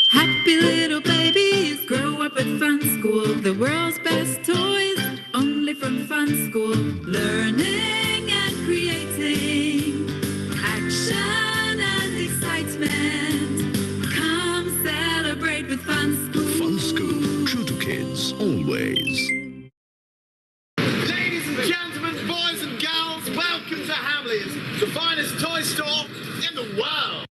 Happy little babies, grow up at Fun School. The world's best toys, only from Fun School. Learning and creating, action and excitement. Come celebrate with Fun School. Fun School, true to kids, always. Ladies and gentlemen, boys and girls, welcome to Hamleys, the finest toy store in the world.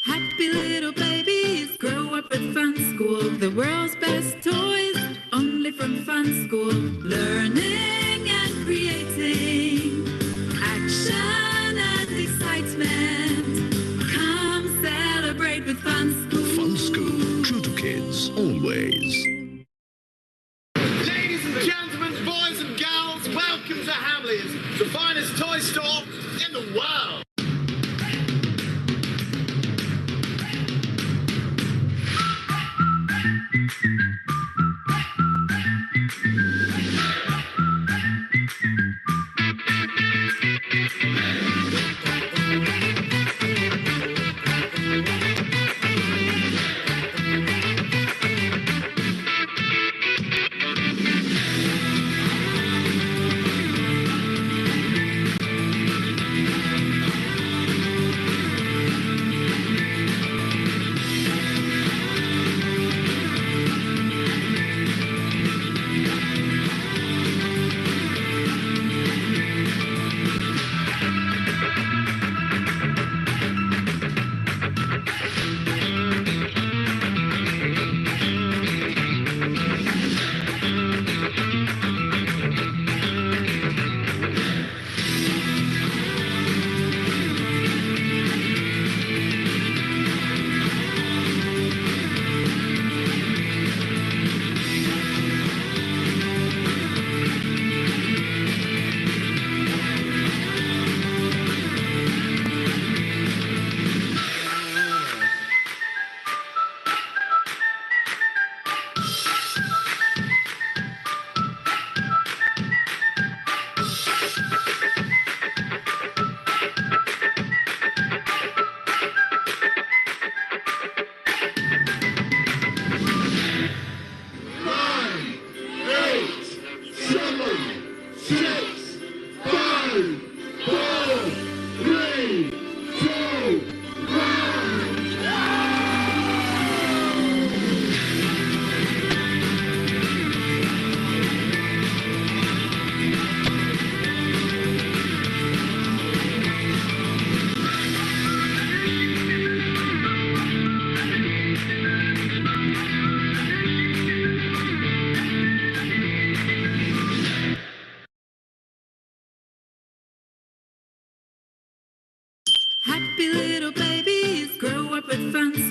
Happy little babies, grow up at Fun School. The world's best toys, only from Fun School. Learning and creating, action and excitement. Come celebrate with Fun School. Fun School, true to kids, always. Ladies and gentlemen, boys and girls, welcome to Hamleys, the finest toy store in the world.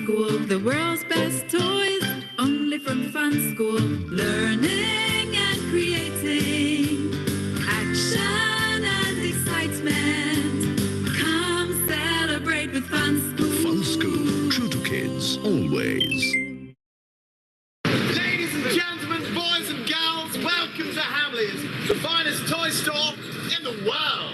School, the world's best toys, only from Fun School. Learning and creating, action and excitement. Come celebrate with Fun School. Fun School, true to kids, always. Ladies and gentlemen, boys and girls, welcome to Hamleys, the finest toy store in the world.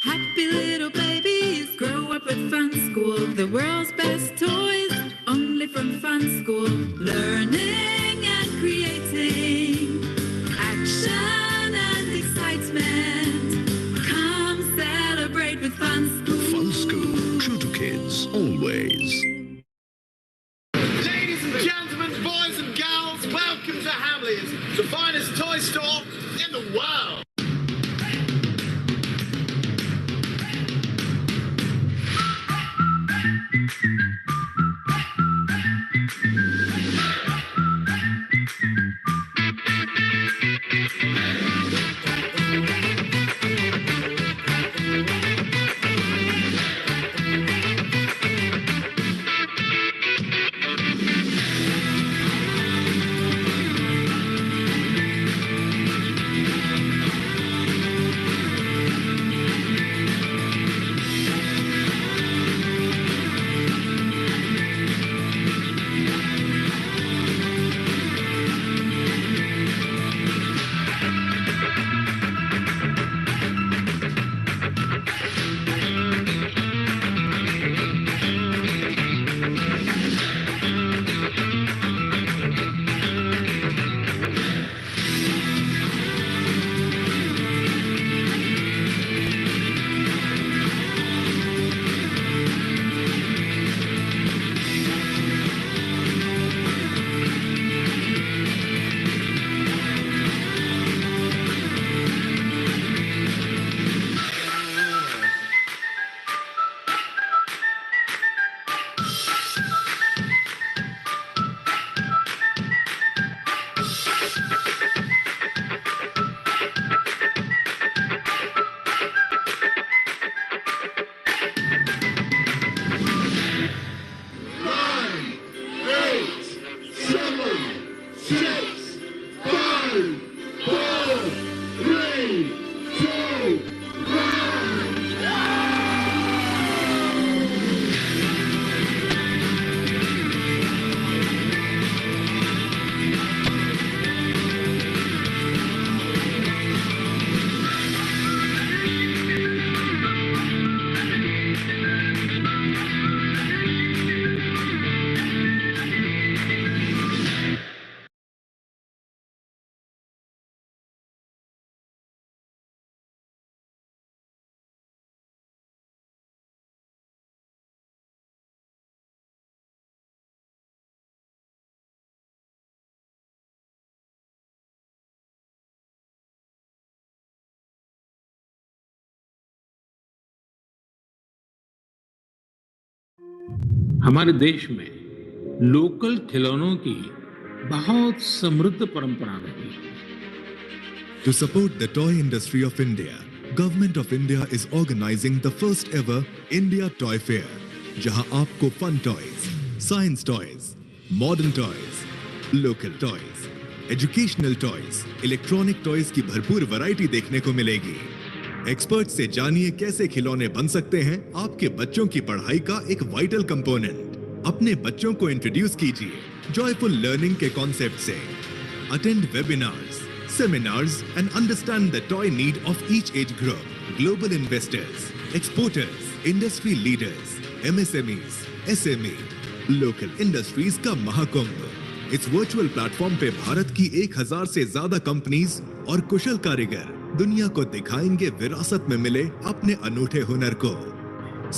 Happy little babies, grow up with Fun School, the world's best toys, only from Fun School. Learning and creating, action and excitement. Come celebrate with Fun School. Fun School, true to kids, always. Ladies and gentlemen, boys and girls, welcome to Hamleys, the finest toy store in the world. हमारे देश में local खिलौनों की बहुत समृद्ध परंपरा रही है। To support the toy industry of India, Government of India is organizing the first ever India Toy Fair, जहां आपको fun toys, science toys, modern toys, local toys, educational toys, electronic toys की भरपूर वैरायटी देखने को मिलेगी। Expert से जानिए कैसे खिलौने बन सकते हैं आपके बच्चों की पढ़ाई का एक वाइटल कंपोनेंट। अपने बच्चों को इंट्रोड्यूस कीजिए जॉयफुल लर्निंग के कॉन्सेप्ट से। Attend webinars, seminars and understand the toy need of each age group. Global investors, exporters, industry leaders, MSMEs, SME, local industries का महाकुंभ। इस वर्चुअल प्लेटफॉर्म पे भारत की 1000 से ज्यादा कंपनीज और कुशल कारीगर दुनिया को दिखाएंगे विरासत में मिले अपने अनूठे हुनर को।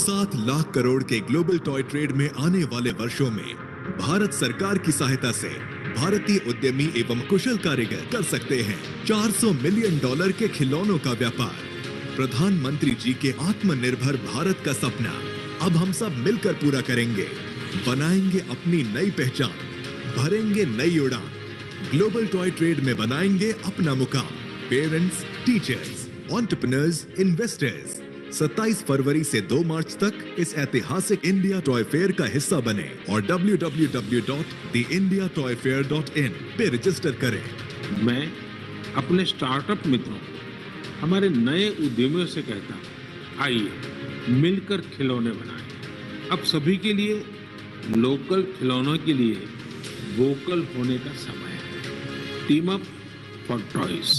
7 लाख करोड़ के ग्लोबल टॉय ट्रेड में आने वाले वर्षों में भारत सरकार की सहायता से भारतीय उद्यमी एवं कुशल कारीगर कर सकते हैं $400 मिलियन के खिलौनों का व्यापार। प्रधानमंत्री जी के आत्मनिर्भर भारत का सपना अब हम सब मिलकर पूरा करेंगे। बनाएंगे अपनी नई पहचान, भरेंगे नई उड़ान। ग्लोबल टॉय ट्रेड में बनाएंगे अपना मुकाम। पेरेंट्स, टीचर्स, एंटरप्रेन्योर्स, इन्वेस्टर्स 27 फरवरी से 2 मार्च तक इस ऐतिहासिक इंडिया टॉय फेयर का हिस्सा बने और www.theindiatoyfair.in पे रजिस्टर करें। मैं अपने स्टार्टअप मित्रों को, हमारे नए उद्यमियों से कहता हूं, आइए मिलकर खिलौने बनाएं। अब सभी के लिए लोकल खिलौनों के लिए वोकल होने का समय है। Team up for toys.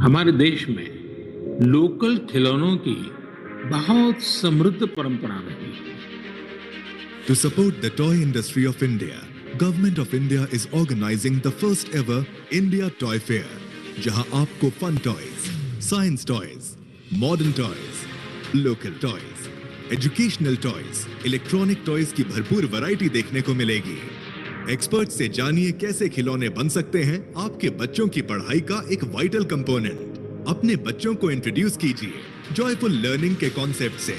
हमारे देश में लोकल खिलौनों की बहुत समृद्ध परंपरा रही है। To support the toy industry of India, Government of India is organizing the first ever India Toy Fair, जहां आपको fun toys, science toys, modern toys, local toys, educational toys, electronic toys की भरपूर वैरायटी देखने को मिलेगी। Expert से जानिए कैसे खिलौने बन सकते हैं आपके बच्चों की पढ़ाई का एक वाइटल कंपोनेंट। अपने बच्चों को इंट्रोड्यूस कीजिए जॉयफुल लर्निंग के कॉन्सेप्ट से।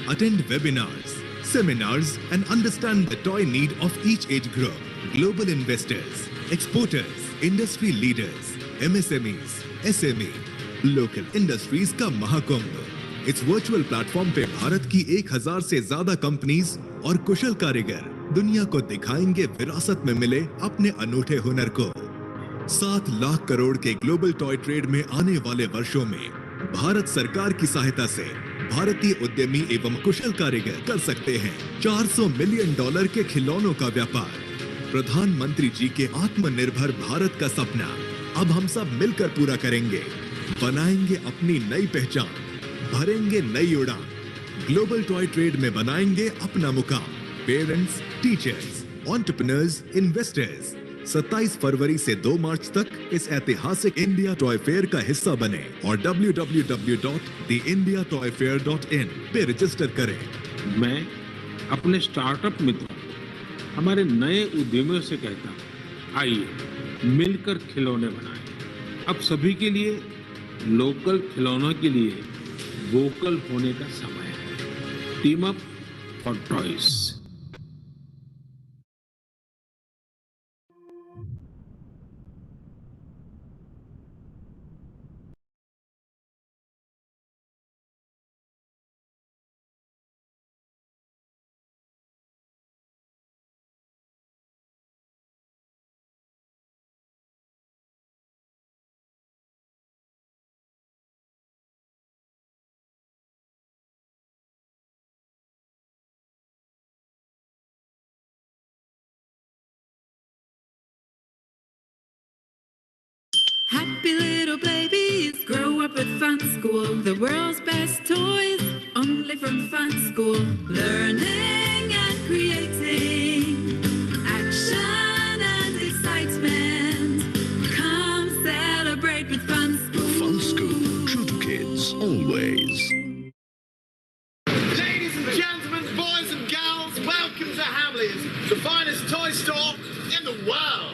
Attend webinars, seminars and understand the toy need of each age group. Global investors, exporters, industry leaders, MSMEs, SME, local industries का महाकुंभ। इस वर्चुअल प्लेटफॉर्म पे भारत की 1000 से ज्यादा कंपनीज और कुशल कारीगर दुनिया को दिखाएंगे विरासत में मिले अपने अनूठे हुनर को। 7 लाख करोड़ के ग्लोबल टॉय ट्रेड में आने वाले वर्षों में भारत सरकार की सहायता से भारतीय उद्यमी एवं कुशल कारीगर कर सकते हैं $400 मिलियन के खिलौनों का व्यापार। प्रधानमंत्री जी के आत्मनिर्भर भारत का सपना अब हम सब मिलकर पूरा करेंगे। बनाएंगे अपनी नई पहचान, भरेंगे नई उड़ान। ग्लोबल टॉय ट्रेड में बनाएंगे अपना मुकाम। पेरेंट्स, टीचर्स, एंटरप्रेन्योर्स, इन्वेस्टर्स 27 फरवरी से 2 मार्च तक इस ऐतिहासिक इंडिया टॉय फेयर का हिस्सा बने और www.theindiatoyfair.in पे रजिस्टर करें। मैं अपने स्टार्टअप मित्रों को, हमारे नए उद्यमियों से कहता हूं, आइए मिलकर खिलौने बनाएं। अब सभी के लिए लोकल खिलौनों के लिए वोकल होने का समय है। Team up for toys. Happy little babies grow up at Fun School. The world's best toys, only from Fun School. Learning and creating, action and excitement. Come celebrate with Fun School. Fun School. True to kids. Always. Ladies and gentlemen, boys and girls, welcome to Hamley's, the finest toy store in the world.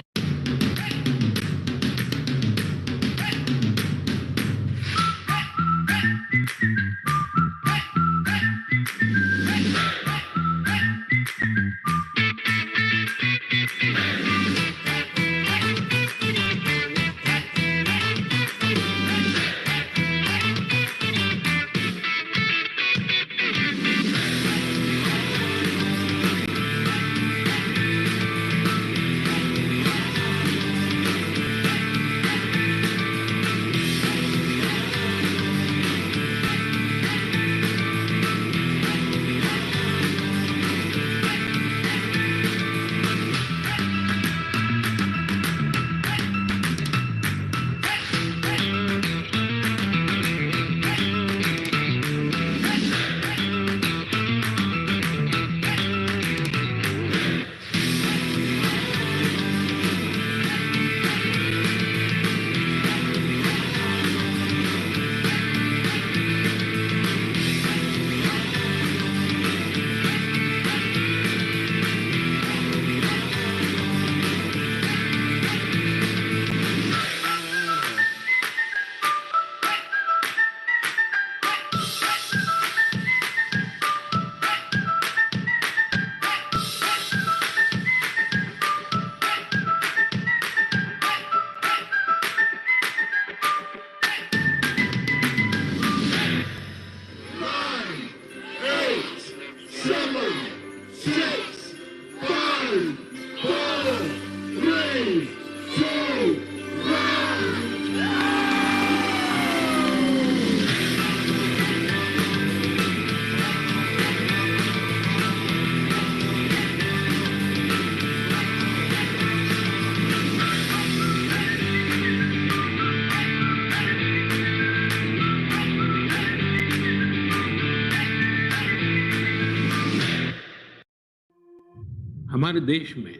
हमारे देश में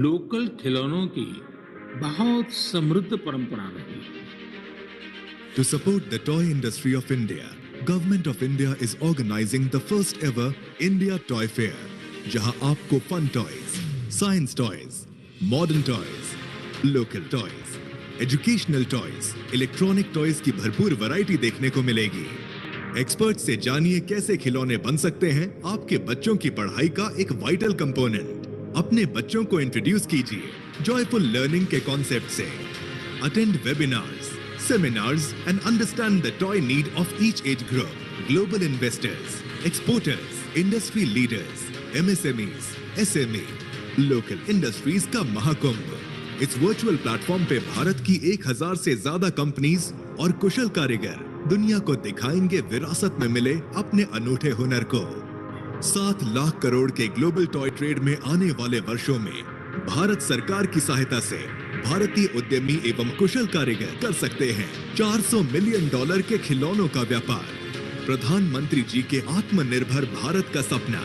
local खिलौनों की बहुत समृद्ध परंपरा रही है। To support the toy industry of India, Government of India is organizing the first ever India Toy Fair, जहां आपको fun toys, science toys, modern toys, local toys, educational toys, electronic toys की भरपूर वैरायटी देखने को मिलेगी। Expert से जानिए कैसे खिलौने बन सकते हैं आपके बच्चों की पढ़ाई का एक वाइटल कंपोनेंट। अपने बच्चों को इंट्रोड्यूस कीजिए जॉयफुल लर्निंग के कॉन्सेप्ट से। Attend webinars, seminars and understand the toy need of each age group. Global investors, exporters, industry leaders, MSMEs, SME, local industries का महाकुंभ। इस वर्चुअल प्लेटफॉर्म पे भारत की 1000 से ज्यादा कंपनीज और कुशल कारीगर दुनिया को दिखाएंगे विरासत में मिले अपने अनूठे हुनर को। 7 लाख करोड़ के ग्लोबल टॉय ट्रेड में आने वाले वर्षों में भारत सरकार की सहायता से भारतीय उद्यमी एवं कुशल कारीगर कर सकते हैं $400 मिलियन के खिलौनों का व्यापार। प्रधानमंत्री जी के आत्मनिर्भर भारत का सपना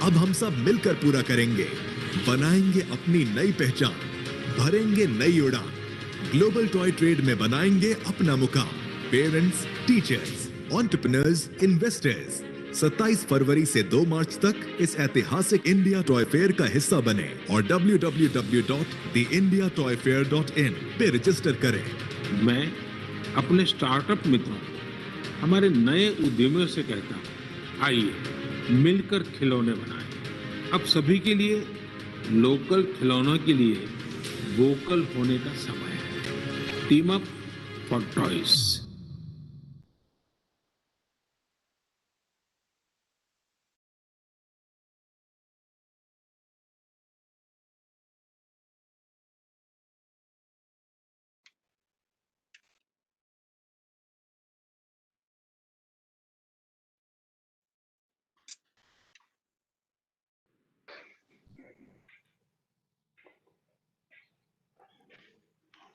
अब हम सब मिलकर पूरा करेंगे। बनाएंगे अपनी नई पहचान, भरेंगे नई उड़ान, ग्लोबल टॉय ट्रेड में बनाएंगे अपना मुकाम। पेरेंट्स, टीचर्स, एंटरप्रेन्योर्स, इन्वेस्टर्स 27 फरवरी से 2 मार्च तक इस ऐतिहासिक इंडिया टॉय फेयर का हिस्सा बने और www.theindiatoyfair.in पे रजिस्टर करें। मैं अपने स्टार्टअप मित्रों, हमारे नए उद्यमियों से कहता हूं, आइए मिलकर खिलौने बनाएं। अब सभी के लिए लोकल खिलौनों के लिए वोकल होने का समय है। Team up for toys.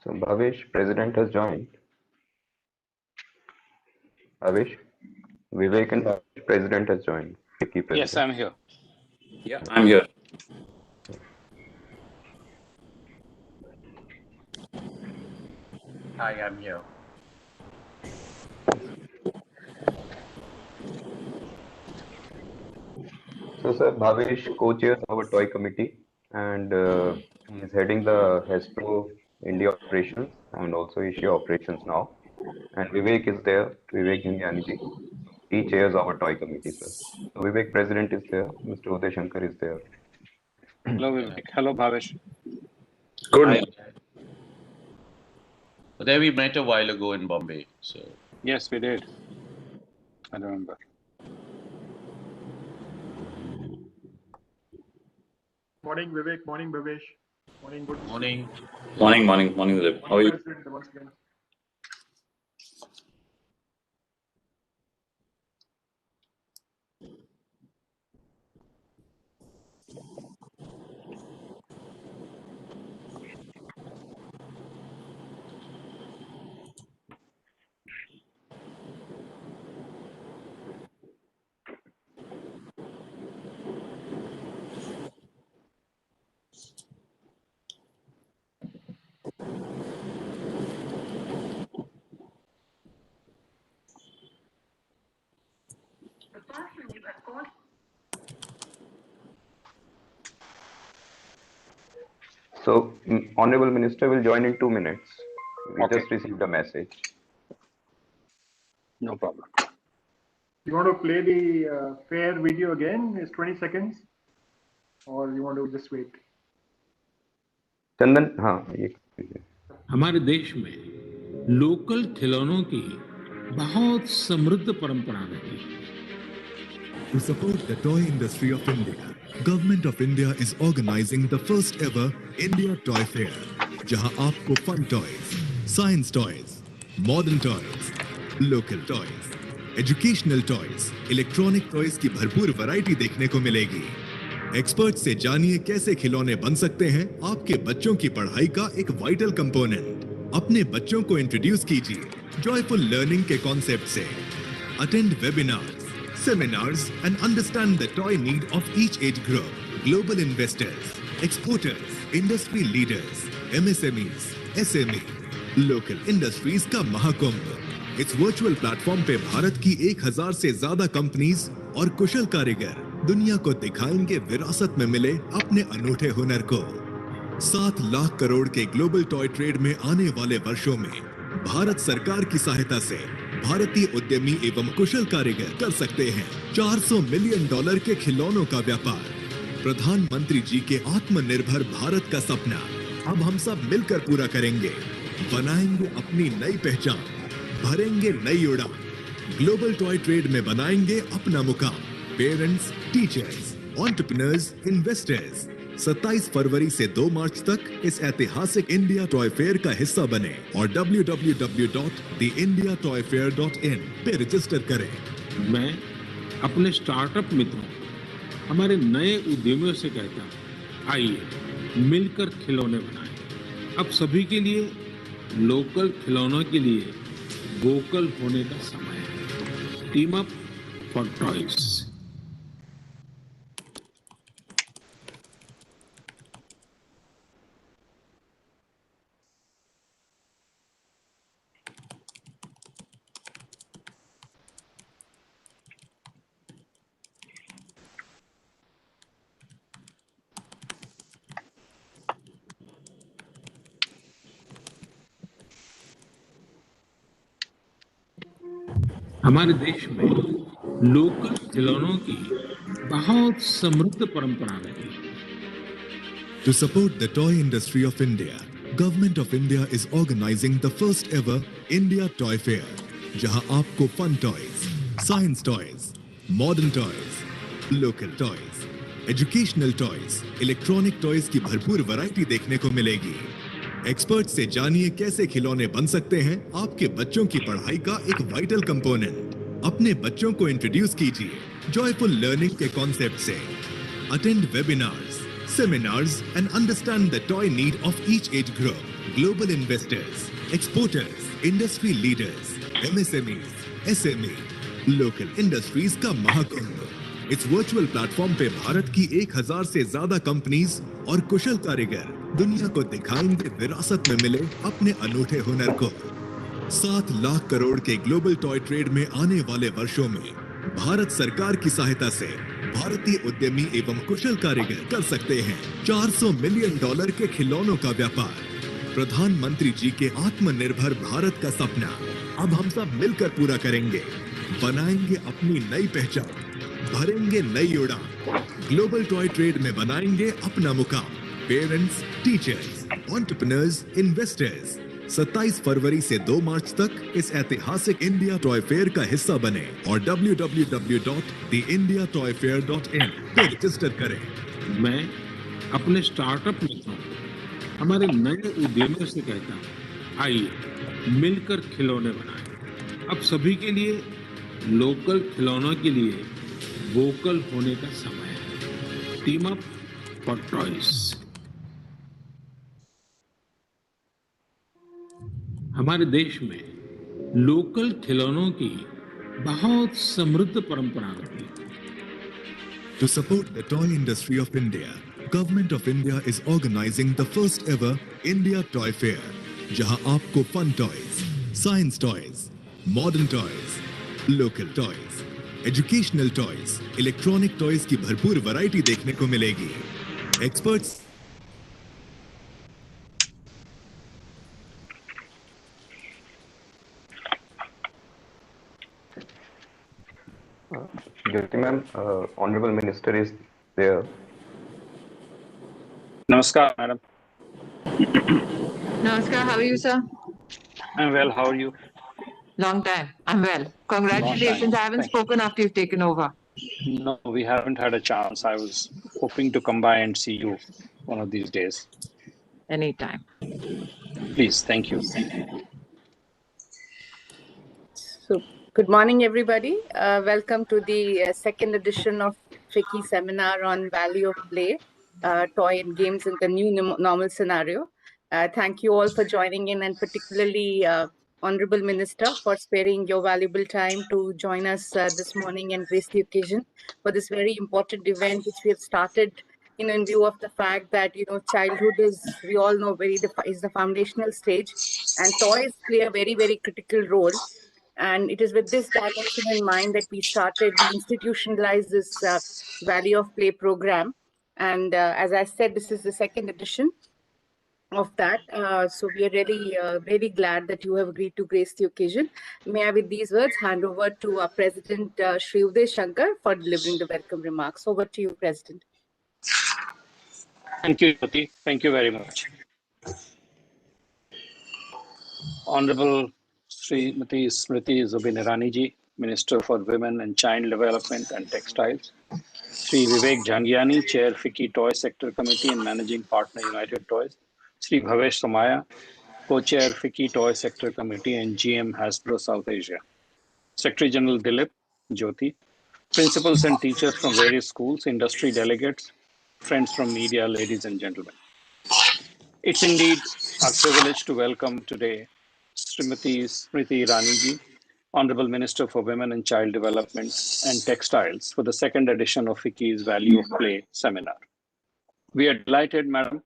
So Bhavesh, President has joined. Bhavesh, Vivek and Bhavesh, President has joined. Key President. Yes, I'm here. Yeah, I'm here. Hi, I'm here. So sir, Bhavesh co-chairs our toy committee and he is heading the Hasbro India operations and also Asia operations now. And Vivek is there, Vivek Jhingyani ji. He chairs our toy committee, sir. So Vivek President is there, Mr. Uday Shankar is there. Hello, Vivek. Hello, Bhavesh. Good. But there we met a while ago in Bombay. So Yes, we did. I remember. Morning, Vivek. Morning, Bhavesh. Morning, good morning. Morning, Dilip. How are you? President once again. So Honorable Minister will join in 2 minutes. We Okay. just received a message. No problem. You want to play the fair video again? It's 20 seconds. Or you want to just wait? चंदन, हाँ ये हमारे देश में local खिलौनों की बहुत समृद्ध परंपरा रही है। To support the toy industry of India, Government of India is organizing the first ever India Toy Fair, जहां आपको fun toys, science toys, modern toys, local toys, educational toys, electronic toys की भरपूर वैरायटी देखने को मिलेगी। Expert से जानिए कैसे खिलौने बन सकते हैं आपके बच्चों की पढ़ाई का एक वाइटल कंपोनेंट। अपने बच्चों को इंट्रोड्यूस कीजिए जॉयफुल लर्निंग के कॉन्सेप्ट से। Attend webinars, seminars and understand the toy need of each age group. Global investors, exporters, industry leaders, MSMEs, SME, local industries का महाकुंभ। इस वर्चुअल प्लेटफॉर्म पे भारत की 1000 से ज्यादा कंपनीज और कुशल कारीगर दुनिया को दिखाएंगे विरासत में मिले अपने अनूठे हुनर को। 7 लाख करोड़ के ग्लोबल टॉय ट्रेड में आने वाले वर्षों में भारत सरकार की सहायता से भारतीय उद्यमी एवं कुशल कारीगर कर सकते हैं $400 मिलियन के खिलौनों का व्यापार। प्रधानमंत्री जी के आत्मनिर्भर भारत का सपना अब हम सब मिलकर पूरा करेंगे। बनाएंगे अपनी नई पहचान, भरेंगे नई उड़ान, ग्लोबल टॉय ट्रेड में बनाएंगे अपना मुकाम। पेरेंट्स, टीचर्स, एंटरप्रेन्योर्स, इन्वेस्टर्स 27 फरवरी से 2 मार्च तक इस ऐतिहासिक इंडिया टॉय फेयर का हिस्सा बने और www.theindiatoyfair.in पे रजिस्टर करें। मैं अपने स्टार्टअप मित्रों, हमारे नए उद्यमियों से कहता हूं, आइए मिलकर खिलौने बनाएं। अब सभी के लिए लोकल खिलौनों के लिए वोकल होने का समय है। Team up for toys. हमारे देश में लोकल खिलौनों की बहुत समृद्ध परंपरा रही है। To support the toy industry of India, Government of India is organizing the first ever India Toy Fair, जहां आपको fun toys, science toys, modern toys, local toys, educational toys, electronic toys की भरपूर वैरायटी देखने को मिलेगी। Expert से जानिए कैसे खिलौने बन सकते हैं आपके बच्चों की पढ़ाई का एक वाइटल कंपोनेंट। अपने बच्चों को इंट्रोड्यूस कीजिए जॉयफुल लर्निंग के कॉन्सेप्ट से। Attend webinars, seminars and understand the toy need of each age group. global investors, exporters, industry leaders, MSMEs, SME, local industries का महाकुंभ। इस वर्चुअल प्लेटफॉर्म पे भारत की 1000 से ज्यादा कंपनीज और कुशल कारीगर दुनिया को दिखाएंगे विरासत में मिले अपने अनूठे हुनर को। 7 लाख करोड़ के ग्लोबल टॉय ट्रेड में आने वाले वर्षों में भारत सरकार की सहायता से भारतीय उद्यमी एवं कुशल कारीगर कर सकते हैं $400 मिलियन के खिलौनों का व्यापार। प्रधानमंत्री जी के आत्मनिर्भर भारत का सपना अब हम सब मिलकर पूरा करेंगे। बनाएंगे अपनी नई पहचान, भरेंगे नई उड़ान। ग्लोबल टॉय ट्रेड में बनाएंगे अपना मुकाम। पेरेंट्स, टीचर्स, एंटरप्रेन्योर्स, इन्वेस्टर्स 27 फरवरी से 2 मार्च तक इस ऐतिहासिक इंडिया टॉय फेयर का हिस्सा बने और www.theindiatoyfair.in पे रजिस्टर करें। मैं अपने स्टार्टअप मित्रों, हमारे नए उद्यमियों से कहता हूँ, आइए मिलकर खिलौने बनाएं। अब सभी के लिए लोकल खिलौनों के लिए वोकल होने का समय है। Team up for toys. हमारे देश में लोकल खिलौनों की बहुत समृद्ध परंपरा रही है। To support the toy industry of India, Government of India is organizing the first ever India Toy Fair, जहां आपको fun toys, science toys, modern toys, local toys, educational toys, electronic toys की भरपूर वैरायटी देखने को मिलेगी। Experts Jyoti ma'am, Honorable Minister is there. Namaskar, madam. Namaskar, how are you, sir? I'm well. How are you? Long time. I'm well. Congratulations. I haven't spoken after you've taken over. No, we haven't had a chance. I was hoping to come by and see you one of these days. Anytime. Please, thank you. So, good morning, everybody. Welcome to the second edition of FICCI seminar on value of play, toy and games in the new normal scenario. Thank you all for joining in, and particularly Honorable Minister for sparing your valuable time to join us this morning and grace the occasion for this very important event, which we have started, in view of the fact that, childhood is, we all know, is the foundational stage, and toys play a very, very critical role. And it is with this dimension in mind that we institutionalized this Value of Play program. And as I said, this is the second edition of that. So we are really, really glad that you have agreed to grace the occasion. May I, with these words, hand over to our President, Shri Uday Shankar, for delivering the welcome remarks. Over to you, President. Thank you, Jyoti. Thank you very much. Honorable Srimati Smriti Zubin Irani ji, Minister for Women and Child Development and Textiles. Sri Vivek Jhangiani, Chair FICCI Toy Sector Committee and Managing Partner United Toys. Sri Bhavesh Somaya, Co-Chair FICCI Toy Sector Committee and GM Hasbro South Asia. Secretary General Dilip, Jyoti, principals and teachers from various schools, industry delegates, friends from media, ladies and gentlemen. It's indeed our privilege to welcome today Srimati Smriti Irani ji, Honorable Minister for Women and Child Development and Textiles, for the second edition of FICCI's Value of Play seminar. We are delighted, Madam,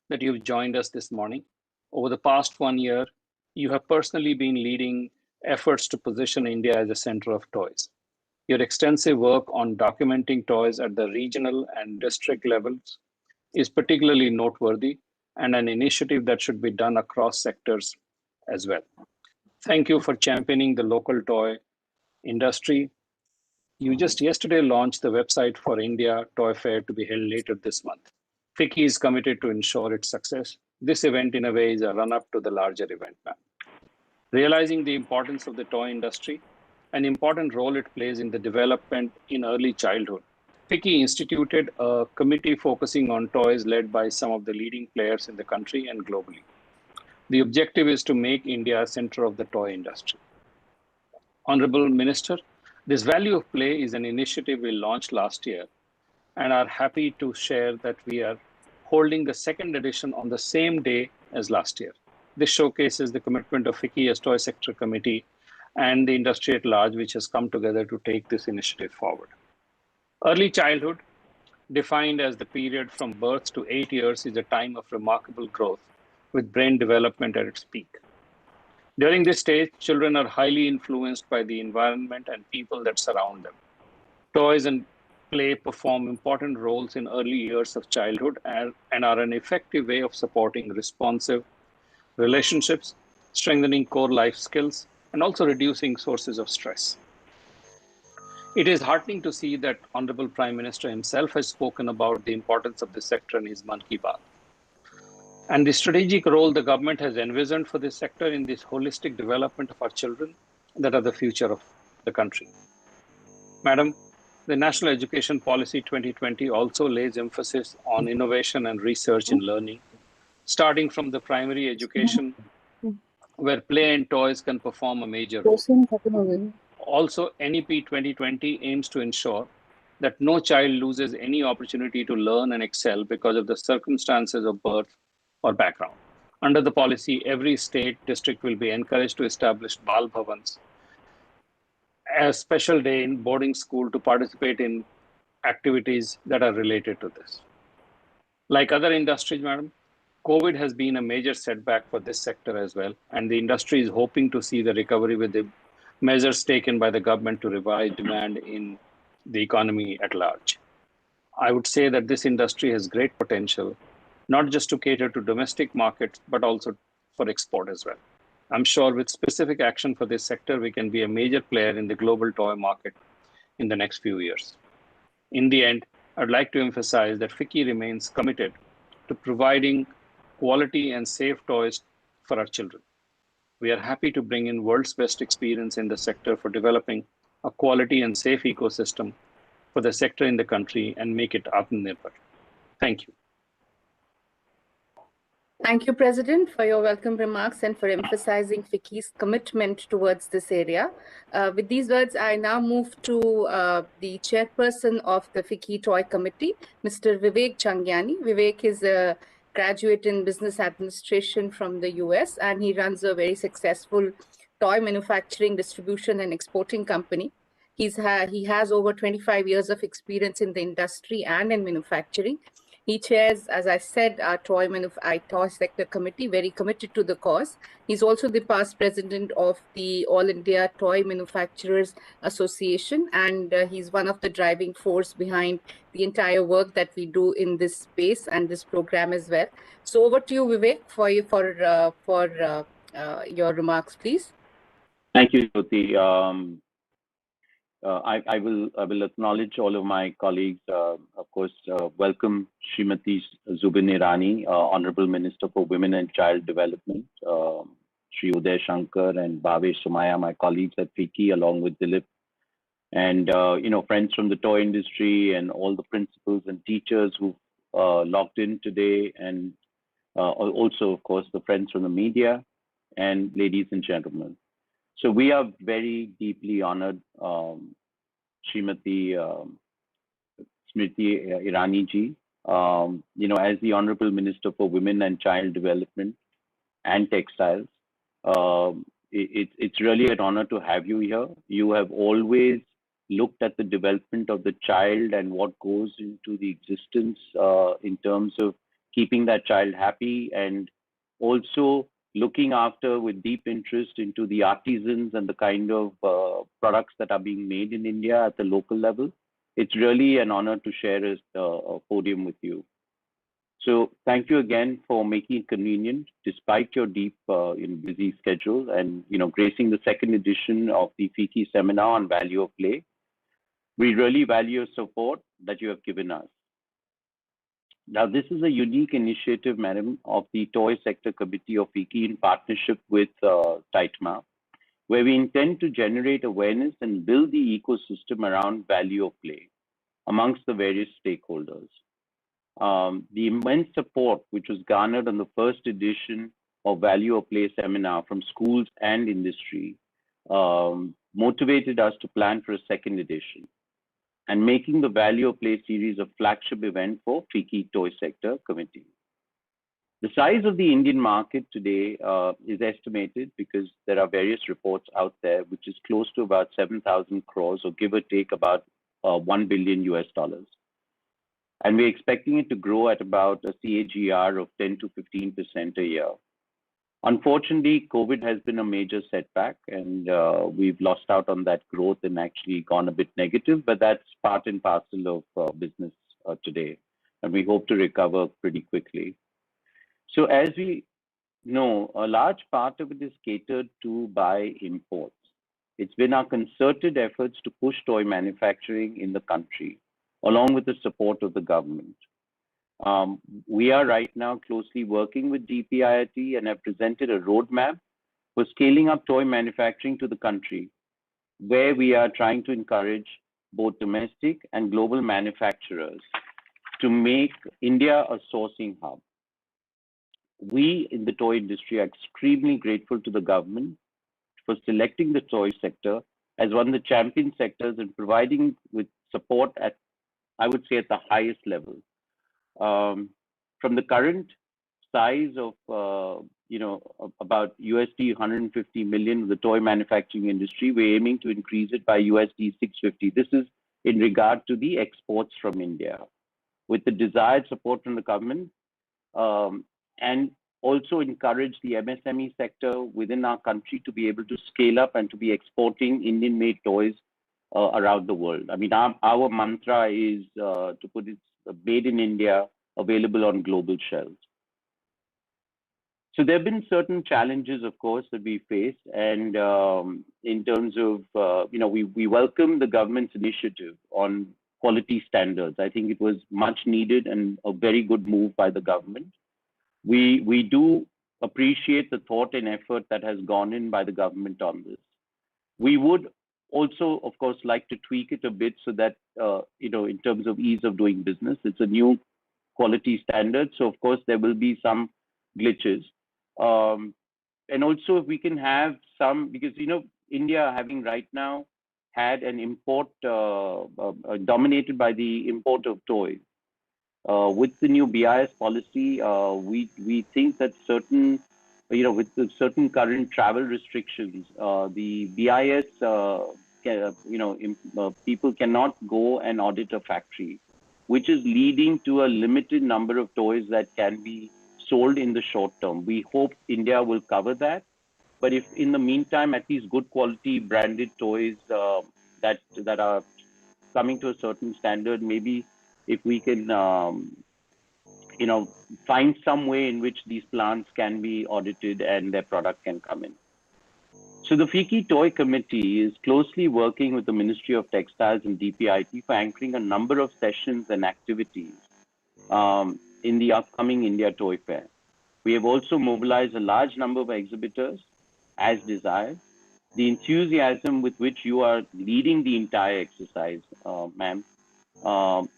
that you've joined us this morning. Over the past 1 year, you have personally been leading efforts to position India as a center of toys. Your extensive work on documenting toys at the regional and district levels is particularly noteworthy and an initiative that should be done across sectors as well. Thank you for championing the local toy industry. You just yesterday launched the website for India Toy Fair to be held later this month. FICCI is committed to ensure its success. This event, in a way, is a run-up to the larger event, ma'am. Realizing the importance of the toy industry, an important role it plays in the development in early childhood, FICCI instituted a committee focusing on toys led by some of the leading players in the country and globally. The objective is to make India a center of the toy industry. Honorable Minister, this Value of Play is an initiative we launched last year and are happy to share that we are holding the second edition on the same day as last year. This showcases the commitment of FICCI as Toy Sector Committee and the industry at large, which has come together to take this initiative forward. Early childhood, defined as the period from birth to 8 years, is a time of remarkable growth with brain development at its peak. During this stage, children are highly influenced by the environment and people that surround them. Toys and play perform important roles in early years of childhood and are an effective way of supporting responsive relationships, strengthening core life skills, and also reducing sources of stress. It is heartening to see that Honorable Prime Minister himself has spoken about the importance of this sector in his Mann Ki Baat, and the strategic role the government has envisioned for this sector in this holistic development of our children that are the future of the country. Madam, the National Education Policy 2020 also lays emphasis on innovation and research in learning, starting from the primary education, where play and toys can perform a major role. Also, NEP 2020 aims to ensure that no child loses any opportunity to learn and excel because of the circumstances of birth or background. Under the policy, every state district will be encouraged to establish Bal Bhavans, a special day in boarding school to participate in activities that are related to this. Like other industries, madam, COVID has been a major setback for this sector as well, and the industry is hoping to see the recovery with the measures taken by the government to revive demand in the economy at large. I would say that this industry has great potential, not just to cater to domestic markets, but also for export as well. I'm sure with specific action for this sector, we can be a major player in the global toy market in the next few years. In the end, I'd like to emphasize that FICCI remains committed to providing quality and safe toys for our children. We are happy to bring in world's best experience in the sector for developing a quality and safe ecosystem for the sector in the country and make it Atmanirbhar. Thank you. Thank you, President, for your welcome remarks and for emphasizing FICCI's commitment towards this area. With these words, I now move to the chairperson of the FICCI Toy Committee, Mr. Vivek Jhangiani. Vivek is a graduate in business administration from the US, and he runs a very successful toy manufacturing, distribution, and exporting company. He has over 25 years of experience in the industry and in manufacturing. He chairs, as I said, our Toy Sector Committee, very committed to the cause. He's also the past president of the All India Toy Manufacturers Association, and he's one of the driving force behind the entire work that we do in this space and this program as well. So over to you, Vivek, for your remarks, please. Thank you, Jyoti. I will acknowledge all of my colleagues. Of course, welcome Srimati Zubin Irani, Honorable Minister for Women and Child Development, Shri Uday Shankar and Bhavesh Somaya, my colleagues at FICCI, along with Dilip, and friends from the toy industry and all the principals and teachers who logged in today, and also, of course, the friends from the media, and ladies and gentlemen. So we are very deeply honored, Srimati Smriti Irani ji, as the Honorable Minister for Women and Child Development and Textiles. It's really an honor to have you here. You have always looked at the development of the child and what goes into the existence in terms of keeping that child happy, and also looking after with deep interest into the artisans and the kind of products that are being made in India at the local level. It's really an honor to share a podium with you. So thank you again for making it convenient despite your deep busy schedule, and gracing the second edition of the FICCI seminar on value of play. We really value your support that you have given us. Now, this is a unique initiative, madam, of the Toy Sector Committee of FICCI in partnership with TITMA, where we intend to generate awareness and build the ecosystem around value of play amongst the various stakeholders. The immense support which was garnered on the first edition of Value of Play seminar from schools and industry motivated us to plan for a second edition, and making the Value of Play series a flagship event for FICCI Toy Sector Committee. The size of the Indian market today is estimated, because there are various reports out there, which is close to about 7,000 crores, or give or take about $1 billion US. And we're expecting it to grow at about a CAGR of 10 to 15% a year. Unfortunately, COVID has been a major setback, and we've lost out on that growth and actually gone a bit negative, but that's part and parcel of business today. And we hope to recover pretty quickly. So as we know, a large part of it is catered to by imports. It's been our concerted efforts to push toy manufacturing in the country, along with the support of the government. We are right now closely working with DPIIT and have presented a roadmap for scaling up toy manufacturing to the country, where we are trying to encourage both domestic and global manufacturers to make India a sourcing hub. We in the toy industry are extremely grateful to the government for selecting the toy sector as one of the champion sectors and providing with support at, I would say, at the highest level. From the current size of about $150 million of the toy manufacturing industry, we're aiming to increase it by $650. This is in regard to the exports from India, with the desired support from the government, and also encourage the MSME sector within our country to be able to scale up and to be exporting Indian-made toys around the world. I mean, our mantra is to put it made in India, available on global shelves. So there have been certain challenges, of course, that we face, and in terms of, we welcome the government's initiative on quality standards. I think it was much needed and a very good move by the government. We do appreciate the thought and effort that has gone in by the government on this. We would also, of course, like to tweak it a bit so that, in terms of ease of doing business, it's a new quality standard. So, of course, there will be some glitches. And also, if we can have some, because, India having right now had an import dominated by the import of toys. With the new BIS policy, we think that certain, with the certain current travel restrictions, the BIS, people cannot go and audit a factory, which is leading to a limited number of toys that can be sold in the short term. We hope India will cover that. But if in the meantime, at least good quality branded toys that are coming to a certain standard, maybe if we can, find some way in which these plants can be audited and their product can come in. So the FICCI Toy Committee is closely working with the Ministry of Textiles and DPIIT for anchoring a number of sessions and activities in the upcoming India Toy Fair. We have also mobilized a large number of exhibitors as desired. The enthusiasm with which you are leading the entire exercise, ma'am,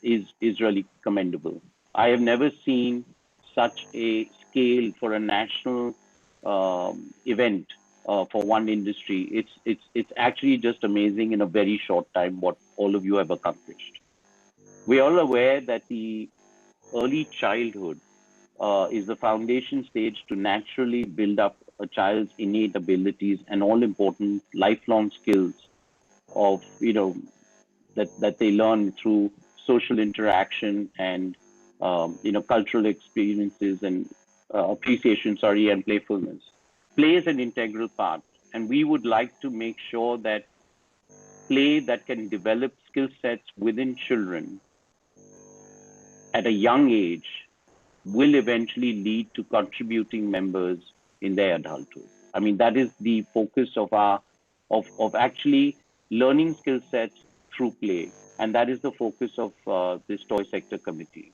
is really commendable. I have never seen such a scale for a national event for one industry. It's actually just amazing in a very short time what all of you have accomplished. We are all aware that the early childhood is the foundation stage to naturally build up a child's innate abilities and all important lifelong skills of, that they learn through social interaction and, cultural experiences and appreciation, and playfulness. Play is an integral part. And we would like to make sure that play that can develop skill sets within children at a young age will eventually lead to contributing members in their adulthood. I mean, that is the focus of of actually learning skill sets through play. And that is the focus of this Toy Sector Committee.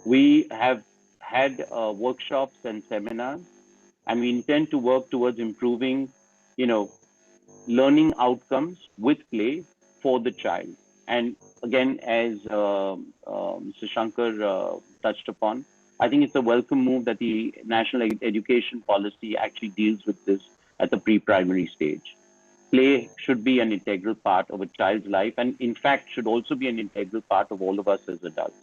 We have had workshops and seminars, and we intend to work towards improving, learning outcomes with play for the child. And again, as Mr. Shankar touched upon, I think it's a welcome move that the National Education Policy actually deals with this at the pre-primary stage. Play should be an integral part of a child's life, and in fact should also be an integral part of all of us as adults.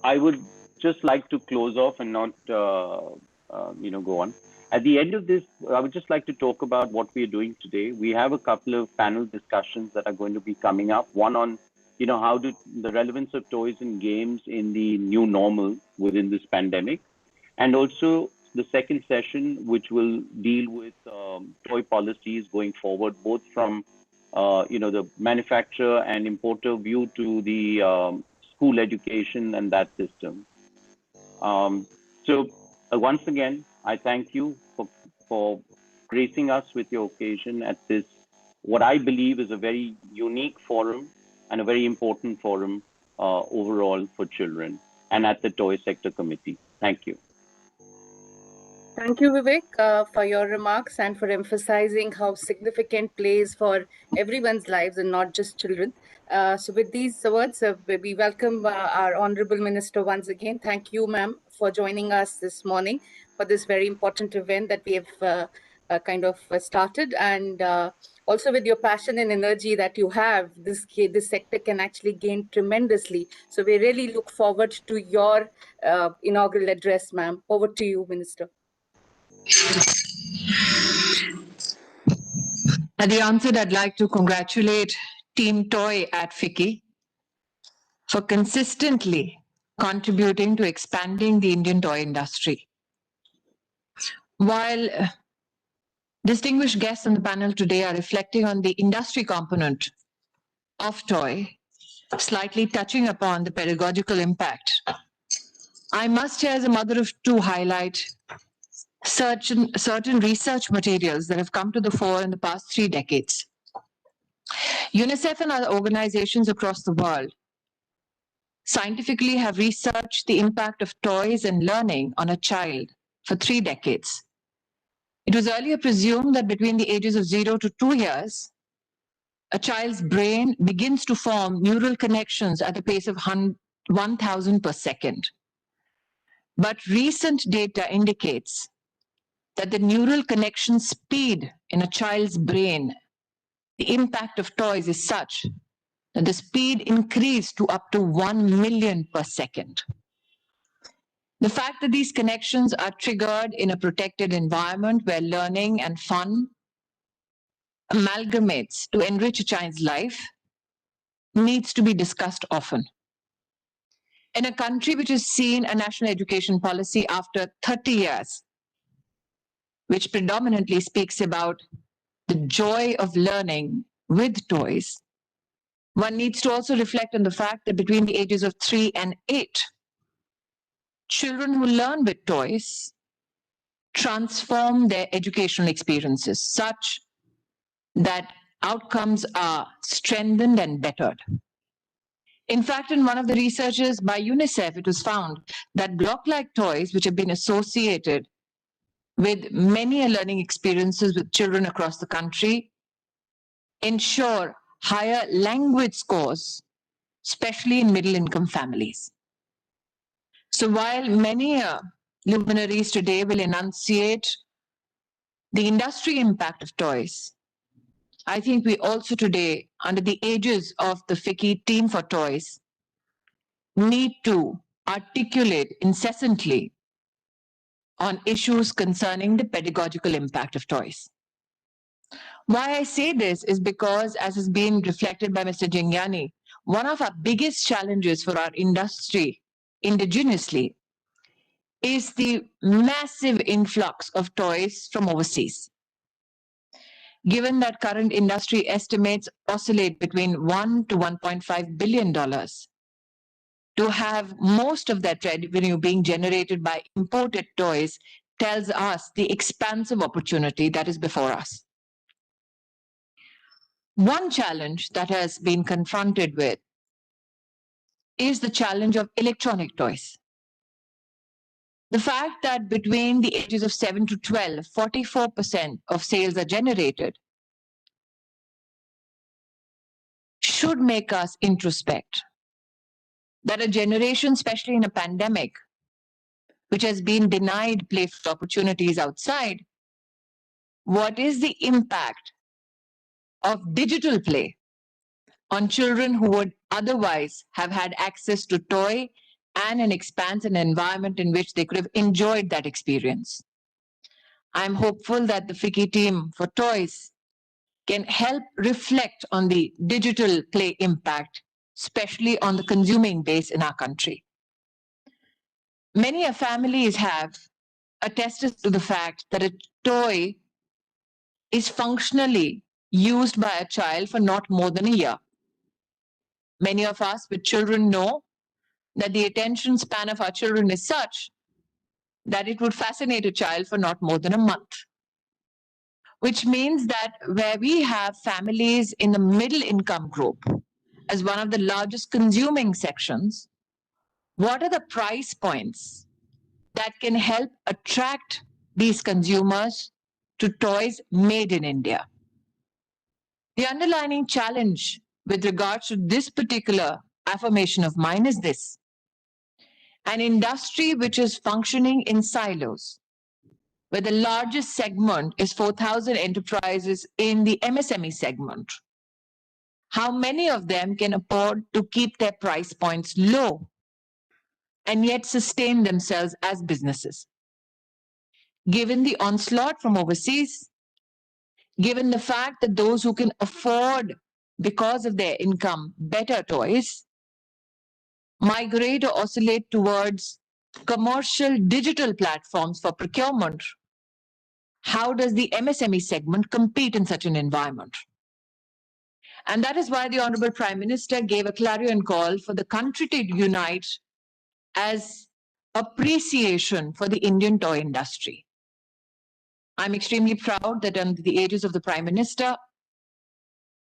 I would just like to close off and not, go on. At the end of this, I would just like to talk about what we are doing today. We have a couple of panel discussions that are going to be coming up. One on, how the relevance of toys and games in the new normal within this pandemic, and also the second session, which will deal with toy policies going forward, both from the manufacturer and importer view to the school education and that system. Once again, I thank you for gracing us with your occasion at this, what I believe is a very unique forum and a very important forum overall for children and at the Toy Sector Committee. Thank you. Thank you, Vivek, for your remarks and for emphasizing how significant play is for everyone's lives and not just children. So with these words, we welcome our Honorable Minister once again. Thank you, ma'am, for joining us this morning for this very important event that we have started. And also with your passion and energy that you have, this sector can actually gain tremendously. So we really look forward to your inaugural address, ma'am. Over to you, Minister. At the onset, I'd like to congratulate Team Toy at FICCI for consistently contributing to expanding the Indian toy industry. While distinguished guests on the panel today are reflecting on the industry component of toy, slightly touching upon the pedagogical impact, I must here, as a mother of two, highlight certain research materials that have come to the fore in the past 3 decades. UNICEF and other organizations across the world scientifically have researched the impact of toys and learning on a child for 3 decades. It was earlier presumed that between the ages of 0 to 2 years, a child's brain begins to form neural connections at a pace of 1,000 per second. But recent data indicates that the neural connection speed in a child's brain, the impact of toys is such that the speed increased to up to 1 million per second. The fact that these connections are triggered in a protected environment where learning and fun amalgamates to enrich a child's life needs to be discussed often. In a country which has seen a national education policy after 30 years, which predominantly speaks about the joy of learning with toys, one needs to also reflect on the fact that between the ages of 3 and 8, children who learn with toys transform their educational experiences such that outcomes are strengthened and bettered. In fact, in one of the researches by UNICEF, it was found that block-like toys, which have been associated with many learning experiences with children across the country, ensure higher language scores, especially in middle-income families. So while many luminaries today will enunciate the industry impact of toys, I think we also today, under the aegis of the FICCI Team for Toys, need to articulate incessantly on issues concerning the pedagogical impact of toys. Why I say this is because, as has been reflected by Mr. Jhangiani, one of our biggest challenges for our industry indigenously is the massive influx of toys from overseas. Given that current industry estimates oscillate between $1 to $1.5 billion, to have most of that revenue being generated by imported toys tells us the expansive opportunity that is before us. One challenge that has been confronted with is the challenge of electronic toys. The fact that between the ages of 7 to 12, 44% of sales are generated should make us introspect. That a generation, especially in a pandemic, which has been denied playful opportunities outside, what is the impact of digital play on children who would otherwise have had access to toy and an expanse and environment in which they could have enjoyed that experience. I'm hopeful that the FICCI team for toys can help reflect on the digital play impact, especially on the consuming base in our country. Many families have attested to the fact that a toy is functionally used by a child for not more than a year. Many of us with children know that the attention span of our children is such that it would fascinate a child for not more than a month. Which means that where we have families in the middle income group as one of the largest consuming sections, what are the price points that can help attract these consumers to toys made in India? The underlying challenge with regards to this particular affirmation of mine is this: an industry which is functioning in silos, where the largest segment is 4,000 enterprises in the MSME segment. How many of them can afford to keep their price points low and yet sustain themselves as businesses? Given the onslaught from overseas, given the fact that those who can afford, because of their income, better toys, migrate or oscillate towards commercial digital platforms for procurement, how does the MSME segment compete in such an environment? And that is why the Honorable Prime Minister gave a clarion call for the country to unite as appreciation for the Indian toy industry. I'm extremely proud that under the aegis of the Prime Minister,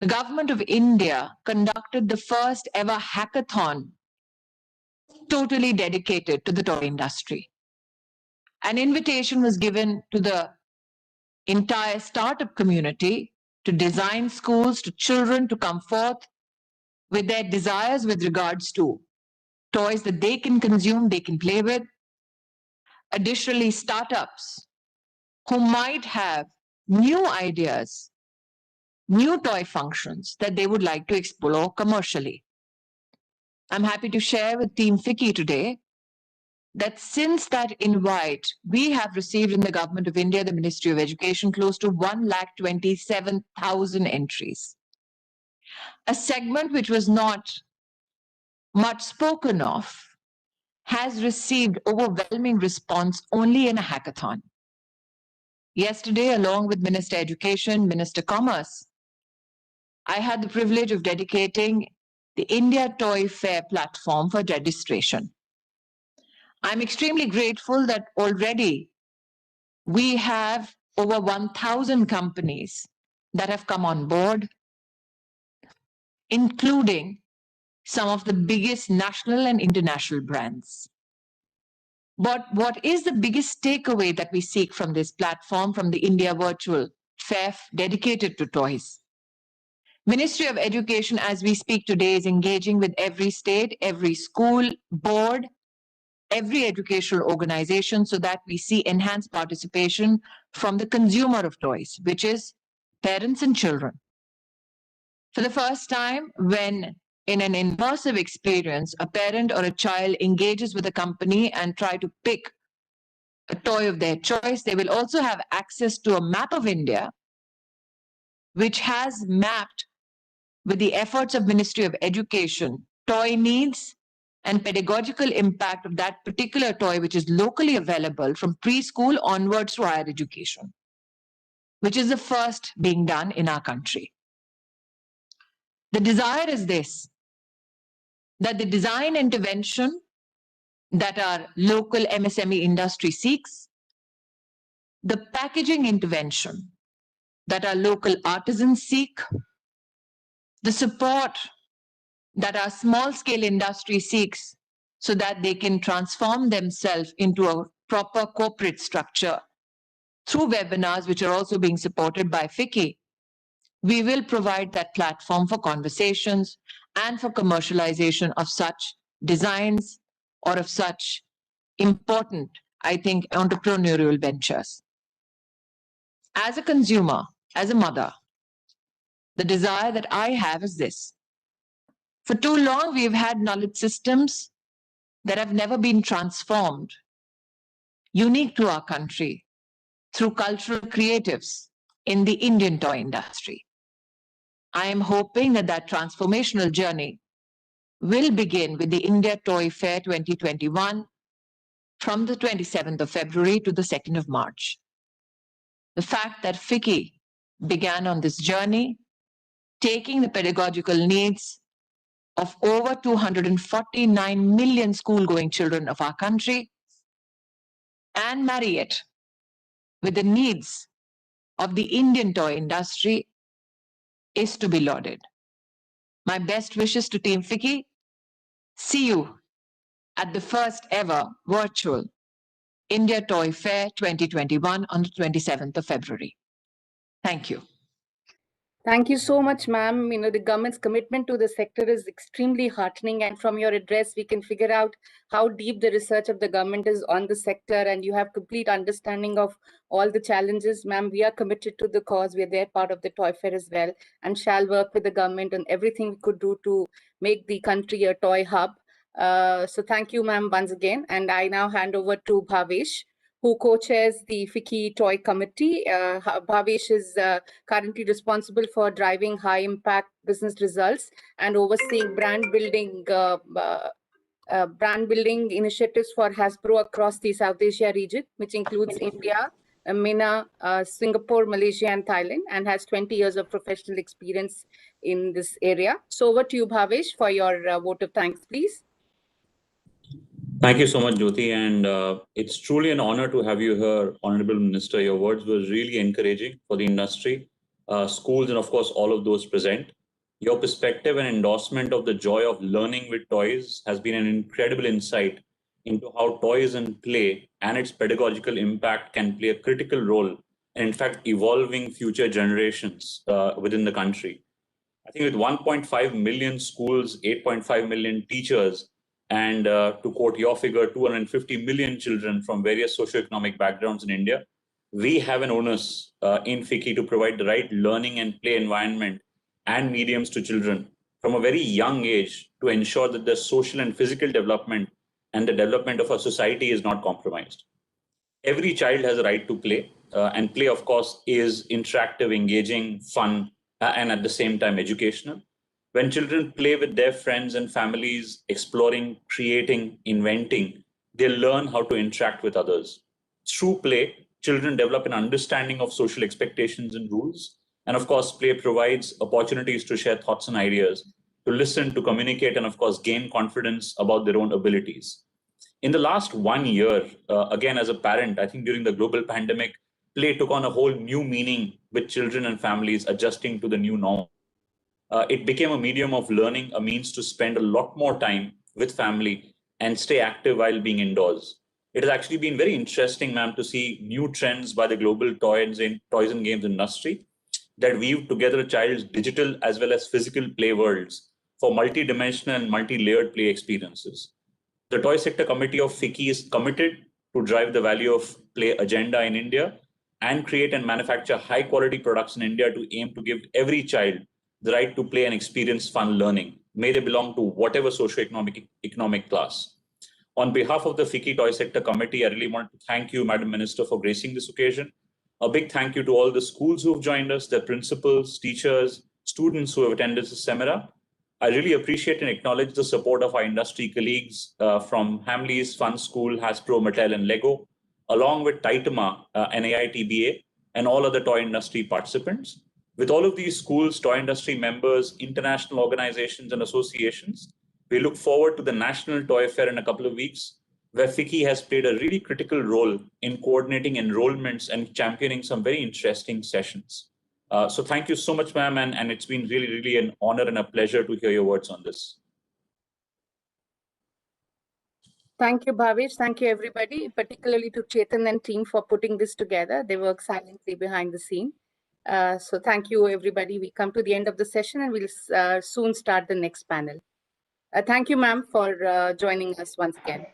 the Government of India conducted the first ever hackathon totally dedicated to the toy industry. An invitation was given to the entire startup community, to design schools, to children to come forth with their desires with regards to toys that they can consume, they can play with. Additionally, startups who might have new ideas, new toy functions that they would like to explore commercially. I'm happy to share with Team FICCI today that since that invite, we have received in the Government of India, the Ministry of Education, close to 127,000 entries. A segment which was not much spoken of has received overwhelming response only in a hackathon. Yesterday, along with Minister Education, Minister Commerce, I had the privilege of dedicating the India Toy Fair platform for registration. I'm extremely grateful that already we have over 1,000 companies that have come on board, including some of the biggest national and international brands. But what is the biggest takeaway that we seek from this platform, from the India Virtual Fair dedicated to toys? Ministry of Education, as we speak today, is engaging with every state, every school, board, every educational organization so that we see enhanced participation from the consumer of toys, which is parents and children. For the first time, when in an immersive experience, a parent or a child engages with a company and try to pick a toy of their choice, they will also have access to a map of India, which has mapped with the efforts of Ministry of Education, toy needs and pedagogical impact of that particular toy, which is locally available from preschool onwards to higher education, which is the first being done in our country. The desire is this, that the design intervention that our local MSME industry seeks, the packaging intervention that our local artisans seek, the support that our small-scale industry seeks so that they can transform themselves into a proper corporate structure through webinars, which are also being supported by FICCI. We will provide that platform for conversations and for commercialization of such designs or of such important, I think, entrepreneurial ventures. As a consumer, as a mother, the desire that I have is this. For too long, we've had knowledge systems that have never been transformed, unique to our country, through cultural creatives in the Indian toy industry. I am hoping that that transformational journey will begin with the India Toy Fair 2021 from the 27th of February to the 2nd of March. The fact that FICCI began on this journey, taking the pedagogical needs of over 249 million school-going children of our country and marry it with the needs of the Indian toy industry is to be lauded. My best wishes to Team FICCI. See you at the first ever virtual India Toy Fair 2021 on the 27th of February. Thank you. Thank you so much, ma'am. You know, the government's commitment to the sector is extremely heartening. And from your address, we can figure out how deep the research of the government is on the sector. And you have complete understanding of all the challenges. Ma'am, we are committed to the cause. We are there part of the Toy Fair as well, and shall work with the government on everything we could do to make the country a toy hub. So thank you, ma'am, once again. And I now hand over to Bhavesh, who co-chairs the FICCI Toy Committee. Bhavesh is currently responsible for driving high-impact business results and overseeing brand building initiatives for Hasbro across the South Asia region, which includes India, MENA, Singapore, Malaysia, and Thailand, and has 20 years of professional experience in this area. So over to you, Bhavesh, for your vote of thanks, please. Thank you so much, Jyoti, and it's truly an honor to have you here, Honorable Minister. Your words were really encouraging for the industry, schools, and of course, all of those present. Your perspective and endorsement of the joy of learning with toys has been an incredible insight into how toys and play and its pedagogical impact can play a critical role in fact, evolving future generations within the country. I think with 1.5 million schools, 8.5 million teachers, and to quote your figure, 250 million children from various socioeconomic backgrounds in India, we have an onus in FICCI to provide the right learning and play environment and mediums to children from a very young age to ensure that the social and physical development and the development of our society is not compromised. Every child has a right to play, and play, of course, is interactive, engaging, fun, and at the same time educational. When children play with their friends and families, exploring, creating, inventing, they learn how to interact with others. Through play, children develop an understanding of social expectations and rules. And of course, play provides opportunities to share thoughts and ideas, to listen, to communicate, and of course, gain confidence about their own abilities. In the last 1 year, again, as a parent, I think during the global pandemic, play took on a whole new meaning with children and families adjusting to the new norm. It became a medium of learning, a means to spend a lot more time with family and stay active while being indoors. It has actually been very interesting, ma'am, to see new trends by the global toys and games industry that weave together a child's digital as well as physical play worlds for multi-dimensional and multi-layered play experiences. The Toy Sector Committee of FICCI is committed to drive the value of play agenda in India and create and manufacture high-quality products in India to aim to give every child the right to play and experience fun learning, may they belong to whatever socio-economic class. On behalf of the FICCI Toy Sector Committee, I really want to thank you, Madam Minister, for gracing this occasion. A big thank you to all the schools who have joined us, their principals, teachers, students who have attended this seminar. I really appreciate and acknowledge the support of our industry colleagues from Hamleys, Fun School, Hasbro, Mattel, and Lego, along with Titama, NAITBA, and all other toy industry participants. With all of these schools, toy industry members, international organizations, and associations, we look forward to the National Toy Fair in a couple of weeks, where FICCI has played a really critical role in coordinating enrollments and championing some very interesting sessions. So thank you so much, ma'am, and it's been really, really an honor and a pleasure to hear your words on this. Thank you, Bhavesh. Thank you, everybody, particularly to Chetan and team for putting this together. They work silently behind the scene. So thank you, everybody. We come to the end of the session and we'll soon start the next panel. Thank you, ma'am, for joining us once again.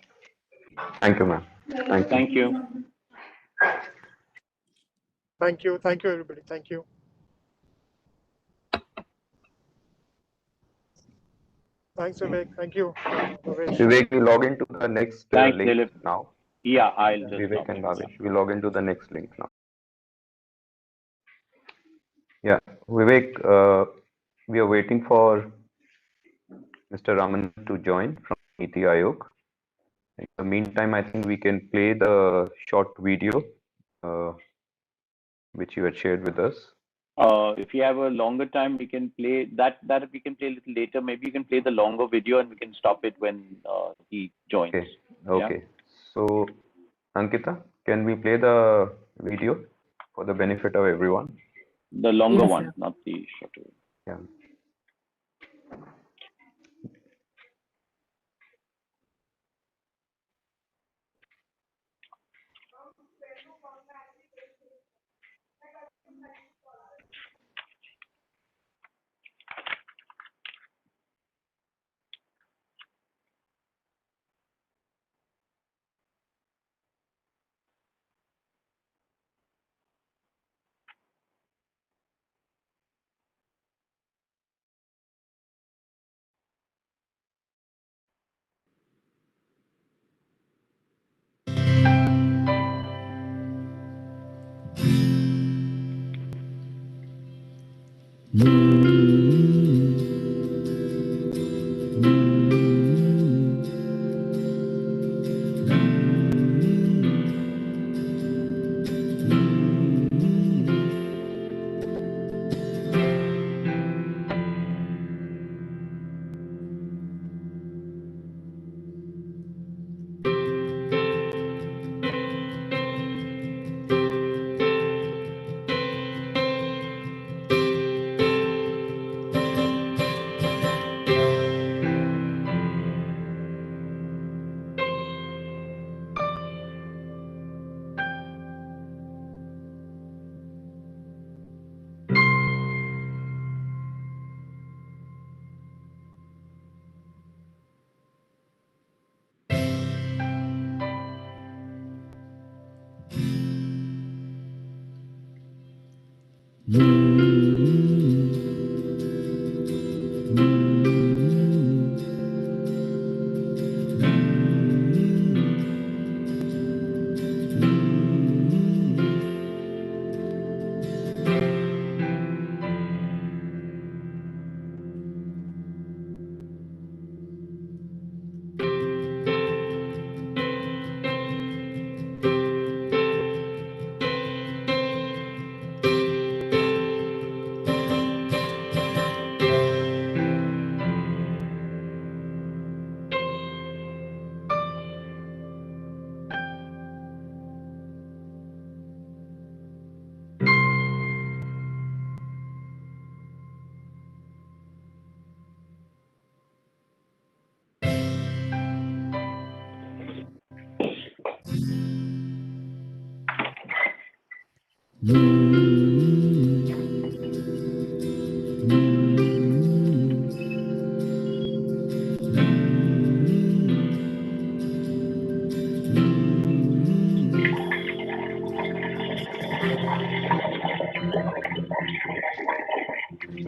Thank you, ma'am. Thank you. Thank you. Thank you, everybody. Thank you. Thanks, Vivek. Thank you, Bhavesh. Vivek, we log into the next Thanks, link Dilip. now. Yeah, I'll just Vivek log and in. Bhavesh, we log into the next link now. Yeah, Vivek, we are waiting for Mr. Raman to join from Niti Aayog. In the meantime, I think we can play the short video which you had shared with us. If you have a longer time, we can play that. That we can play a little later. Maybe you can play the longer video, and we can stop it when he joins. Okay. Okay. So, Ankita, can we play the video for the benefit of everyone? The longer Yes, one, sir. not the shorter one. Yeah.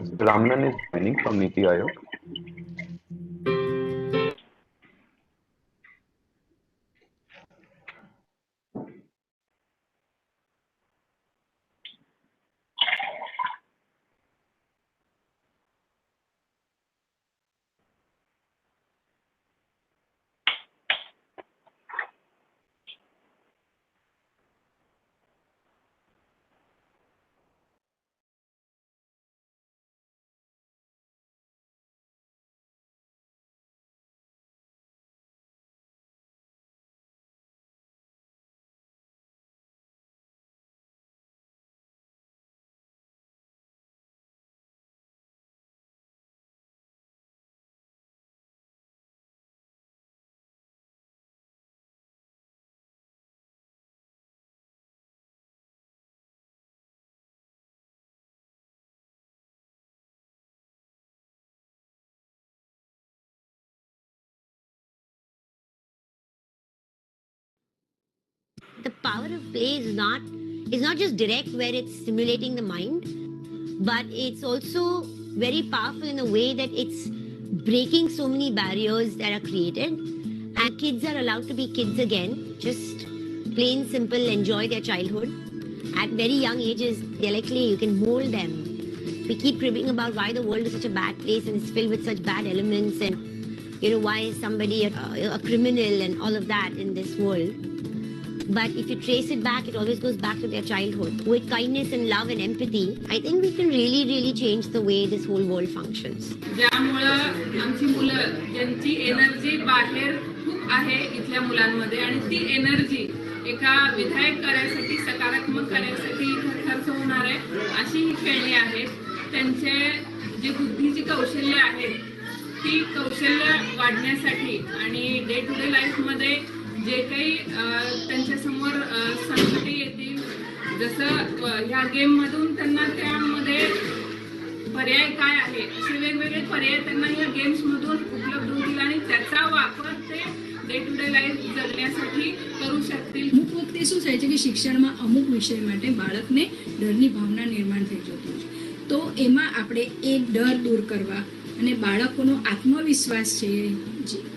Mr. Ramnan is joining from Niti Aayog. The power of play is not just direct where it's stimulating the mind, but it's also very powerful in a way that it's breaking so many barriers that are created, and kids are allowed to be kids again, just plain simple enjoy their childhood. At very young ages, they're like clay, you can mold them. We keep cribbing about why the world is such a bad place and it's filled with such bad elements, and why is somebody a criminal and all of that in this world. But if you trace it back, it always goes back to their childhood. With kindness and love and empathy, I think we can really, really change the way this whole world functions. ज्यामुळं आमची मुलं ज्यांची energy बाहेर खूप आहे इथल्या मुलांमध्ये आणि ती एनर्जी एका विधायक कार्यासाठी सकारात्मक कार्यासाठी खर्च होणार आहे अशी ही खेळणी आहेत. त्यांचे जी बुद्धीची कौशल्य आहेत ती कौशल्य वाढण्यासाठी आणि डे टू डे लाईफमध्ये जे काही त्यांच्या समोर संकटे येतील, जसं ह्या गेममधून त्यांना त्यामध्ये पर्याय काय आहे असे वेगवेगळे पर्याय त्यांना ह्या गेम्समधून उपलब्ध होतील आणि त्याचा वापर તે ડે ટુ ડે લાઈફ જગण्यासाठी કરું શકतील. અમુક વખતે શું થાય છે કે શિક્ષણમાં અમુક વિષય માટે બાળકને ડરની ભાવના નિર્માણ થઈ જતું છે, તો એમાં આપણે એ ડર દૂર કરવા અને બાળકોનો આત્મવિશ્વાસ છે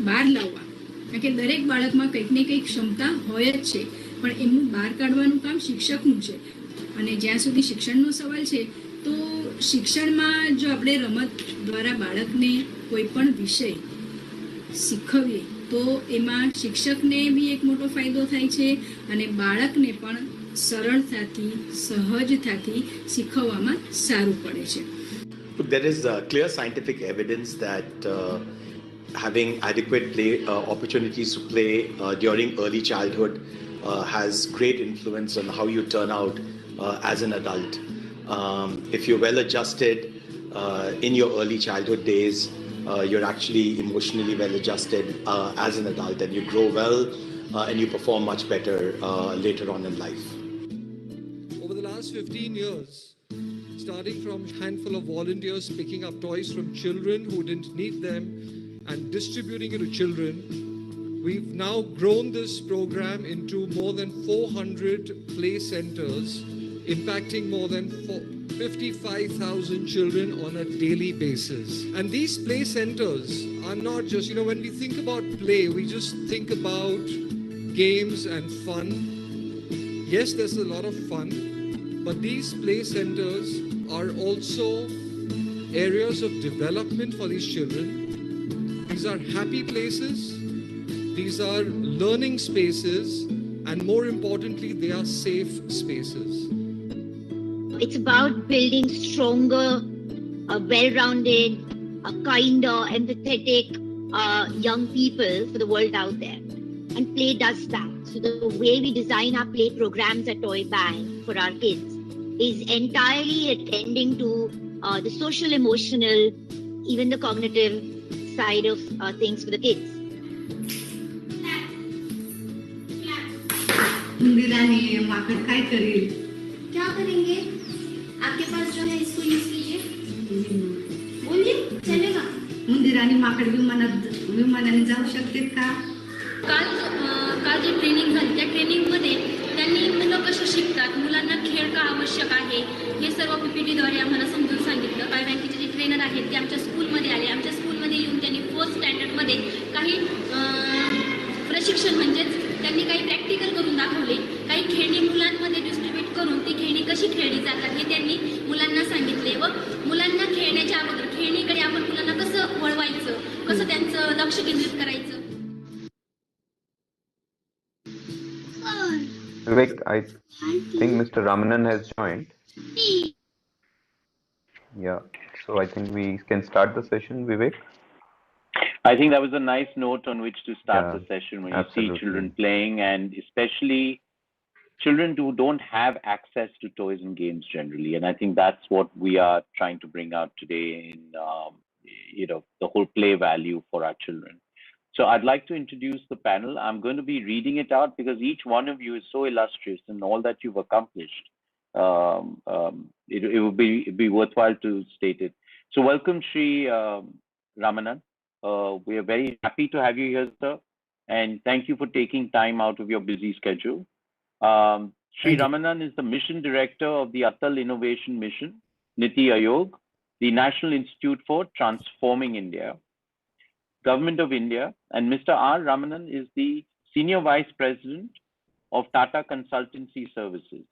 બહાર લાવવા, કારણ કે દરેક બાળકમાં કંઈક ને કંઈક ક્ષમતા હોય જ છે, પણ એમનું બહાર કાઢવાનું કામ શિક્ષકનું છે. અને જ્યાં સુધી શિક્ષણનો સવાલ છે તો શિક્ષણમાં જો આપણે રમત દ્વારા બાળકને કોઈ પણ વિષય શીખવીએ તો એમાં શિક્ષકને બી એક મોટો ફાયદો થાય છે અને બાળકને પણ સરળતાથી સહજતાથી શીખવવામાં સારું પડે છે. There is clear scientific evidence that having adequate play opportunities to play during early childhood has great influence on how you turn out as an adult. If you're well adjusted in your early childhood days, you're actually emotionally well adjusted as an adult, and you grow well and you perform much better later on in life. Over the last 15 years, starting from a handful of volunteers picking up toys from children who didn't need them and distributing it to children, we've now grown this program into more than 400 play centers, impacting more than 55,000 children on a daily basis. And these play centers are not just, when we think about play, we just think about games and fun. Yes, there's a lot of fun, but these play centers are also areas of development for these children. These are happy places, these are learning spaces, and more importantly, they are safe spaces. It's about building stronger, well-rounded, kinder, empathetic young people for the world out there. And play does that. So the way we design our play programs at Toy Bank for our kids is entirely attending to the social, emotional, even the cognitive side of things for the kids. क्या करेंगे? आपके पास जो है इसको use कीजिए. बोलिए, चलेगा. उंदीर आणि माकड विमानाने जाऊ शकते का? काल जी ट्रेनिंग झाली त्या ट्रेनिंगमध्ये त्यांनी मुलं कशी शिकतात, मुलांना खेळ का आवश्यक आहे हे सर्व पीपीटीद्वारे आम्हाला समजून सांगितलं. टॉय बँकेचे जे ट्रेनर आहेत ते आमच्या स्कूलमध्ये आले. आमच्या स्कूलमध्ये येऊन त्यांनी 4th स्टँडर्डमध्ये काही प्रशिक्षण म्हणजेच त्यांनी काही प्रॅक्टिकल करून दाखवले. काही खेळणी मुलांमध्ये डिस्ट्रीब्यूट करून ती खेळणी कशी खेळली जातात हे त्यांनी मुलांना सांगितले व मुलांना खेळण्याच्या अगोदर खेळणीकडे आपण मुलांना कसं वळवायचं, कसं त्यांचं लक्ष केंद्रित करायचं. Vivek, I think Mr. Ramanan has joined. Yeah, so I think we can start the session, Vivek. I think that was a nice note on which to start the session when you see children playing, and especially children who don't have access to toys and games generally. And I think that's what we are trying to bring out today in, the whole play value for our children. So I'd like to introduce the panel. I'm going to be reading it out because each one of you is so illustrious in all that you've accomplished. It would be worthwhile to state it. So welcome, Shri Ramanan. We are very happy to have you here, sir. And thank you for taking time out of your busy schedule. Shri Ramanan is the Mission Director of the Atal Innovation Mission, Niti Aayog, the National Institute for Transforming India. Government of India, and Mr. R. Ramanan is the Senior Vice President of Tata Consultancy Services.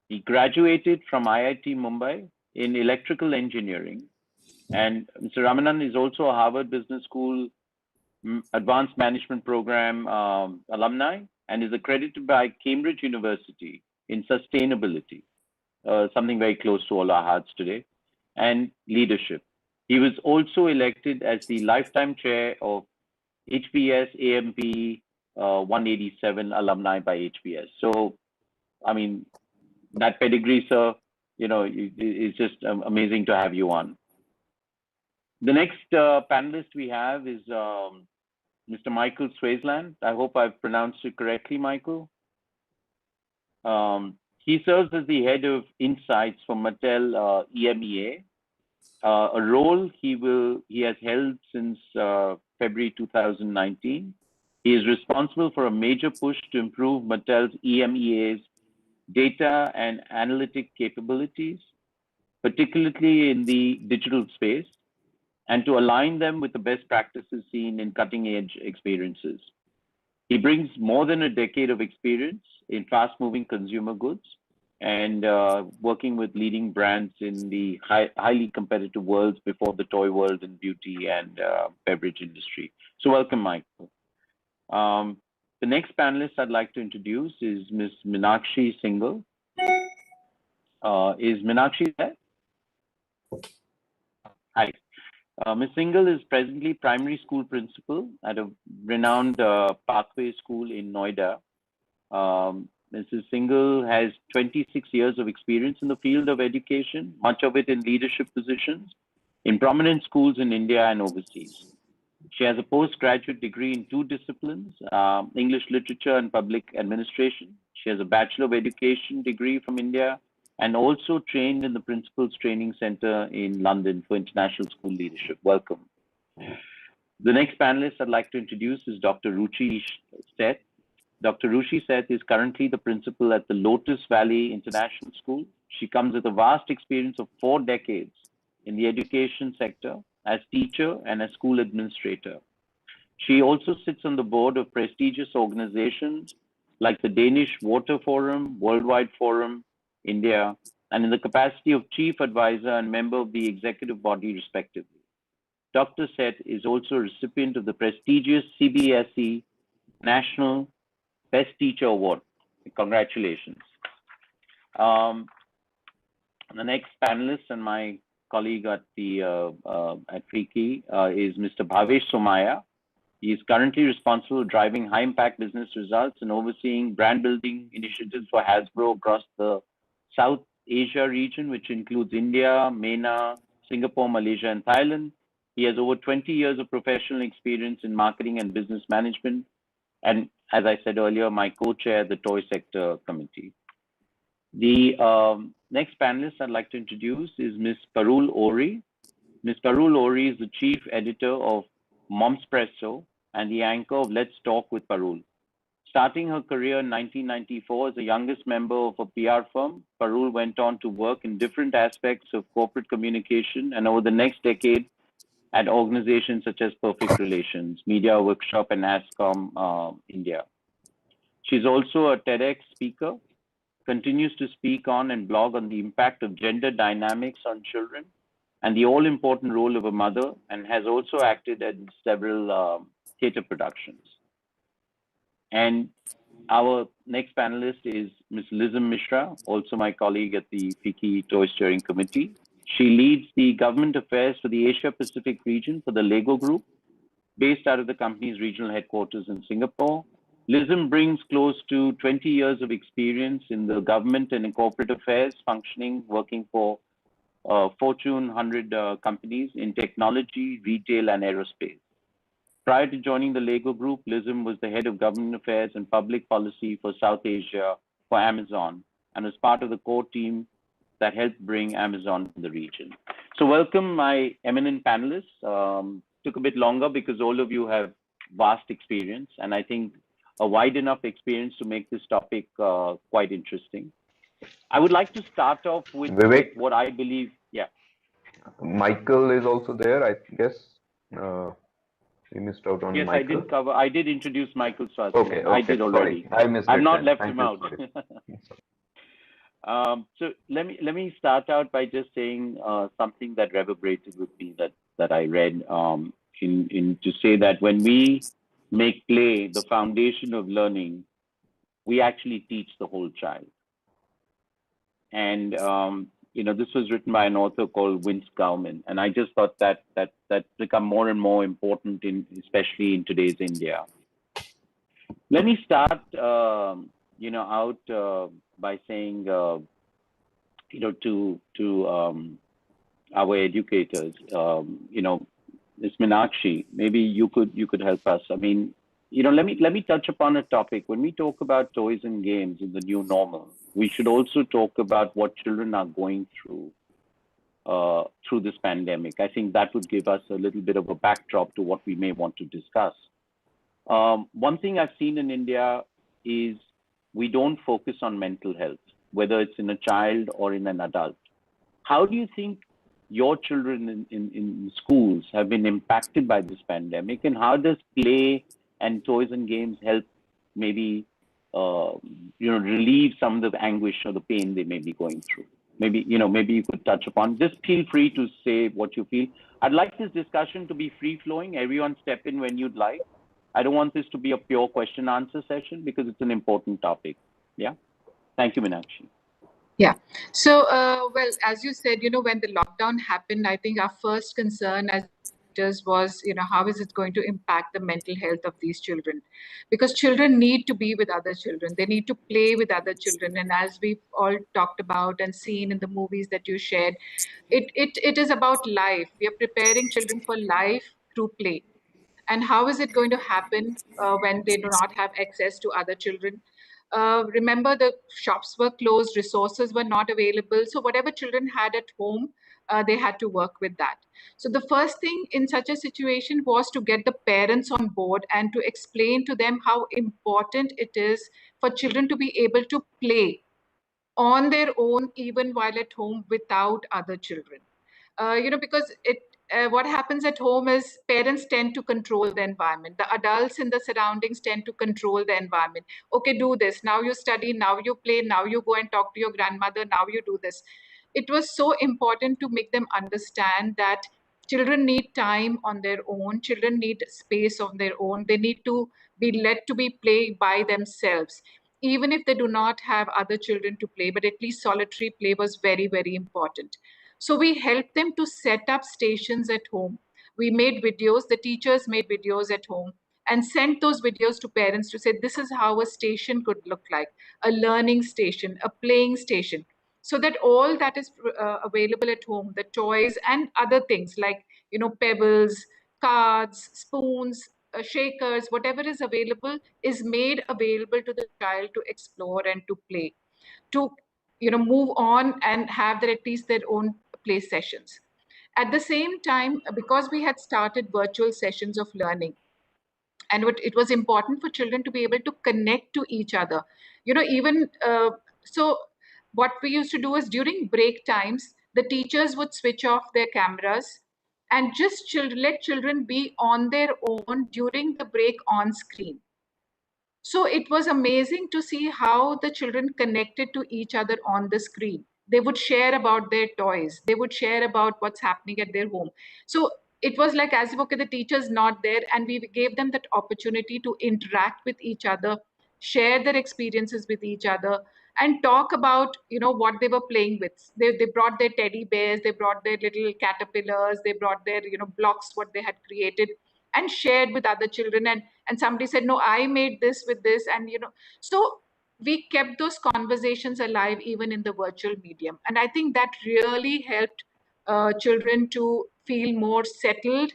He graduated from IIT Mumbai in electrical engineering, and Mr. Ramanan is also a Harvard Business School Advanced Management Program alumni and is accredited by Cambridge University in sustainability, something very close to all our hearts today, and leadership. He was also elected as the lifetime chair of HBS AMP 187 alumni by HBS. So, I mean, that pedigree, sir, you know, it's just amazing to have you on. The next panelist we have is Mr. Michael Swaisland. I hope I've pronounced it correctly, Michael. He serves as the head of insights for Mattel EMEA, a role he has held since February 2019. He is responsible for a major push to improve Mattel's EMEA's data and analytic capabilities, particularly in the digital space, and to align them with the best practices seen in cutting-edge experiences. He brings more than a decade of experience in fast-moving consumer goods and working with leading brands in the highly competitive worlds before the toy world and beauty and beverage industry. So welcome, Michael. The next panelist I'd like to introduce is Ms. Meenakshi Singhal. Is Meenakshi there? Hi. Ms. Singhal is presently primary school principal at a renowned Pathway School in Noida. Mrs. Singhal has 26 years of experience in the field of education, much of it in leadership positions in prominent schools in India and overseas. She has a postgraduate degree in 2 disciplines, English literature and public administration. She has a Bachelor of Education degree from India and also trained in the Principals Training Center in London for International School Leadership. Welcome. The next panelist I'd like to introduce is Dr. Ruchi Seth. Dr. Ruchi Seth is currently the principal at the Lotus Valley International School. She comes with a vast experience of 4 decades in the education sector as teacher and as school administrator. She also sits on the board of prestigious organizations like the Danish Water Forum, Worldwide Forum, India, and in the capacity of chief advisor and member of the executive body, respectively. Dr. Seth is also a recipient of the prestigious CBSE National Best Teacher Award. Congratulations. The next panelist and my colleague at the at FICCI is Mr. Bhavesh Somaya. He is currently responsible for driving high-impact business results and overseeing brand-building initiatives for Hasbro across the South Asia region, which includes India, MENA, Singapore, Malaysia, and Thailand. He has over 20 years of professional experience in marketing and business management, and as I said earlier, my co-chair the Toy Sector Committee. The next panelist I'd like to introduce is Ms. Parul Ori. Ms. Parul Ori is the chief editor of Momspresso and the anchor of Let's Talk with Parul. Starting her career in 1994 as the youngest member of a PR firm, Parul went on to work in different aspects of corporate communication and over the next decade at organizations such as Perfect Relations, Media Workshop, and ASCOM India. She's also a TEDx speaker, continues to speak on and blog on the impact of gender dynamics on children and the all-important role of a mother, and has also acted in several theater productions. And our next panelist is Ms. Lizam Mishra, also my colleague at the FICCI Toy Steering Committee. She leads the government affairs for the Asia Pacific region for the Lego Group, based out of the company's regional headquarters in Singapore. Lizam brings close to 20 years of experience in the government and in corporate affairs functioning, working for Fortune 100 companies in technology, retail, and aerospace. Prior to joining the Lego Group, Lizam was the head of government affairs and public policy for South Asia for Amazon and was part of the core team that helped bring Amazon to the region. So welcome my eminent panelists. Took a bit longer because all of you have vast experience, and I think a wide enough experience to make this topic quite interesting. I would like to start off with Vivek, what I believe, Michael is also there, I guess. We missed out on Yes, Michael. I did introduce Michael Swastika. Okay, I did already. Sorry, I misread I've not then. left Thank him you. out. Sorry. So let me start out by just saying something that reverberated with me that I read in to say that when we make play the foundation of learning, we actually teach the whole child. And this was written by an author called Vince Gauman, and I just thought that become more and more important especially in today's India. Let me start out by saying to our educators, Ms. Meenakshi, maybe you could help us. I mean, let me touch upon a topic. When we talk about toys and games in the new normal, we should also talk about what children are going through this pandemic. I think that would give us a little bit of a backdrop to what we may want to discuss. One thing I've seen in India is we don't focus on mental health, whether it's in a child or in an adult. How do you think your children in schools have been impacted by this pandemic, and how does play and toys and games help maybe relieve some of the anguish or the pain they may be going through? Maybe you could touch upon. Just feel free to say what you feel. I'd like this discussion to be free flowing. Everyone step in when you'd like. I don't want this to be a pure question answer session because it's an important topic. Yeah. Thank you, Meenakshi. Yeah. So, well, as you said, when the lockdown happened, I think our first concern as teachers was, how is it going to impact the mental health of these children? Because children need to be with other children. They need to play with other children. And as we've all talked about and seen in the movies that you shared, it is about life. We are preparing children for life through play. And how is it going to happen when they do not have access to other children? Remember, the shops were closed, resources were not available. So whatever children had at home, they had to work with that. So the first thing in such a situation was to get the parents on board and to explain to them how important it is for children to be able to play on their own, even while at home without other children. Because what happens at home is parents tend to control the environment. The adults in the surroundings tend to control the environment. Okay, do this. Now you study, now you play, now you go and talk to your grandmother, now you do this. It was so important to make them understand that children need time on their own. Children need space on their own. They need to be let to be play by themselves, even if they do not have other children to play, but at least solitary play was very, very important. So we helped them to set up stations at home. We made videos, the teachers made videos at home and sent those videos to parents to say, this is how a station could look like, a learning station, a playing station, so that all that is available at home, the toys and other things like, pebbles, cards, spoons, shakers, whatever is available is made available to the child to explore and to play, to move on and have at least their own play sessions. At the same time, because we had started virtual sessions of learning, and it was important for children to be able to connect to each other, so what we used to do is during break times, the teachers would switch off their cameras and just let children be on their own during the break on screen. So it was amazing to see how the children connected to each other on the screen. They would share about their toys. They would share about what's happening at their home. So it was like as if, okay, the teacher's not there, and we gave them that opportunity to interact with each other, share their experiences with each other, and talk about, what they were playing with. They brought their teddy bears, they brought their little caterpillars, they brought their, blocks, what they had created, and shared with other children. And somebody said, no, I made this with this. And, so we kept those conversations alive even in the virtual medium. And I think that really helped children to feel more settled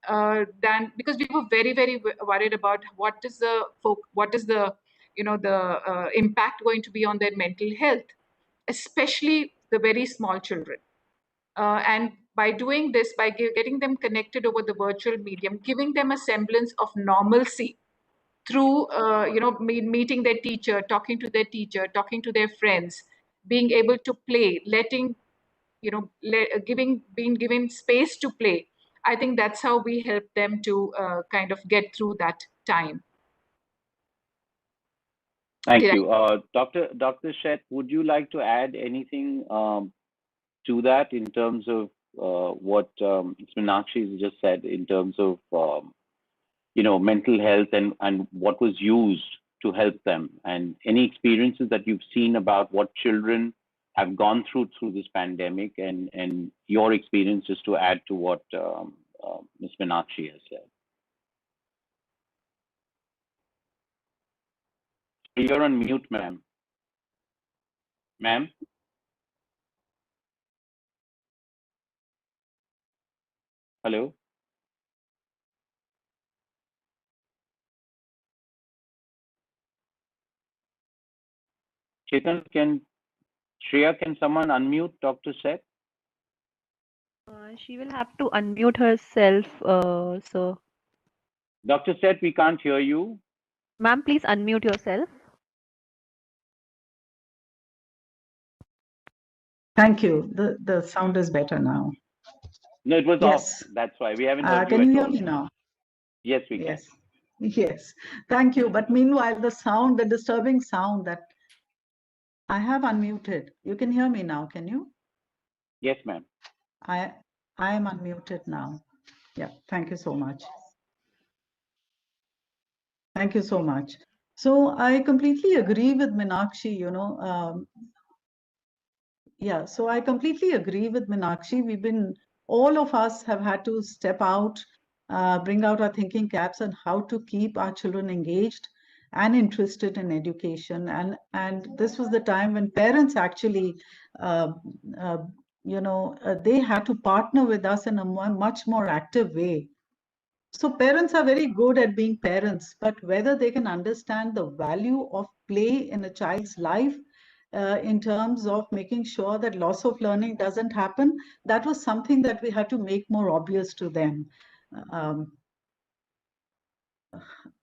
because we were very, very worried about what is the impact going to be on their mental health, especially the very small children. And by doing this, by getting them connected over the virtual medium, giving them a semblance of normalcy through, meeting their teacher, talking to their teacher, talking to their friends, being able to play, being given space to play, I think that's how we help them to kind of get through that time. Thank you. Dr. Sheth, would you like to add anything to that in terms of what Meenakshi just said in terms of mental health and what was used to help them, and any experiences that you've seen about what children have gone through this pandemic, and your experiences to add to what Ms. Meenakshi has said? You're on mute, ma'am. Ma'am? Hello? Chetan, Shreya, can someone unmute Dr. Seth? She will have to unmute herself, sir. Dr. Seth, we can't hear you. Ma'am, please unmute yourself. Thank you. The sound is better now. No, it was Yes. off. That's why we haven't heard you Can you at hear all. me now? Yes, we Yes. Yes. Thank you. But meanwhile, the disturbing sound that I have unmuted. You can hear me now, can you? Yes, ma'am. I am unmuted now. Yeah. Thank you so much. Thank you so much. So I completely agree with Meenakshi, yeah, so I completely agree with Meenakshi. All of us have had to step out, bring out our thinking caps on how to keep our children engaged and interested in education. And this was the time when parents actually, they had to partner with us in a much more active way. So parents are very good at being parents, but whether they can understand the value of play in a child's life in terms of making sure that loss of learning doesn't happen, that was something that we had to make more obvious to them.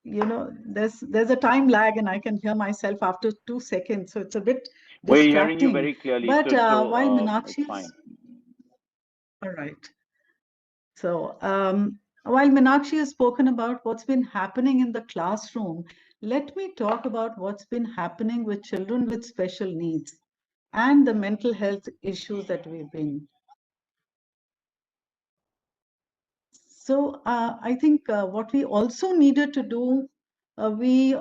There's a time lag, and I can hear myself after 2 seconds, so it's a bit We're distracting. hearing you very clearly, But while it's Meenakshi fine. all right. So while Meenakshi has spoken about what's been happening in the classroom, let me talk about what's been happening with children with special needs and the mental health issues that we've been. So I think what we also needed to do, we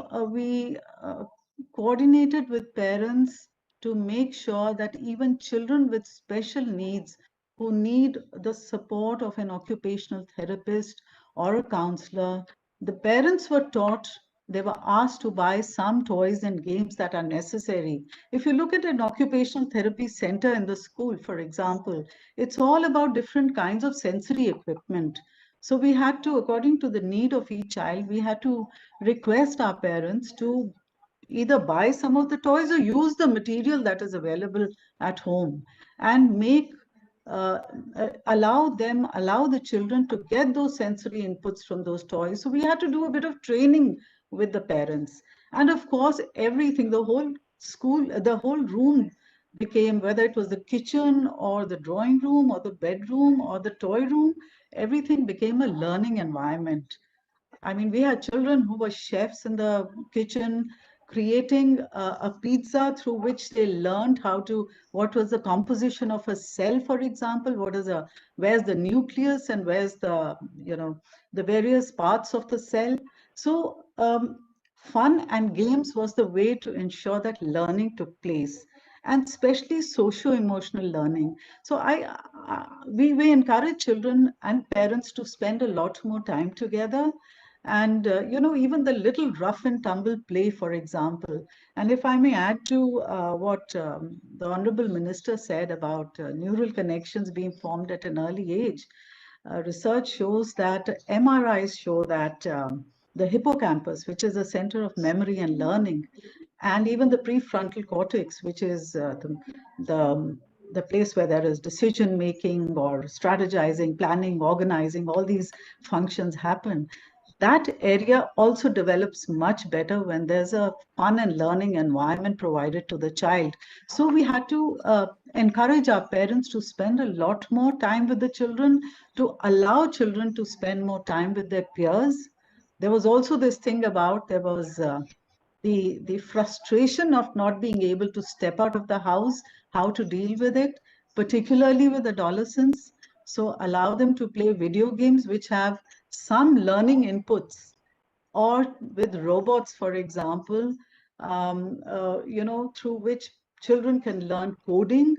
coordinated with parents to make sure that even children with special needs who need the support of an occupational therapist or a counselor, the parents were taught, they were asked to buy some toys and games that are necessary. If you look at an occupational therapy center in the school, for example, it's all about different kinds of sensory equipment. So we had to, according to the need of each child, we had to request our parents to either buy some of the toys or use the material that is available at home and allow the children to get those sensory inputs from those toys. So we had to do a bit of training with the parents. And of course, everything, the whole school, the whole room became, whether it was the kitchen or the drawing room or the bedroom or the toy room, everything became a learning environment. I mean, we had children who were chefs in the kitchen, creating a pizza through which they learned what was the composition of a cell, for example, where's the nucleus and where's the various parts of the cell. So fun and games was the way to ensure that learning took place, and especially socio-emotional learning. So we encourage children and parents to spend a lot more time together. And, even the little rough and tumble play, for example. And if I may add to what the Honorable Minister said about neural connections being formed at an early age, research shows that, MRIs show that the hippocampus, which is a center of memory and learning, and even the prefrontal cortex, which is the place where there is decision making or strategizing, planning, organizing, all these functions happen. that area also develops much better when there's a fun and learning environment provided to the child. So we had to encourage our parents to spend a lot more time with the children, to allow children to spend more time with their peers. There was also this thing about, there was the frustration of not being able to step out of the house, how to deal with it, particularly with adolescents. So allow them to play video games which have some learning inputs, or with robots, for example, through which children can learn coding.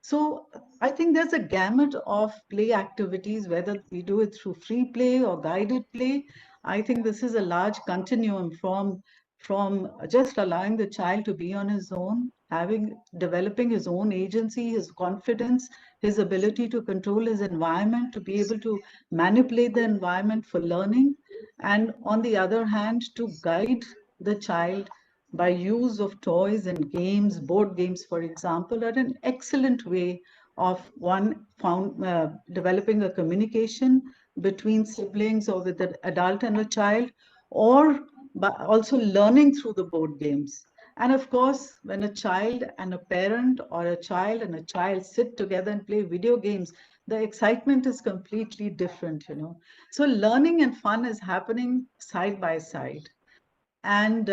So I think there's a gamut of play activities, whether we do it through free play or guided play. I think this is a large continuum from just allowing the child to be on his own, developing his own agency, his confidence, his ability to control his environment, to be able to manipulate the environment for learning. And on the other hand, to guide the child by use of toys and games, board games, for example, are an excellent way of developing a communication between siblings or with an adult and a child, or but also learning through the board games. And of course, when a child and a parent, or a child and a child sit together and play video games, the excitement is completely different, So learning and fun is happening side by side. And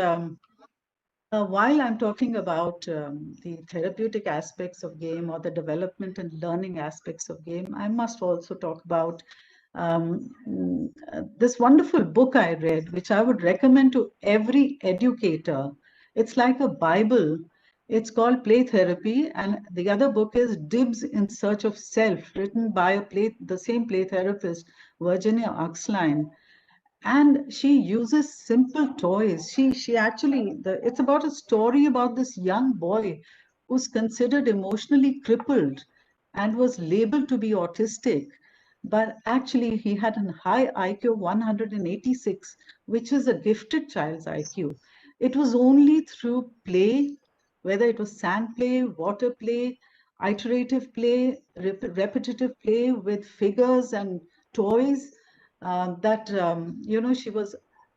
while I'm talking about the therapeutic aspects of game, or the development and learning aspects of game, I must also talk about this wonderful book I read, which I would recommend to every educator. It's like a Bible. It's called Play Therapy, and the other book is Dibs in Search of Self, written by the same play therapist, Virginia Uxline. And she uses simple toys. She actually, it's about a story about this young boy who's considered emotionally crippled and was labeled to be autistic. But actually, he had a high IQ of 186, which is a gifted child's IQ. It was only through play, whether it was sand play, water play, iterative play, repetitive play with figures and toys, that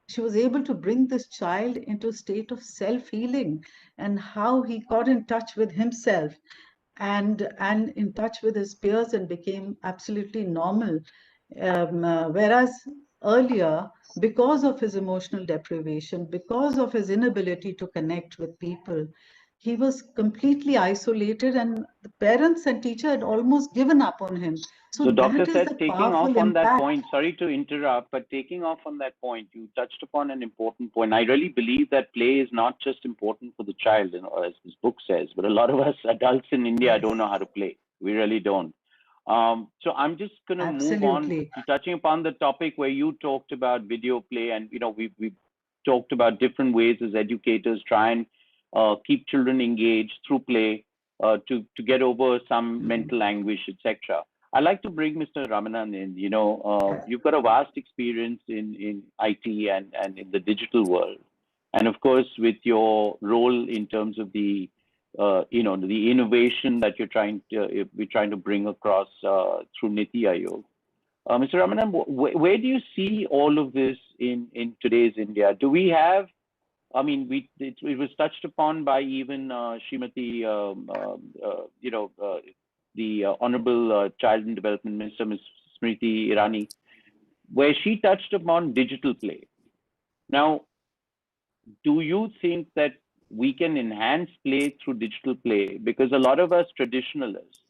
she was able to bring this child into a state of self-healing, and how he got in touch with himself and in touch with his peers and became absolutely normal. Whereas earlier, because of his emotional deprivation, because of his inability to connect with people, he was completely isolated, and the parents and teacher had almost given up on him. So Dr. Seth, taking off on that point, sorry to interrupt, but taking off on that point, you touched upon an important point. I really believe that play is not just important for the child, as this book says, but a lot of us adults in India don't know how to play. We really don't. So I'm just going to move on to touching upon the topic where you talked about video play, and we've talked about different ways as educators try and keep children engaged through play to get over some mental anguish, etc. I'd like to bring Mr. Ramanan in. You've got a vast experience in IT and in the digital world, and of course with your role in terms of the the innovation that we're trying to bring across through Niti Aayog. Mr. Ramanan, where do you see all of this in today's India? Do we have? I mean, it was touched upon by even Srimati, the Honorable Child and Development Minister, Ms. Smriti Irani, where she touched upon digital play. Now, do you think that we can enhance play through digital play? Because a lot of us traditionalists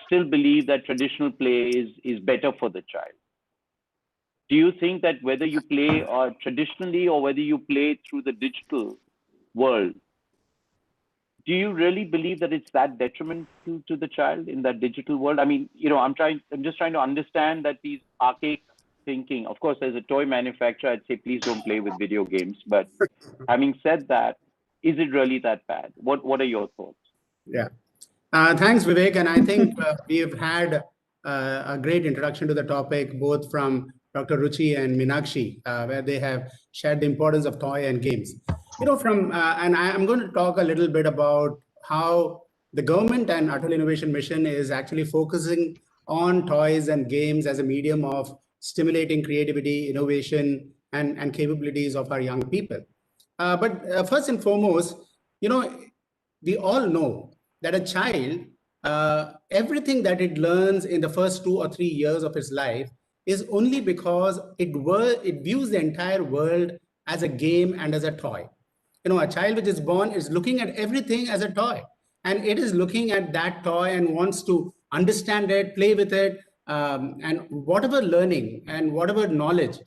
still believe that traditional play is better for the child. Do you think that whether you play traditionally or whether you play through the digital world, do you really believe that it's that detrimental to the child in that digital world? I mean, I'm just trying to understand that these archaic thinking, of course, as a toy manufacturer, I'd say, please don't play with video games. But having said that, is it really that bad? What are your thoughts? Yeah. Thanks, Vivek. And I think we have had a great introduction to the topic, both from Dr. Ruchi and Meenakshi, where they have shared the importance of toy and games. And I'm going to talk a little bit about how the government and Atal Innovation Mission is actually focusing on toys and games as a medium of stimulating creativity, innovation, and capabilities of our young people. But first and foremost, we all know that a child, everything that it learns in the first 2 or 3 years of its life is only because it views the entire world as a game and as a toy. A child which is born is looking at everything as a toy, and it is looking at that toy and wants to understand it, play with it, and whatever learning and whatever knowledge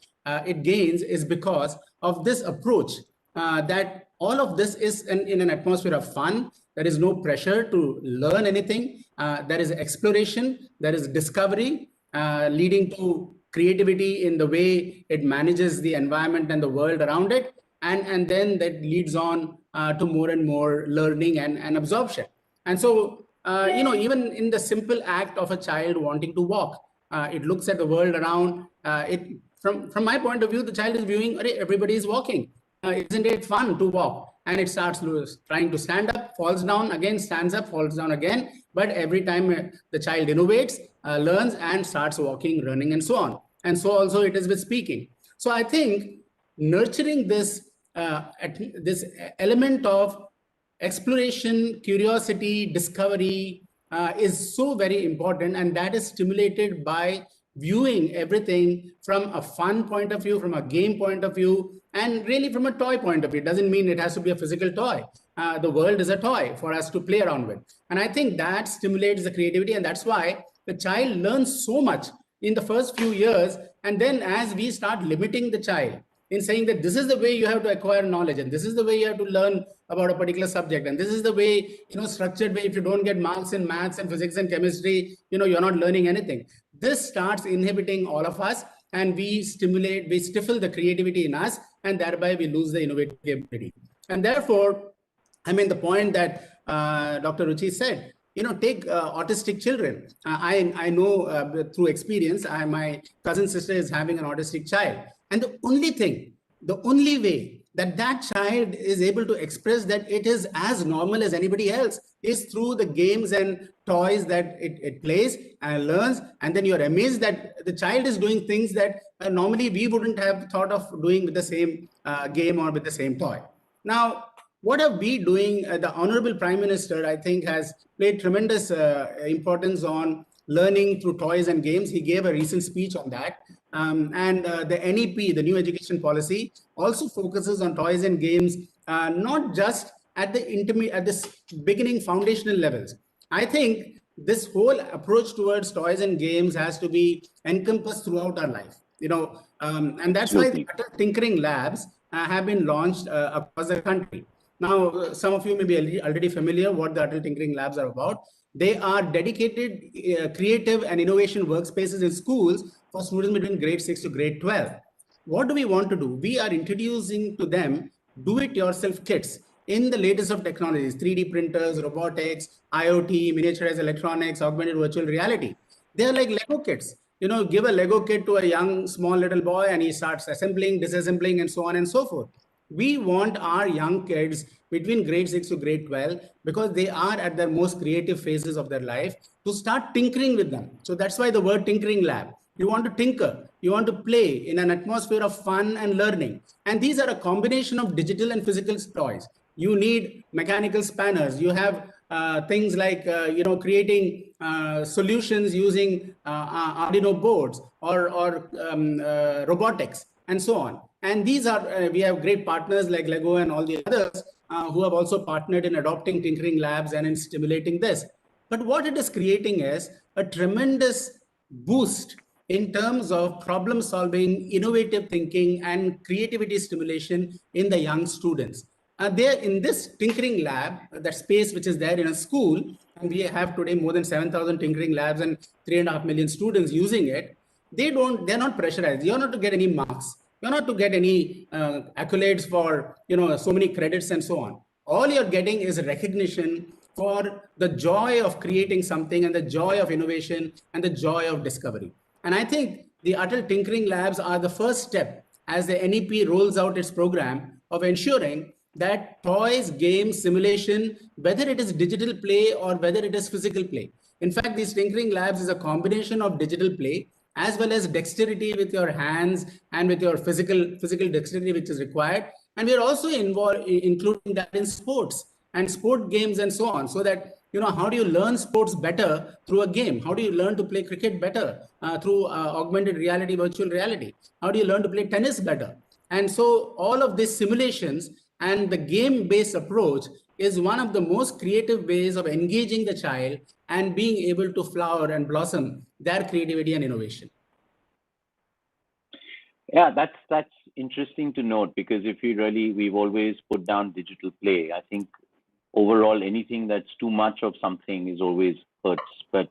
it gains is because of this approach, that all of this is in an atmosphere of fun. There is no pressure to learn anything. There is exploration, there is discovery, leading to creativity in the way it manages the environment and the world around it. And then that leads on to more and more learning and absorption. And so, even in the simple act of a child wanting to walk, it looks at the world around it. From my point of view, the child is viewing, everybody is walking. Isn't it fun to walk? And it starts trying to stand up, falls down again, stands up, falls down again. But every time the child innovates, learns, and starts walking, running, and so on. And so also it is with speaking. So I think nurturing this element of exploration, curiosity, discovery is so very important, and that is stimulated by viewing everything from a fun point of view, from a game point of view, and really from a toy point of view. It doesn't mean it has to be a physical toy. The world is a toy for us to play around with. And I think that stimulates the creativity, and that's why the child learns so much in the first few years. And then as we start limiting the child in saying that this is the way you have to acquire knowledge, and this is the way you have to learn about a particular subject, and this is the way, structured way, if you don't get marks in maths and physics and chemistry, you're not learning anything. This starts inhibiting all of us, and we stifle the creativity in us, and thereby we lose the innovative ability. And therefore, the point that Dr. Ruchi said, take autistic children. I know through experience, my cousin sister is having an autistic child. And the only way that child is able to express that it is as normal as anybody else is through the games and toys that it plays and learns. And then you're amazed that the child is doing things that normally we wouldn't have thought of doing with the same game or with the same toy. Now, what are we doing? The Honorable Prime Minister, I think, has played tremendous importance on learning through toys and games. He gave a recent speech on that. And the NEP, the New Education Policy, also focuses on toys and games, not just at the beginning foundational levels. I think this whole approach towards toys and games has to be encompassed throughout our life, and that's why the Tinkering Labs have been launched across the country. Now, some of you may be already familiar what the Atal Tinkering Labs are about. They are dedicated creative and innovation workspaces in schools for students between grade 6 to grade 12. What do we want to do? We are introducing to them do-it-yourself kits in the latest of technologies, 3D printers, robotics, IoT, miniaturized electronics, augmented virtual reality. They are like Lego kits. Give a Lego kit to a young, small little boy and he starts assembling, disassembling, and so on and so forth. We want our young kids between grade 6 to grade 12, because they are at their most creative phases of their life, to start tinkering with them. So that's why the word Tinkering Lab. You want to tinker, you want to play in an atmosphere of fun and learning. And these are a combination of digital and physical toys. You need mechanical spanners. You have things like, creating solutions using Arduino boards or robotics and so on. And these are, we have great partners like Lego and all the others who have also partnered in adopting Tinkering Labs and in stimulating this. But what it is creating is a tremendous boost in terms of problem solving, innovative thinking, and creativity stimulation in the young students. There in this Tinkering Lab, that space which is there in a school, and we have today more than 7,000 Tinkering Labs and 3.5 million students using it, they're not pressurized. You're not to get any marks. You're not to get any accolades for, so many credits and so on. All you're getting is recognition for the joy of creating something and the joy of innovation and the joy of discovery. And I think the Atal Tinkering Labs are the first step as the NEP rolls out its program of ensuring that toys, games, simulation, whether it is digital play or whether it is physical play. In fact, these Tinkering Labs is a combination of digital play as well as dexterity with your hands and with your physical dexterity which is required. And we are also including that in sports and sport games and so on, so that, how do you learn sports better through a game? How do you learn to play cricket better through augmented reality, virtual reality? How do you learn to play tennis better? And so all of these simulations and the game-based approach is one of the most creative ways of engaging the child and being able to flower and blossom their creativity and innovation. Yeah, that's interesting to note, because we've always put down digital play. I think overall, anything that's too much of something is always hurts. But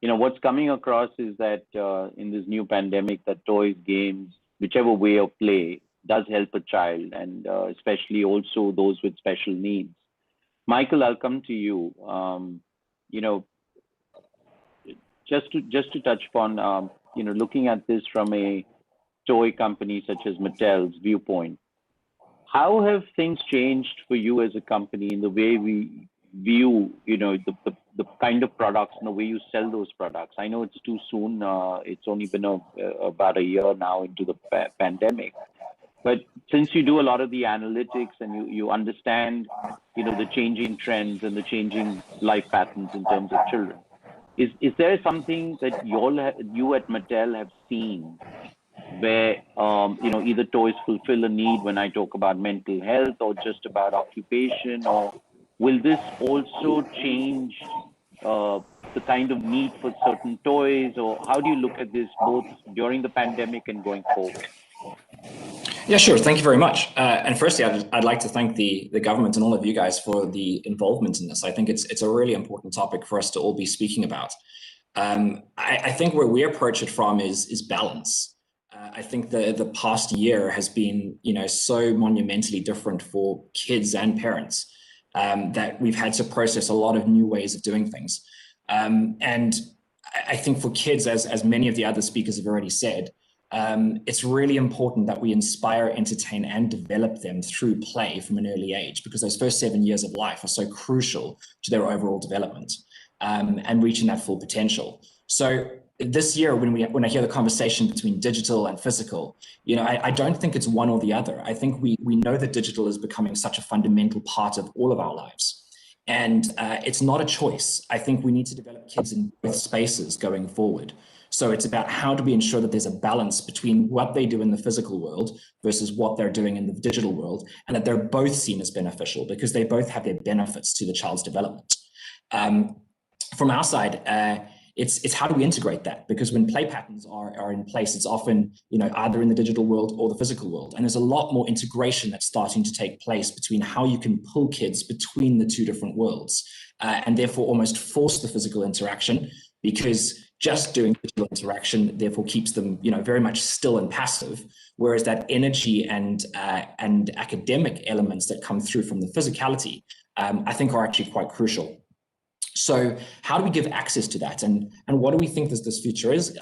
what's coming across is that in this new pandemic, that toys, games, whichever way of play does help a child, and especially also those with special needs. Michael, I'll come to you. Just to touch upon, looking at this from a toy company such as Mattel's viewpoint, how have things changed for you as a company in the way we view, the kind of products and the way you sell those products? I know it's too soon. It's only been about a year now into the pandemic. But since you do a lot of the analytics and you understand, the changing trends and the changing life patterns in terms of children, is there something that you at Mattel have seen where, either toys fulfill a need when I talk about mental health or just about occupation, or will this also change the kind of need for certain toys, or how do you look at this both during the pandemic and going forward? Yeah, sure. Thank you very much. And firstly, I'd like to thank the government and all of you guys for the involvement in this. I think it's a really important topic for us to all be speaking about. I think where we approach it from is balance. I think the past year has been, so monumentally different for kids and parents that we've had to process a lot of new ways of doing things. And I think for kids, as many of the other speakers have already said, it's really important that we inspire, entertain, and develop them through play from an early age, because those first 7 years of life are so crucial to their overall development and reaching that full potential. So this year, when I hear the conversation between digital and physical, I don't think it's one or the other. I think we know that digital is becoming such a fundamental part of all of our lives. And it's not a choice. I think we need to develop kids in both spaces going forward. So it's about how do we ensure that there's a balance between what they do in the physical world versus what they're doing in the digital world, and that they're both seen as beneficial because they both have their benefits to the child's development. From our side, it's how do we integrate that? Because when play patterns are in place, it's often either in the digital world or the physical world. And there's a lot more integration that's starting to take place between how you can pull kids between the two different worlds and therefore almost force the physical interaction, because just doing digital interaction therefore keeps them very much still and passive, whereas that energy and academic elements that come through from the physicality I think are actually quite crucial. So how do we give access to that, and what do we think this future is?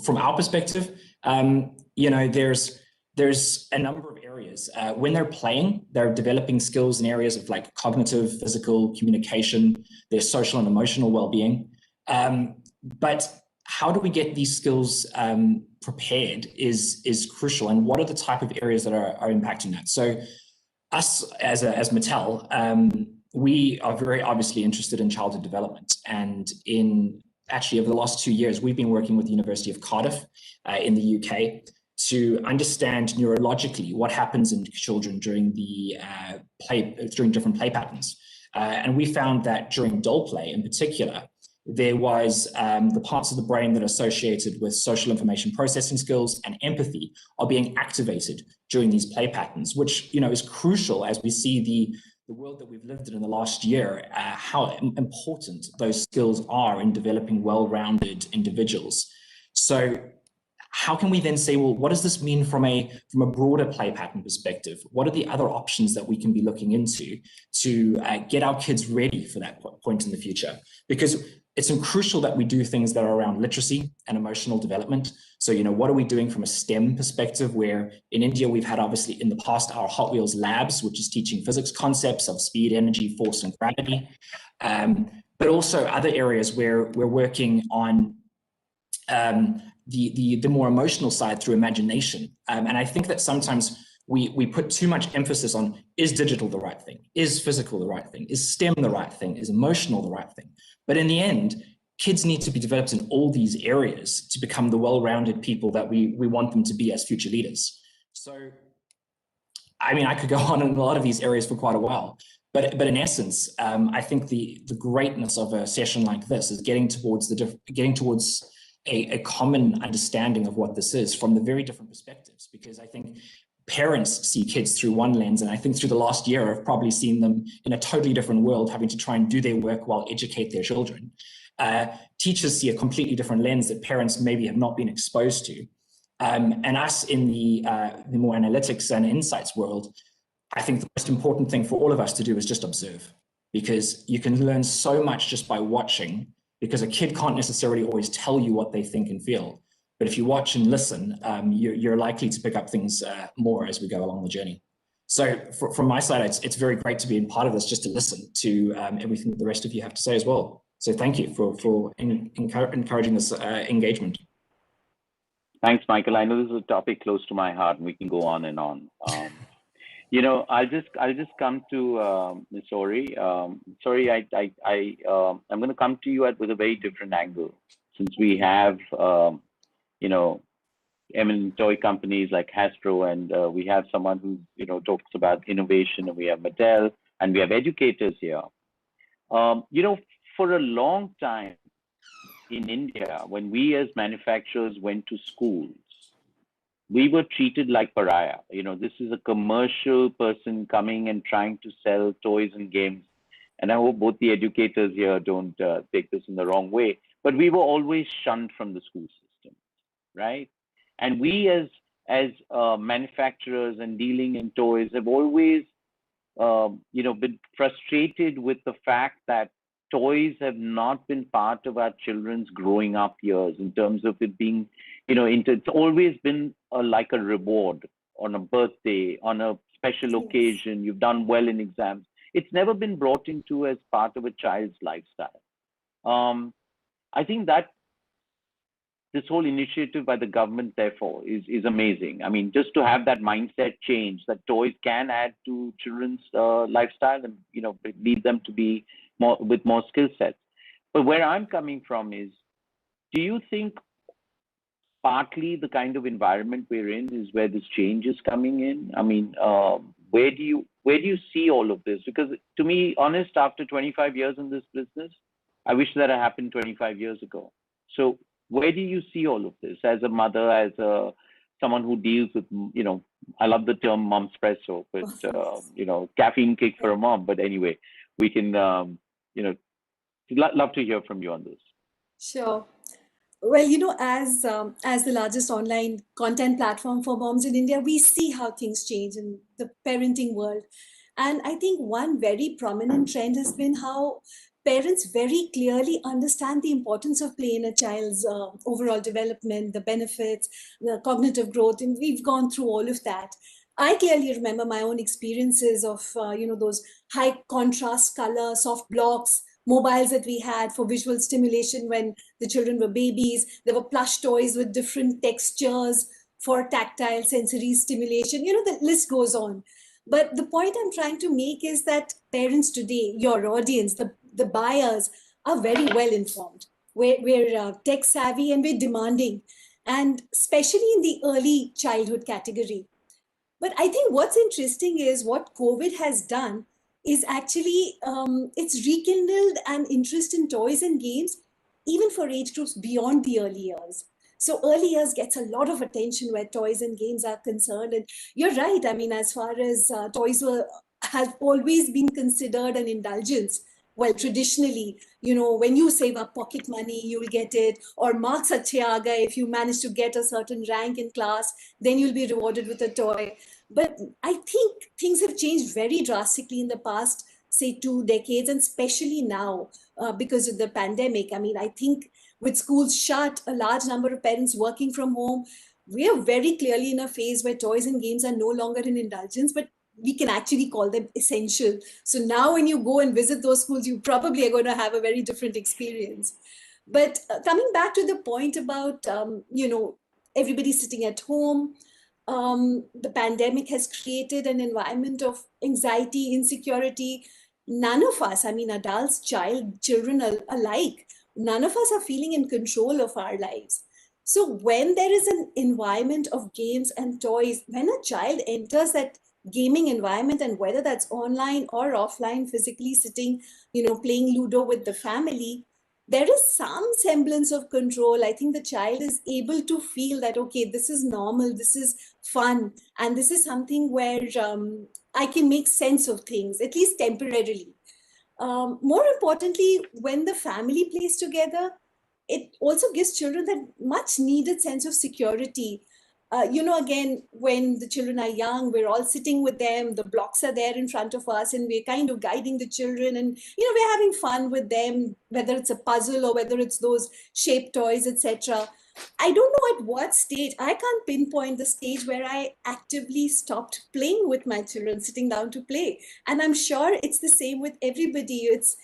From our perspective, there's a number of areas. When they're playing, they're developing skills in areas of like cognitive, physical, communication, their social and emotional well-being. But how do we get these skills prepared is crucial, and what are the type of areas that are impacting that? So us as Mattel, we are very obviously interested in childhood development, and actually over the last 2 years, we've been working with the University of Cardiff in the UK to understand neurologically what happens in children during during different play patterns. And we found that during doll play in particular, there was the parts of the brain that are associated with social information processing skills and empathy are being activated during these play patterns, which is crucial as we see the world that we've lived in the last year, how important those skills are in developing well-rounded individuals. So how can we then say, well, what does this mean from a broader play pattern perspective? What are the other options that we can be looking into to get our kids ready for that point in the future? Because it's crucial that we do things that are around literacy and emotional development. So, what are we doing from a STEM perspective, where in India, we've had obviously in the past our Hot Wheels labs, which is teaching physics concepts of speed, energy, force, and gravity. But also other areas where we're working on the more emotional side through imagination. And I think that sometimes we put too much emphasis on, is digital the right thing? Is physical the right thing? Is STEM the right thing? Is emotional the right thing? But in the end, kids need to be developed in all these areas to become the well-rounded people that we want them to be as future leaders. So, I mean, I could go on in a lot of these areas for quite a while, but in essence, I think the greatness of a session like this is getting towards a common understanding of what this is from the very different perspectives, because I think parents see kids through one lens, and I think through the last year, I've probably seen them in a totally different world, having to try and do their work while educate their children. Teachers see a completely different lens that parents maybe have not been exposed to. And us in the more analytics and insights world, I think the most important thing for all of us to do is just observe, because you can learn so much just by watching, because a kid can't necessarily always tell you what they think and feel. But if you watch and listen, you're likely to pick up things more as we go along the journey. So from my side, it's very great to be in part of this, just to listen to everything that the rest of you have to say as well. So thank you for encouraging this engagement. Thanks, Michael. I know this is a topic close to my heart, and we can go on and on. You know, I'll just come to Ms. Ori. Sorry, I'm going to come to you with a very different angle, since we have you know, eminent toy companies like Hasbro, and we have someone who talks about innovation, and we have Mattel, and we have educators here. You know, for a long time in India, when we as manufacturers went to schools, we were treated like pariah. You know, this is a commercial person coming and trying to sell toys and games. And I hope both the educators here don't take this in the wrong way, but we were always shunned from the school system, right? And we as manufacturers and dealing in toys have always, been frustrated with the fact that toys have not been part of our children's growing up years, in terms of it being, it's always been like a reward on a birthday, on a special occasion. You've done well in exams. It's never been brought into as part of a child's lifestyle. I think that this whole initiative by the government, therefore, is amazing. I mean, just to have that mindset change, that toys can add to children's lifestyle and, lead them to be with more skill sets. But where I'm coming from is, do you think partly the kind of environment we're in is where this change is coming in? I mean, where do you see all of this? Because to me, honest, after 25 years in this business, I wish that had happened 25 years ago. So where do you see all of this as a mother, as someone who deals with, I love the term momspresso, but, caffeine kick for a mom. But anyway, we can, love to hear from you on this. Sure. Well, as the largest online content platform for moms in India, we see how things change in the parenting world. And I think one very prominent trend has been how parents very clearly understand the importance of play in a child's overall development, the benefits, the cognitive growth, and we've gone through all of that. I clearly remember my own experiences of, those high contrast color, soft blocks, mobiles that we had for visual stimulation when the children were babies. There were plush toys with different textures for tactile sensory stimulation. The list goes on. But the point I'm trying to make is that parents today, your audience, the buyers, are very well informed. We're tech savvy and we're demanding, and especially in the early childhood category. But I think what's interesting is what COVID has done is actually, it's rekindled an interest in toys and games, even for age groups beyond the early years. So early years gets a lot of attention where toys and games are concerned. And you're right. I mean, as far as toys have always been considered an indulgence. Well, traditionally, when you save up pocket money, you'll get it. Or marks achhe aa gaye. If you manage to get a certain rank in class, then you'll be rewarded with a toy. But I think things have changed very drastically in the past, say 2 decades, and especially now because of the pandemic. I mean, I think with schools shut, a large number of parents working from home, we are very clearly in a phase where toys and games are no longer an indulgence, but we can actually call them essential. So now when you go and visit those schools, you probably are going to have a very different experience. But coming back to the point about, everybody sitting at home, the pandemic has created an environment of anxiety, insecurity. None of us, adults, children alike, none of us are feeling in control of our lives. So when there is an environment of games and toys, when a child enters that gaming environment, and whether that's online or offline, physically sitting, playing Ludo with the family, there is some semblance of control. I think the child is able to feel that, okay, this is normal, this is fun, and this is something where I can make sense of things, at least temporarily. More importantly, when the family plays together, it also gives children that much needed sense of security. Again, when the children are young, we're all sitting with them, the blocks are there in front of us, and we're kind of guiding the children, and we're having fun with them, whether it's a puzzle or whether it's those shaped toys, etc. I don't know at what stage, I can't pinpoint the stage where I actively stopped playing with my children, sitting down to play. And I'm sure it's the same with everybody. It's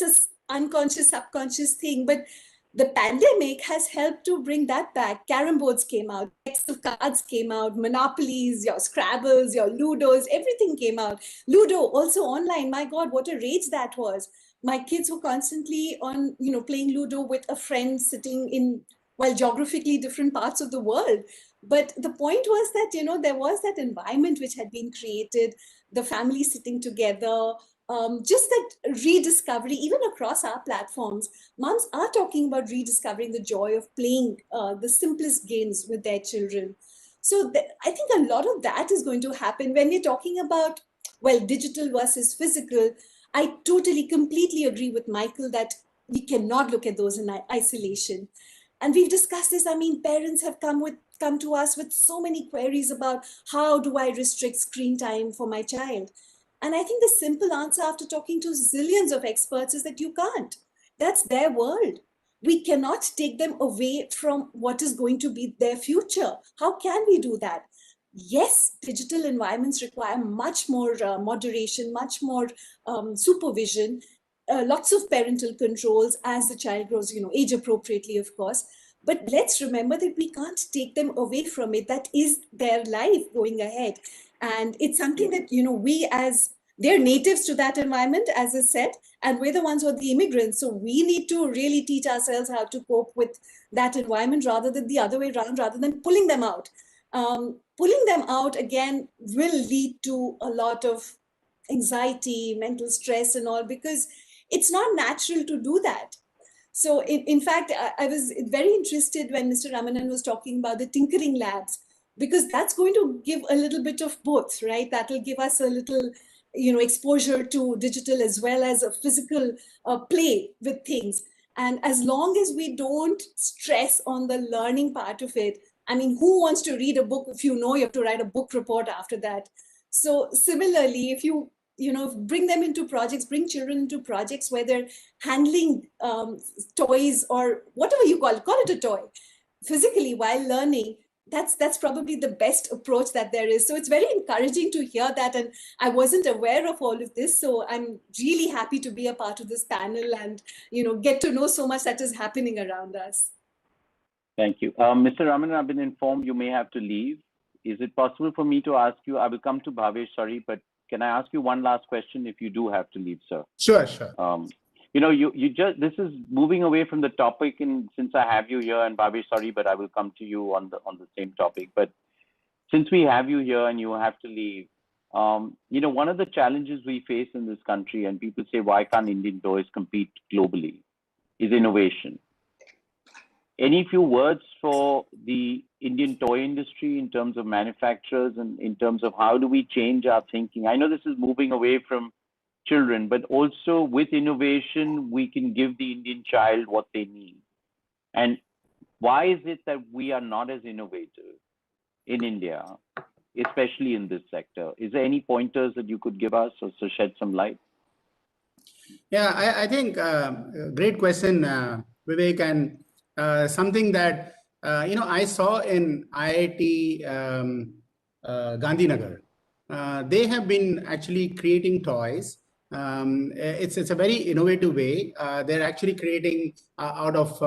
a unconscious, subconscious thing, but the pandemic has helped to bring that back. Carrom boards came out, decks of cards came out, Monopolies, your Scrabbles, your Ludos, everything came out. Ludo also online. My God, what a rage that was. My kids were constantly on, playing Ludo with a friend sitting in, geographically different parts of the world. But the point was that, there was that environment which had been created, the family sitting together, just that rediscovery, even across our platforms. Moms are talking about rediscovering the joy of playing the simplest games with their children. So I think a lot of that is going to happen when we're talking about, digital versus physical. I totally, completely agree with Michael that we cannot look at those in isolation. And we've discussed this. Parents have come to us with so many queries about how do I restrict screen time for my child? And I think the simple answer after talking to zillions of experts is that you can't. That's their world. We cannot take them away from what is going to be their future. How can we do that? Yes, digital environments require much more moderation, much more supervision, lots of parental controls as the child grows, age appropriately, of course. But let's remember that we can't take them away from it. That is their life going ahead. And it's something that, they're natives to that environment, as I said, and we're the ones who are the immigrants. So we need to really teach ourselves how to cope with that environment rather than the other way around, rather than pulling them out. Pulling them out, again, will lead to a lot of anxiety, mental stress and all, because it's not natural to do that. So in fact, I was very interested when Mr. Ramanan was talking about the tinkering labs, because that's going to give a little bit of both, right? That will give us a little, exposure to digital as well as a physical play with things. And as long as we don't stress on the learning part of it, who wants to read a book if you have to write a book report after that? So similarly, if you bring them into projects, bring children into projects where they're handling toys or whatever you call it a toy, physically while learning, that's probably the best approach that there is. So it's very encouraging to hear that. And I wasn't aware of all of this. So I'm really happy to be a part of this panel and, get to know so much that is happening around us. Thank you. Mr. Ramanan, I've been informed you may have to leave. Is it possible for me to ask you, I will come to Bhavesh, sorry, but can I ask you one last question if you do have to leave, sir? Sure. This is moving away from the topic, and since I have you here, and Bhavesh, sorry, but I will come to you on the same topic. But since we have you here and you have to leave, one of the challenges we face in this country, and people say, why can't Indian toys compete globally, is innovation. Any few words for the Indian toy industry in terms of manufacturers and in terms of how do we change our thinking? I know this is moving away from children, but also with innovation, we can give the Indian child what they need. And why is it that we are not as innovative in India, especially in this sector? Is there any pointers that you could give us or to shed some light? Yeah, I think great question, Vivek, and something that I saw in IIT Gandhinagar. They have been actually creating toys It's a very innovative way. They're actually creating out of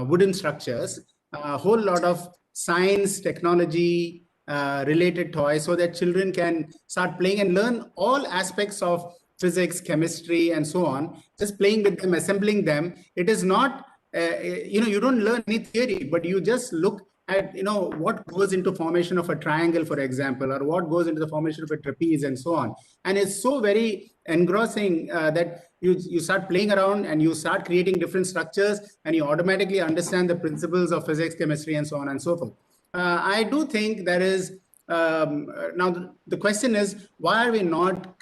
wooden structures a whole lot of science, technology related toys, so that children can start playing and learn all aspects of physics, chemistry, and so on. Just playing with them, assembling them. It is not, you don't learn any theory, but you just look at, what goes into formation of a triangle, for example, or what goes into the formation of a trapeze, and so on. And it's so very engrossing that you start playing around and you start creating different structures, and you automatically understand the principles of physics, chemistry, and so on and so forth. I do think there is, now the question is, why are we not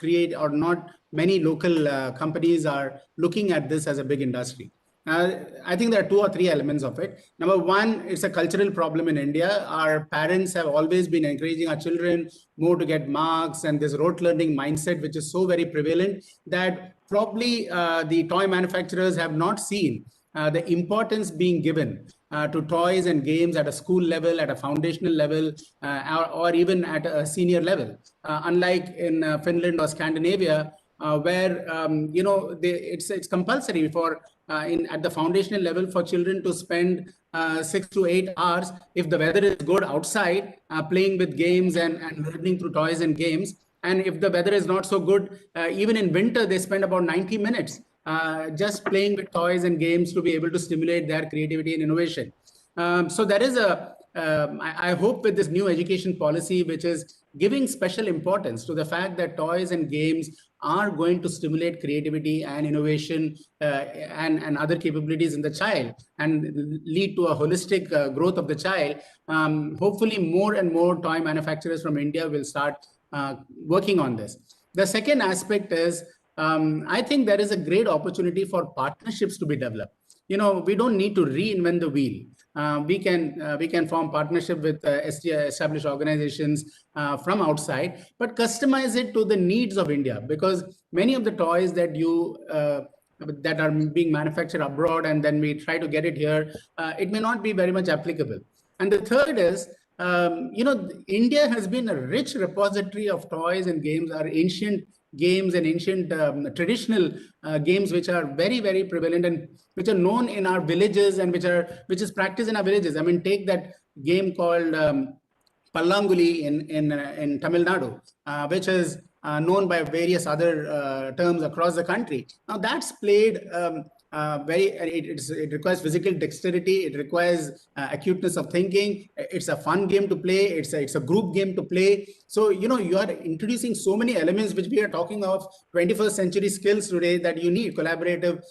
many local companies are looking at this as a big industry? I think there are 2 or 3 elements of it. Number one, it's a cultural problem in India. Our parents have always been encouraging our children more to get marks, and this rote learning mindset, which is so very prevalent, that probably the toy manufacturers have not seen the importance being given to toys and games at a school level, at a foundational level, or even at a senior level. Unlike in Finland or Scandinavia, where it's compulsory for at the foundational level for children to spend 6 to 8 hours, if the weather is good outside, playing with games and learning through toys and games. And if the weather is not so good, even in winter, they spend about 90 minutes just playing with toys and games to be able to stimulate their creativity and innovation. So there is I hope with this new education policy, which is giving special importance to the fact that toys and games are going to stimulate creativity and innovation and other capabilities in the child, and lead to a holistic growth of the child. Hopefully more and more toy manufacturers from India will start working on this. The second aspect is, I think there is a great opportunity for partnerships to be developed. We don't need to reinvent the wheel. We can form partnership with established organizations from outside, but customize it to the needs of India, because many of the toys that that are being manufactured abroad and then we try to get it here, it may not be very much applicable. And the third is, India has been a rich repository of toys and games, our ancient games and ancient traditional games, which are very, very prevalent and which are known in our villages and which is practiced in our villages. I mean, take that game called Pallanguli in Tamil Nadu, which is known by various other terms across the country. Now that's played it requires physical dexterity, it requires acuteness of thinking. It's a fun game to play, it's a group game to play. So you are introducing so many elements which we are talking of 21st century skills today, that you need collaborative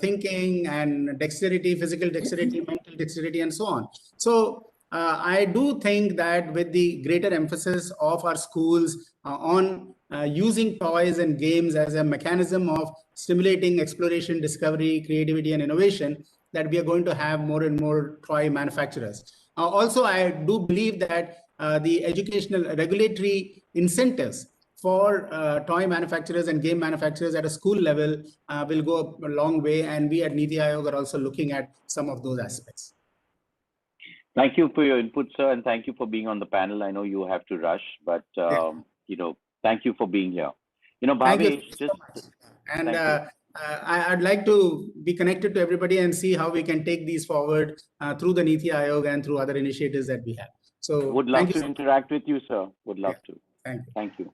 thinking and dexterity, physical dexterity, mental dexterity, and so on. So I do think that with the greater emphasis of our schools on using toys and games as a mechanism of stimulating exploration, discovery, creativity, and innovation, that we are going to have more and more toy manufacturers. Also, I do believe that the educational regulatory incentives for toy manufacturers and game manufacturers at a school level will go a long way, and we at Niti Aayog are also looking at some of those aspects. Thank you for your input, sir, and thank you for being on the panel. I know you have to rush, but thank you for being here. Bhavesh, just and I'd like to be connected to everybody and see how we can take these forward through the Niti Aayog and through other initiatives that we have. So would love to interact with you, sir. Would love to. Thank you.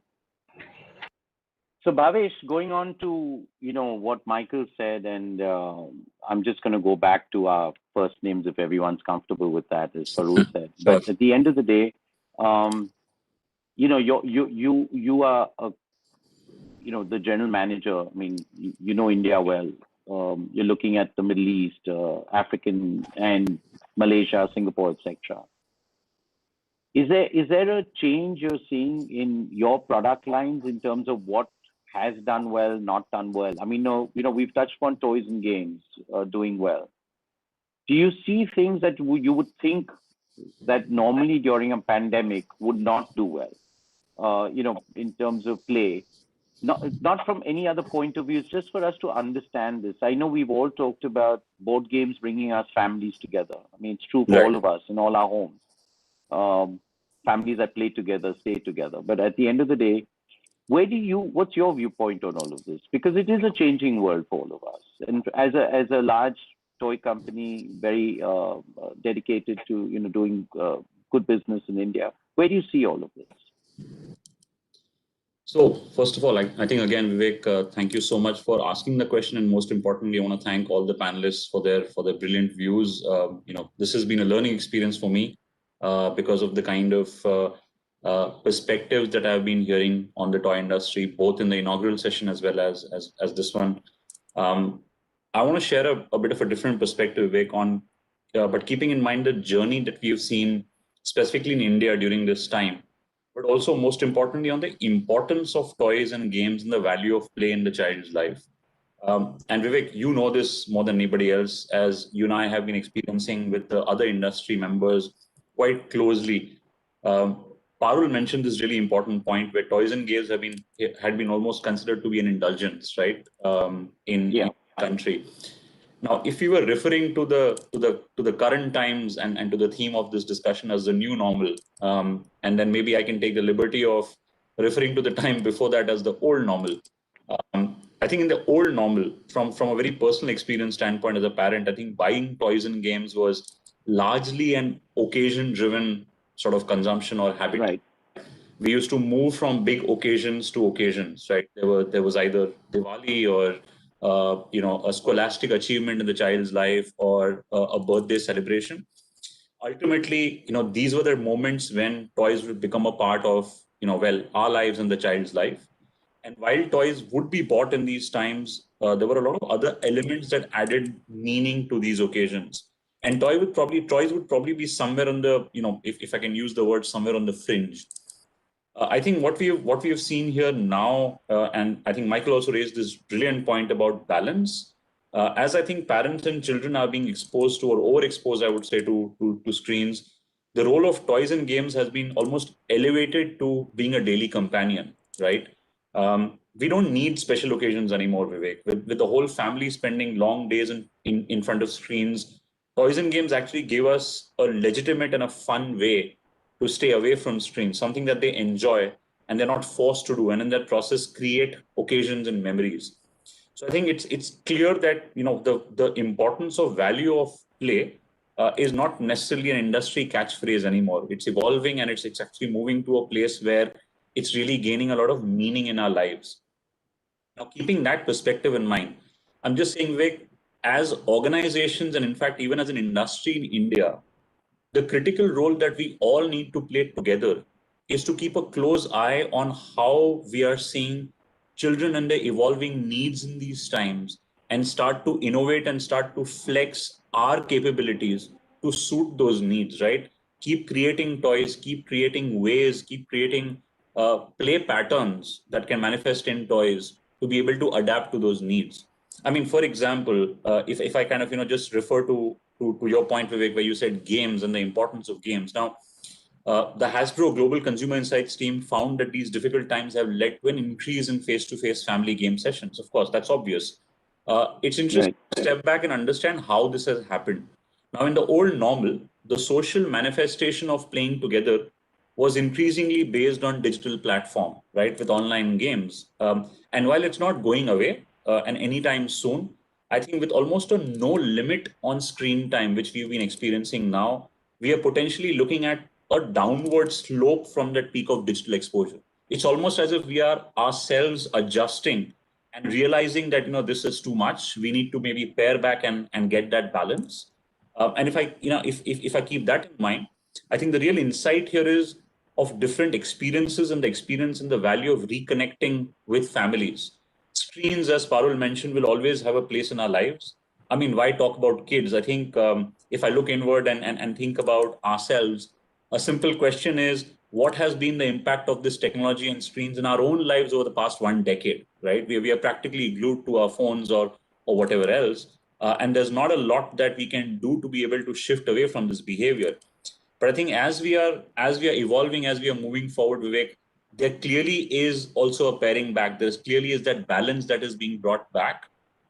So Bhavesh, going on to what Michael said, and I'm just going to go back to our first names if everyone's comfortable with that, as Parul said. But at the end of the day, you are the general manager. I mean, you know India well. You're looking at the Middle East, African, and Malaysia, Singapore, etc. Is there a change you're seeing in your product lines in terms of what has done well, not done well? I mean, we've touched on toys and games doing well. Do you see things that you would think that normally during a pandemic would not do well, in terms of play? Not from any other point of view, it's just for us to understand this. I know we've all talked about board games bringing us families together. I mean, it's true for all of us in all our homes. Families that play together, stay together. But at the end of the day, What's your viewpoint on all of this? Because it is a changing world for all of us. And as a large toy company, very dedicated to doing good business in India, where do you see all of this? So first of all, I think again, Vivek, thank you so much for asking the question, and most importantly, I want to thank all the panelists for their brilliant views. This has been a learning experience for me because of the kind of perspectives that I've been hearing on the toy industry, both in the inaugural session as well as this one. I want to share a bit of a different perspective, Vivek, on but keeping in mind the journey that we've seen specifically in India during this time, but also most importantly on the importance of toys and games and the value of play in the child's life. And Vivek, you know this more than anybody else, as you and I have been experiencing with the other industry members quite closely. Parul mentioned this really important point where toys and games had been almost considered to be an indulgence, right? In the country. Now, if you were referring to the current times and to the theme of this discussion as the new normal, and then maybe I can take the liberty of referring to the time before that as the old normal. I think in the old normal, from a very personal experience standpoint as a parent, I think buying toys and games was largely an occasion-driven sort of consumption or habit. Right. We used to move from big occasions to occasions, right? There was either Diwali or a scholastic achievement in the child's life or a birthday celebration. Ultimately, these were the moments when toys would become a part of, our lives and the child's life. And while toys would be bought in these times, there were a lot of other elements that added meaning to these occasions. And toys would probably be somewhere on the, if I can use the word, somewhere on the fringe. I think what we have seen here now, and I think Michael also raised this brilliant point about balance. As I think parents and children are being exposed to or overexposed, I would say, to screens, the role of toys and games has been almost elevated to being a daily companion, right? We don't need special occasions anymore, Vivek. With the whole family spending long days in front of screens, toys and games actually give us a legitimate and a fun way to stay away from screens, something that they enjoy and they're not forced to do, and in that process create occasions and memories. So I think it's clear that the importance of value of play is not necessarily an industry catchphrase anymore. It's evolving and it's actually moving to a place where it's really gaining a lot of meaning in our lives. Now, keeping that perspective in mind, I'm just saying, Vivek, as organizations and in fact even as an industry in India, the critical role that we all need to play together is to keep a close eye on how we are seeing children and their evolving needs in these times and start to innovate and start to flex our capabilities to suit those needs, right? Keep creating toys, keep creating ways, keep creating play patterns that can manifest in toys to be able to adapt to those needs. I mean, for example, if I kind of, just refer to your point, Vivek, where you said games and the importance of games. Now, the Hasbro Global Consumer Insights team found that these difficult times have led to an increase in face-to-face family game sessions. Of course, that's obvious. It's interesting to step back and understand how this has happened. Now, in the old normal, the social manifestation of playing together was increasingly based on digital platform, right, with online games. And while it's not going away and anytime soon, I think with almost a no limit on screen time, which we've been experiencing now, we are potentially looking at a downward slope from that peak of digital exposure. It's almost as if we are ourselves adjusting and realizing that, this is too much. We need to maybe pare back and get that balance. And if I keep that in mind, I think the real insight here is of different experiences and the experience and the value of reconnecting with families. Screens, as Parul mentioned, will always have a place in our lives. I mean, why talk about kids? I think if I look inward and think about ourselves, a simple question is, what has been the impact of this technology and screens in our own lives over the past 1 decade, right? We are practically glued to our phones or whatever else. And there's not a lot that we can do to be able to shift away from this behavior. But I think as we are evolving, as we are moving forward, Vivek, there clearly is also a paring back. There clearly is that balance that is being brought back.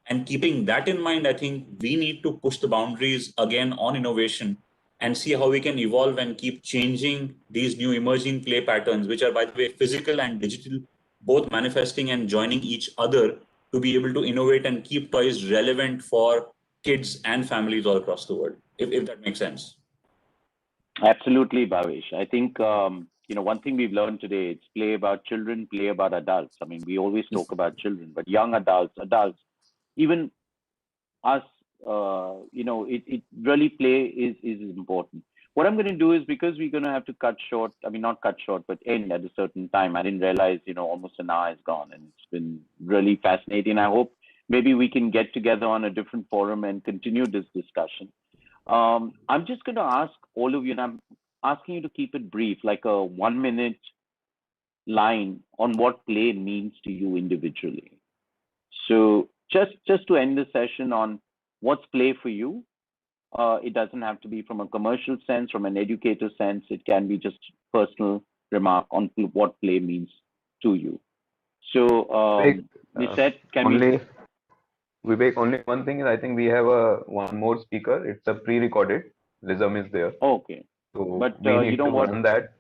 And keeping that in mind, I think we need to push the boundaries again on innovation and see how we can evolve and keep changing these new emerging play patterns, which are, by the way, physical and digital, both manifesting and joining each other to be able to innovate and keep toys relevant for kids and families all across the world, if that makes sense. Absolutely, Bhavesh. I think, one thing we've learned today, it's play about children, play about adults. I mean, we always talk about children, but young adults, even us, it really play is important. What I'm going to do is, because we're going to have to not cut short, but end at a certain time. I didn't realize, almost an hour is gone, and it's been really fascinating. I hope maybe we can get together on a different forum and continue this discussion. I'm just going to ask all of you, and I'm asking you to keep it brief, like a 1-minute line on what play means to you individually. So just to end the session on what's play for you. It doesn't have to be from a commercial sense, from an educator sense. It can be just personal remark on what play means to you. So, Nisette, Vivek, only one thing is, I think we have one more speaker. It's a pre-recorded. Lism is there. Okay. So but we need you know to what? run that.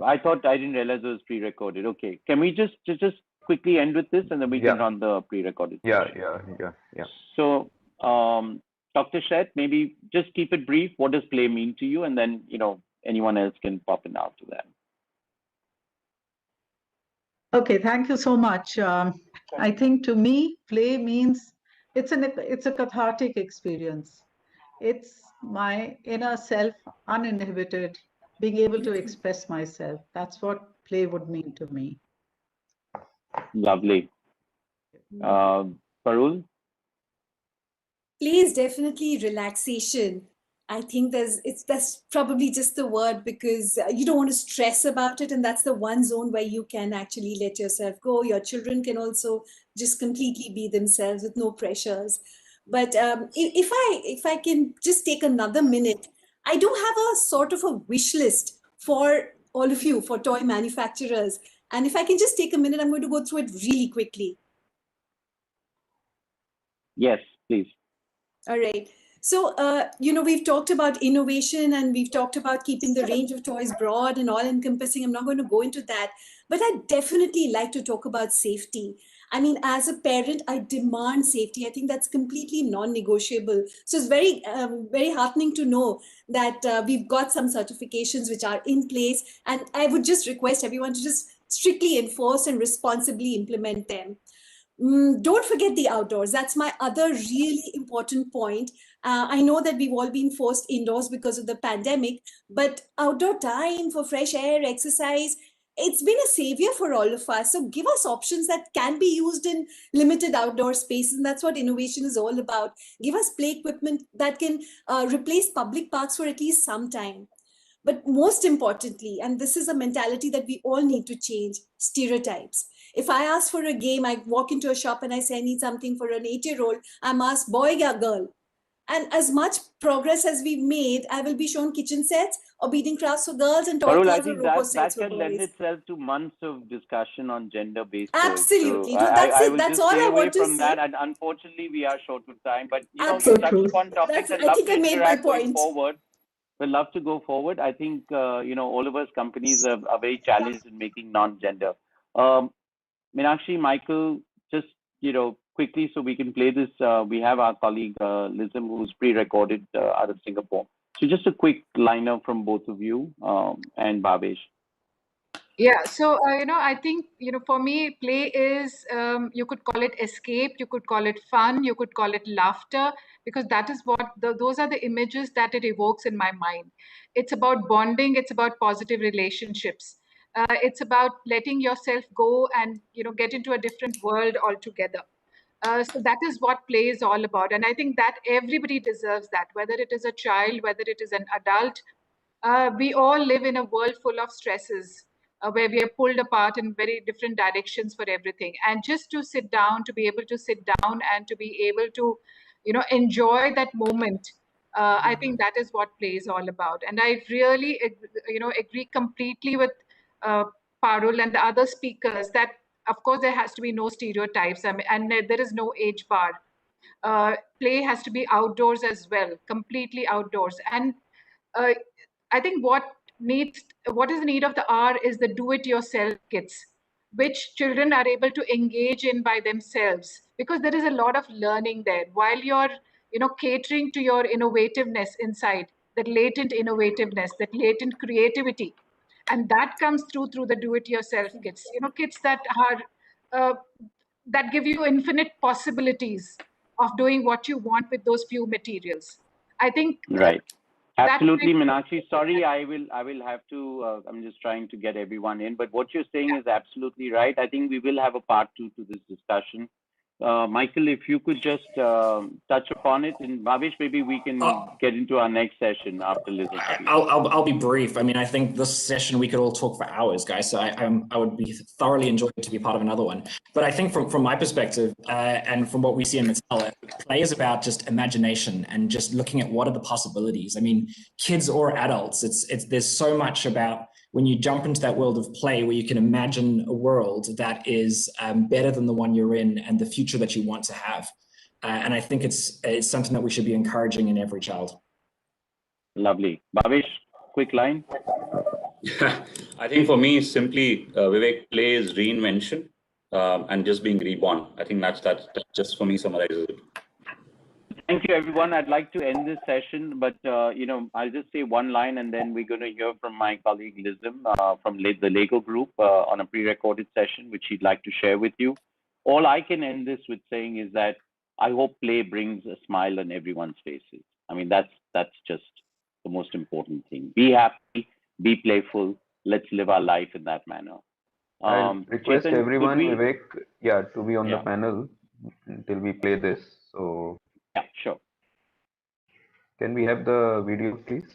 I didn't realize it was pre-recorded. Okay. Can we just quickly end with this, and then we can run the pre-recorded? Yeah. So, Dr. Sheth, maybe just keep it brief. What does play mean to you? And then, anyone else can pop in after that. Okay, thank you so much. I think to me, play means it's a cathartic experience. It's my inner self, uninhibited, being able to express myself. That's what play would mean to me. Lovely. Parul? Play is definitely relaxation. I think that's probably just the word, because you don't want to stress about it, and that's the one zone where you can actually let yourself go. Your children can also just completely be themselves with no pressures. But if I can just take another minute, I do have a sort of a wish list for all of you, for toy manufacturers. And if I can just take a minute, I'm going to go through it really quickly. Yes, please. All right. So, we've talked about innovation, and we've talked about keeping the range of toys broad and all encompassing. I'm not going to go into that, but I'd definitely like to talk about safety. I mean, as a parent, I demand safety. I think that's completely non-negotiable. So it's very, very heartening to know that we've got some certifications which are in place. And I would just request everyone to just strictly enforce and responsibly implement them. Don't forget the outdoors. That's my other really important point. I know that we've all been forced indoors because of the pandemic, but outdoor time for fresh air, exercise, it's been a savior for all of us. So give us options that can be used in limited outdoor spaces. And that's what innovation is all about. Give us play equipment that can replace public parks for at least some time. But most importantly, and this is a mentality that we all need to change, stereotypes. If I ask for a game, I walk into a shop and I say I need something for an 8-year-old, I'm asked boy or girl. And as much progress as we've made, I will be shown kitchen sets or beading crafts for girls and toy Parul, I cars or think robo that sets for can lend boys. itself to months of discussion on gender-based Absolutely. toys. No, that's I it. will That's just all stay I away want to from say. that. And unfortunately, we are short of time. But you Absolutely. touched upon topics and I love think to I made my interact going point. forward. We'd love to go forward. I think all of us companies are very challenged in making non-gender. Meenakshi, Michael, just quickly so we can play this. We have our colleague Lism, who's pre-recorded out of Singapore. So just a quick liner from both of you and Bhavesh. Yeah, so I think for me, play is you could call it escape, you could call it fun, you could call it laughter, because that is what those are the images that it evokes in my mind. It's about bonding, it's about positive relationships, it's about letting yourself go and get into a different world altogether. So that is what play is all about, and I think that everybody deserves that, whether it is a child, whether it is an adult. We all live in a world full of stresses, where we are pulled apart in very different directions for everything. And just to sit down, to be able to sit down and to be able to, enjoy that moment, I think that is what play is all about. And I really, agree completely with Parul and the other speakers that, of course, there has to be no stereotypes. I mean, and there is no age bar. Play has to be outdoors as well, completely outdoors. And I think what is the need of the hour is the do-it-yourself kits. which children are able to engage in by themselves, because there is a lot of learning there while you're catering to your innovativeness inside, that latent innovativeness, that latent creativity, and that comes through the do-it-yourself kits. Kits that are that give you infinite possibilities of doing what you want with those few materials. I think right. Absolutely, Meenakshi. Sorry, I will have to. I'm just trying to get everyone in, but what you're saying is absolutely right. I think we will have a part 2 to this discussion. Michael, if you could just touch upon it, and Bhavesh, maybe we can get into our next session after listening. I'll be brief. I mean, I think this session we could all talk for hours, guys. So I would be thoroughly enjoying to be part of another one. But I think from my perspective and from what we see in Mattel, play is about just imagination and just looking at what are the possibilities. I mean, kids or adults, there's so much about when you jump into that world of play where you can imagine a world that is better than the one you're in and the future that you want to have. And I think it's something that we should be encouraging in every child. Lovely. Bhavesh, quick line. I think for me, simply Vivek, play is reinvention and just being reborn. I think that's just for me summarizes it. Thank you, everyone. I'd like to end this session, but I'll just say one line, and then we're going to hear from my colleague Lizim from the Lego Group on a pre-recorded session, which he'd like to share with you. All I can end this with saying is that I hope play brings a smile on everyone's faces. I mean, that's just the most important thing. Be happy, be playful. Let's live our life in that manner. I request Chetan, everyone, Vivek, to be on the panel until we play this. So. Yeah, sure. Can we have the video, please?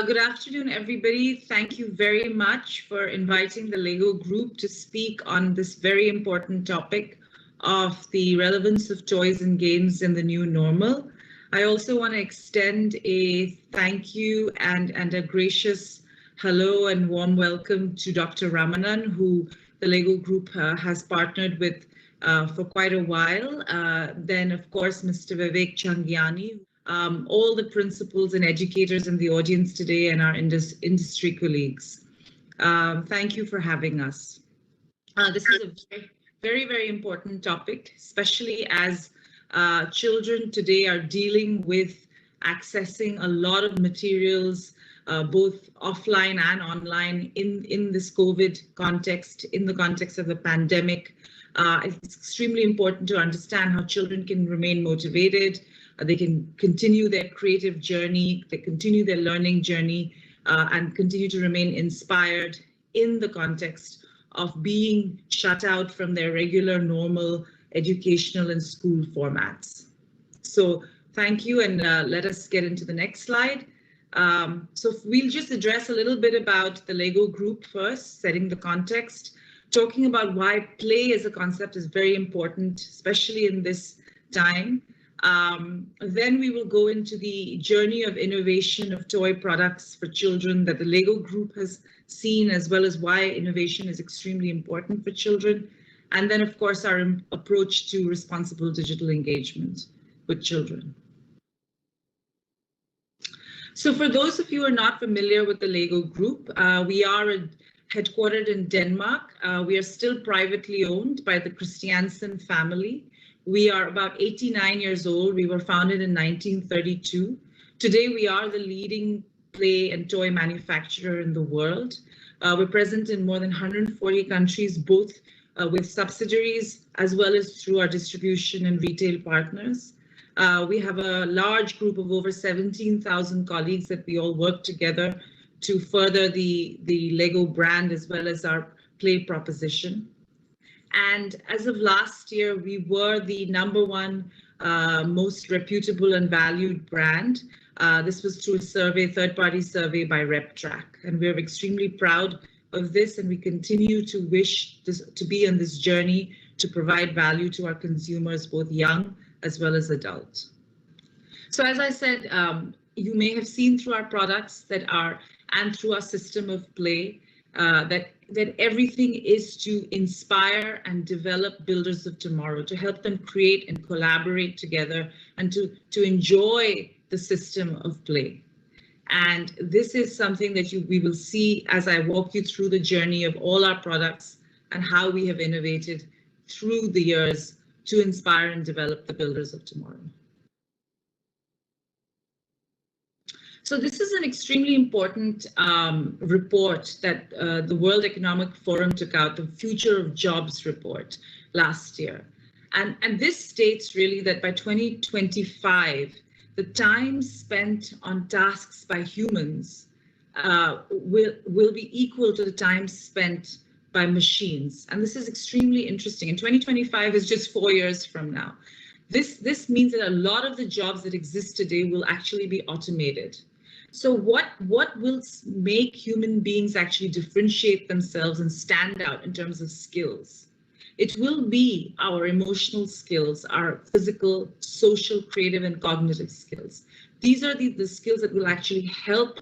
Good afternoon, everybody. Thank you very much for inviting the Lego Group to speak on this very important topic of the relevance of toys and games in the new normal. I also want to extend a thank you and a gracious hello and warm welcome to Dr. Ramanan, who the Lego Group has partnered with for quite a while. Then, of course, Mr. Vivek Jhangiani, all the principals and educators in the audience today, and our industry colleagues. Thank you for having us. This is a very, very important topic, especially as children today are dealing with accessing a lot of materials, both offline and online in this COVID context, in the context of the pandemic. It's extremely important to understand how children can remain motivated, they can continue their creative journey, they continue their learning journey, and continue to remain inspired in the context of being shut out from their regular, normal educational and school formats. So thank you, and let us get into the next slide. So we'll just address a little bit about the Lego Group first, setting the context, talking about why play as a concept is very important, especially in this time. Then we will go into the journey of innovation of toy products for children that the Lego Group has seen, as well as why innovation is extremely important for children. And then, of course, our approach to responsible digital engagement with children. So for those of you who are not familiar with the Lego Group, we are headquartered in Denmark. We are still privately owned by the Christiansen family. We are about 89 years old. We were founded in 1932. Today, we are the leading play and toy manufacturer in the world. We're present in more than 140 countries, both with subsidiaries as well as through our distribution and retail partners. We have a large group of over 17,000 colleagues that we all work together to further the Lego brand as well as our play proposition. And as of last year, we were the #1 most reputable and valued brand. This was through a survey, third-party survey by RepTrak. And we're extremely proud of this, and we continue to wish to be on this journey to provide value to our consumers, both young as well as adult. So as I said, you may have seen through our products and through our system of play, that everything is to inspire and develop builders of tomorrow, to help them create and collaborate together, and to enjoy the system of play. And this is something that we will see as I walk you through the journey of all our products and how we have innovated through the years to inspire and develop the builders of tomorrow. So this is an extremely important report that the World Economic Forum took out, the Future of Jobs report last year. And this states really that by 2025, the time spent on tasks by humans will be equal to the time spent by machines. And this is extremely interesting. And 2025 is just 4 years from now. This means that a lot of the jobs that exist today will actually be automated. So what will make human beings actually differentiate themselves and stand out in terms of skills? It will be our emotional skills, our physical, social, creative, and cognitive skills. These are the skills that will actually help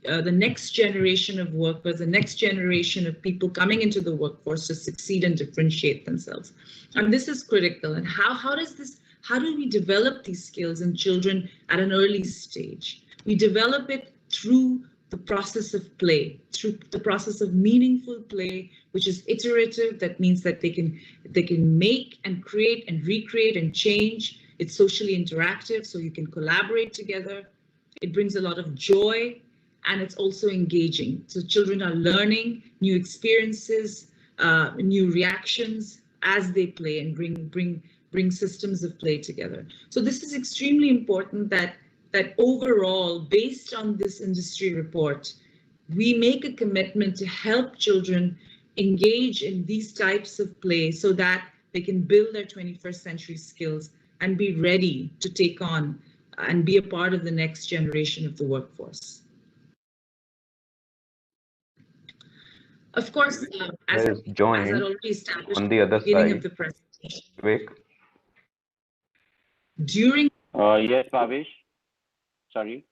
the next generation of workers, the next generation of people coming into the workforce to succeed and differentiate themselves. And this is critical. And how do we develop these skills in children at an early stage? We develop it through the process of play, through the process of meaningful play, which is iterative. That means that they can make and create and recreate and change. It's socially interactive, so you can collaborate together. It brings a lot of joy, and it's also engaging. So children are learning new experiences, new reactions as they play and bring systems of play together. So this is extremely important that overall, based on this industry report, we make a commitment to help children engage in these types of play so that they can build their 21st century skills and be ready to take on and be a part of the next generation of the workforce. Of course, as I already established on the other at the beginning side, of the presentation. Vivek. During yes, Bhavesh. Sorry.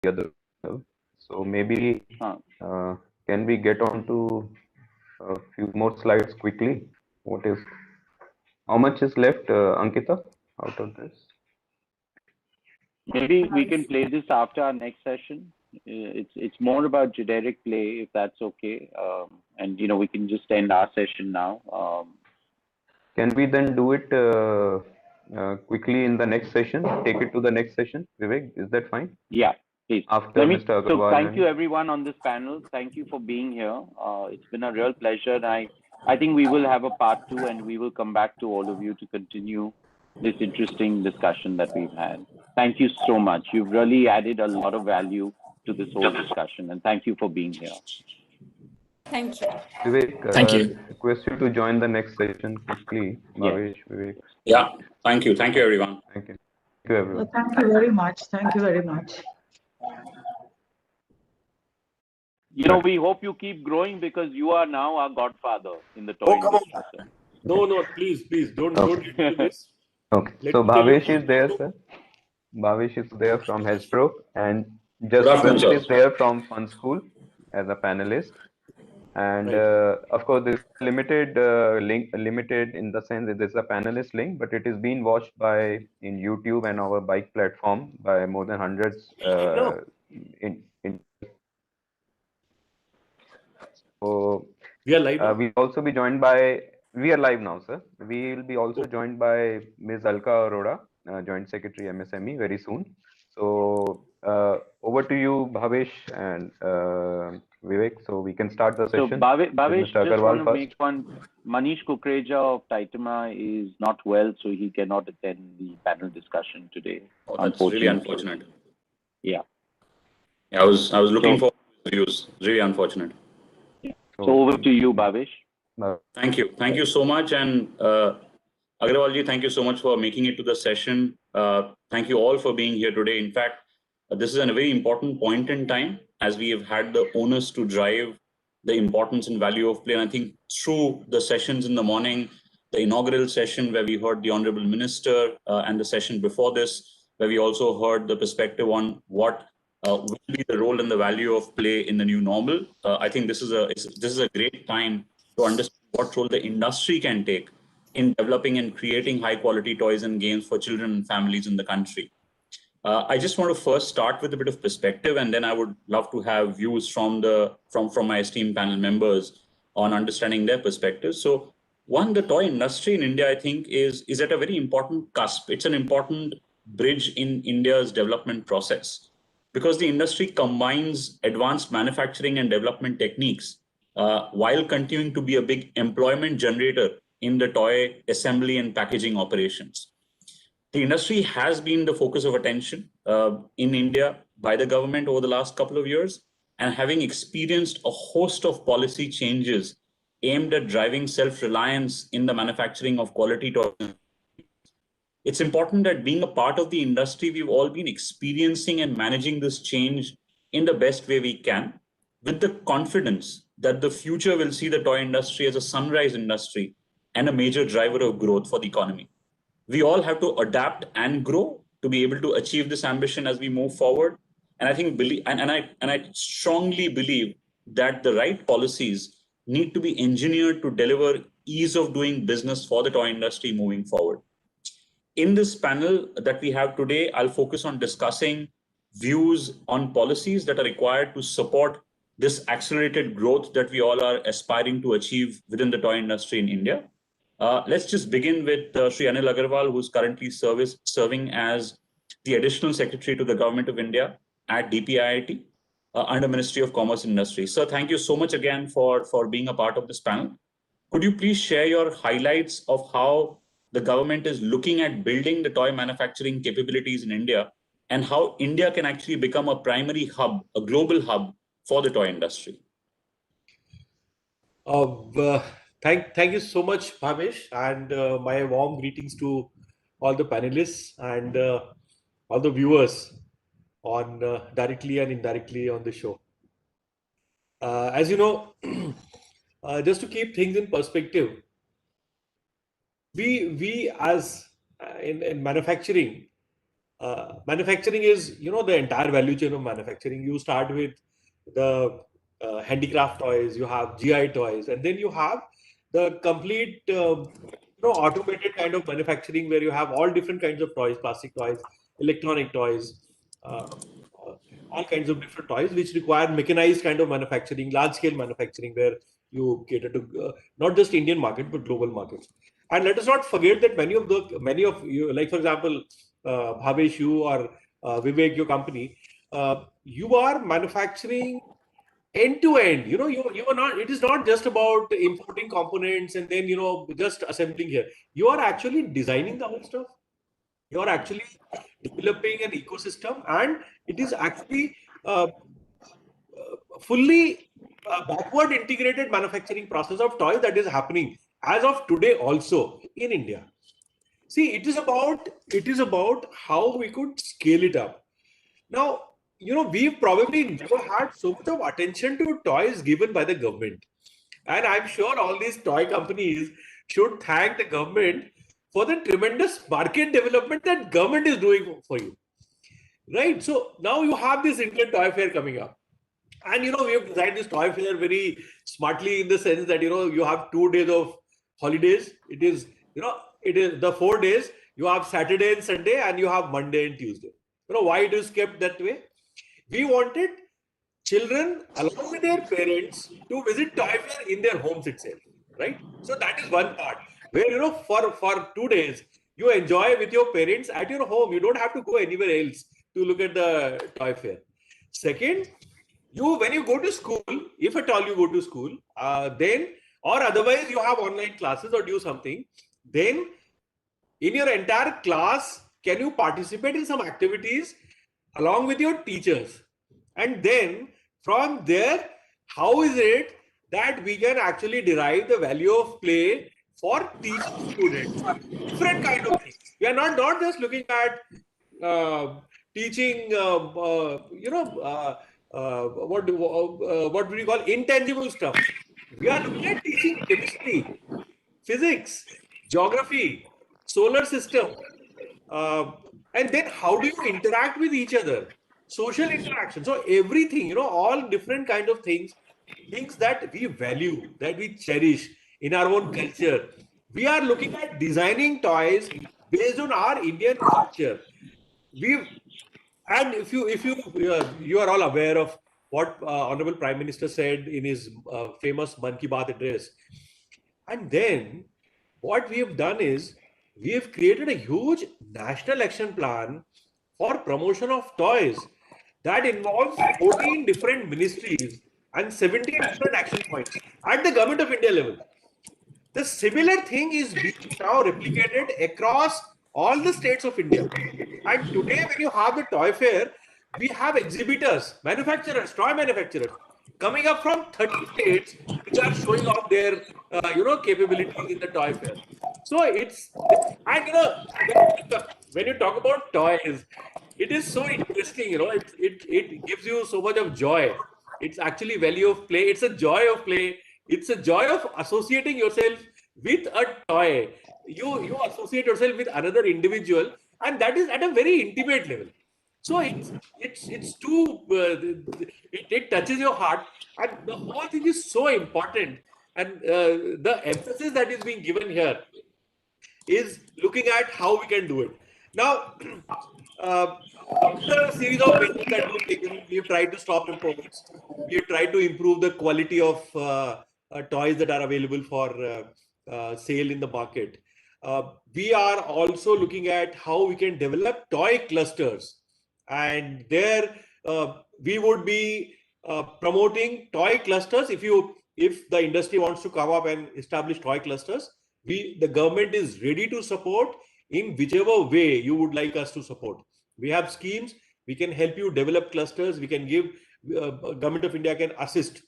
The other. So maybe can we get on to a few more slides quickly? How much is left, Ankita, out of this? Maybe we can play this after our next session. It's more about generic play, if that's okay. And we can just end our session now. Can we then do it quickly in the next session? Take it to the next session, Vivek. Is that fine? Yeah, please. After Mr. Agarwal. So thank you everyone on this panel. Thank you for being here. It's been a real pleasure. I think we will have a part 2, and we will come back to all of you to continue this interesting discussion that we've had. Thank you so much. You've really added a lot of value to this whole discussion, and thank you for being here. Thank you. Vivek, thank you. Request you to join the next session quickly. Bhavesh, Vivek. Yeah, thank you. Thank you, everyone. Thank you. Thank you, everyone. Thank you very much. Thank you very much. We hope you keep growing because you are now our godfather in the toy industry. Sir. No, please, don't do this. Okay, so Bhavesh is there, sir. Bhavesh is there from Hasbro, and Jaswant is there from Fun School as a panelist. And of course, this limited limited in the sense that this is a panelist link, but it is being watched in YouTube and our bike platform by more than hundreds. So we are live. We'll also be joined by. We are live now, sir. We will be also joined by Ms. Alka Arora, Joint Secretary MSME, very soon. So over to you, Bhavesh and Vivek. So we can start the session. So Bhavesh just want to make one. Manish Kukreja of Titama is not well, so he cannot attend the panel discussion today. Oh, that's really unfortunate. Yeah. I was looking for views. Really unfortunate. So over to you, Bhavesh. Thank you so much, and Agarwalji, thank you so much for making it to the session. Thank you all for being here today. In fact, this is a very important point in time as we have had the onus to drive the importance and value of play. And I think through the sessions in the morning, the inaugural session where we heard the Honorable Minister and the session before this, where we also heard the perspective on what will be the role and the value of play in the new normal. I think this is a great time to understand what role the industry can take in developing and creating high quality toys and games for children and families in the country. I just want to first start with a bit of perspective, and then I would love to have views from my esteemed panel members on understanding their perspectives. So one, the toy industry in India, I think, is at a very important cusp. It's an important bridge in India's development process, because the industry combines advanced manufacturing and development techniques while continuing to be a big employment generator in the toy assembly and packaging operations. The industry has been the focus of attention in India by the government over the last couple of years, and having experienced a host of policy changes aimed at driving self-reliance in the manufacturing of quality toys. It's important that being a part of the industry, we've all been experiencing and managing this change in the best way we can, with the confidence that the future will see the toy industry as a sunrise industry and a major driver of growth for the economy. We all have to adapt and grow to be able to achieve this ambition as we move forward. And I think, I strongly believe that the right policies need to be engineered to deliver ease of doing business for the toy industry moving forward. In this panel that we have today, I'll focus on discussing views on policies that are required to support this accelerated growth that we all are aspiring to achieve within the toy industry in India. Let's just begin with Sri Anil Agarwal, who's currently serving as the Additional Secretary to the Government of India at DPIIT under Ministry of Commerce and Industry. Sir, thank you so much again for being a part of this panel. Could you please share your highlights of how the government is looking at building the toy manufacturing capabilities in India, and how India can actually become a primary hub, a global hub for the toy industry? Thank you so much, Bhavesh, and my warm greetings to all the panelists and all the viewers on directly and indirectly on the show. As you know, just to keep things in perspective, we as in manufacturing, manufacturing is, you know, the entire value chain of manufacturing. You start with the handicraft toys, you have GI toys, and then you have the complete automated kind of manufacturing where you have all different kinds of toys, plastic toys, electronic toys, all kinds of different toys which require mechanized kind of manufacturing, large scale manufacturing, where you cater to not just Indian market but global markets. And let us not forget that many of you, like for example, Bhavesh, you or Vivek, your company, you are manufacturing end to end. You know, you are not. It is not just about importing components and then just assembling here. You are actually designing the whole stuff. You are actually developing an ecosystem, and it is actually fully backward integrated manufacturing process of toys that is happening as of today also in India. See, it is about how we could scale it up. Now, we've probably never had so much of attention to toys given by the government. And I'm sure all these toy companies should thank the government for the tremendous market development that government is doing for you. Right? So now you have this Indian Toy Fair coming up. And, we have designed this toy fair very smartly in the sense that, you have 2 days of holidays. It is the 4 days. You have Saturday and Sunday, and you have Monday and Tuesday. Why it is kept that way? We wanted children along with their parents to visit toy fair in their homes itself, right? So that is one part where, for 2 days, you enjoy with your parents at your home. You don't have to go anywhere else to look at the toy fair. Second, when you go to school, if at all you go to school, then, or otherwise you have online classes or do something, then in your entire class, can you participate in some activities along with your teachers? And then from there, how is it that we can actually derive the value of play for teaching students? Different kind of things. We are not just looking at teaching, what do we call intangible stuff. We are looking at teaching chemistry, physics, geography, solar system, and then how do you interact with each other? Social interaction. So everything, all different kind of things that we value, that we cherish in our own culture. We are looking at designing toys based on our Indian culture. And if you are all aware of what Honorable Prime Minister said in his famous Mann Ki Baat address, and then what we have done is we have created a huge national action plan for promotion of toys that involves 14 different ministries and 17 different action points at the Government of India level. The similar thing is being now replicated across all the states of India. And today, when you have the toy fair, we have exhibitors, manufacturers, toy manufacturers coming up from 30 states, which are showing off their, capabilities in the toy fair. So it's, and when you talk about toys, it is so interesting. It gives you so much of joy. It's actually value of play. It's a joy of play. It's a joy of associating yourself with a toy. You associate yourself with another individual, and that is at a very intimate level. So it's too it touches your heart, and the whole thing is so important. And the emphasis that is being given here is looking at how we can do it. Now, after a series of measures that we've taken, we've tried to stop imports. We've tried to improve the quality of toys that are available for sale in the market. We are also looking at how we can develop toy clusters, and there we would be promoting toy clusters. If the industry wants to come up and establish toy clusters, the government is ready to support in whichever way you would like us to support. We have schemes. We can help you develop clusters. We can give Government of India can assist.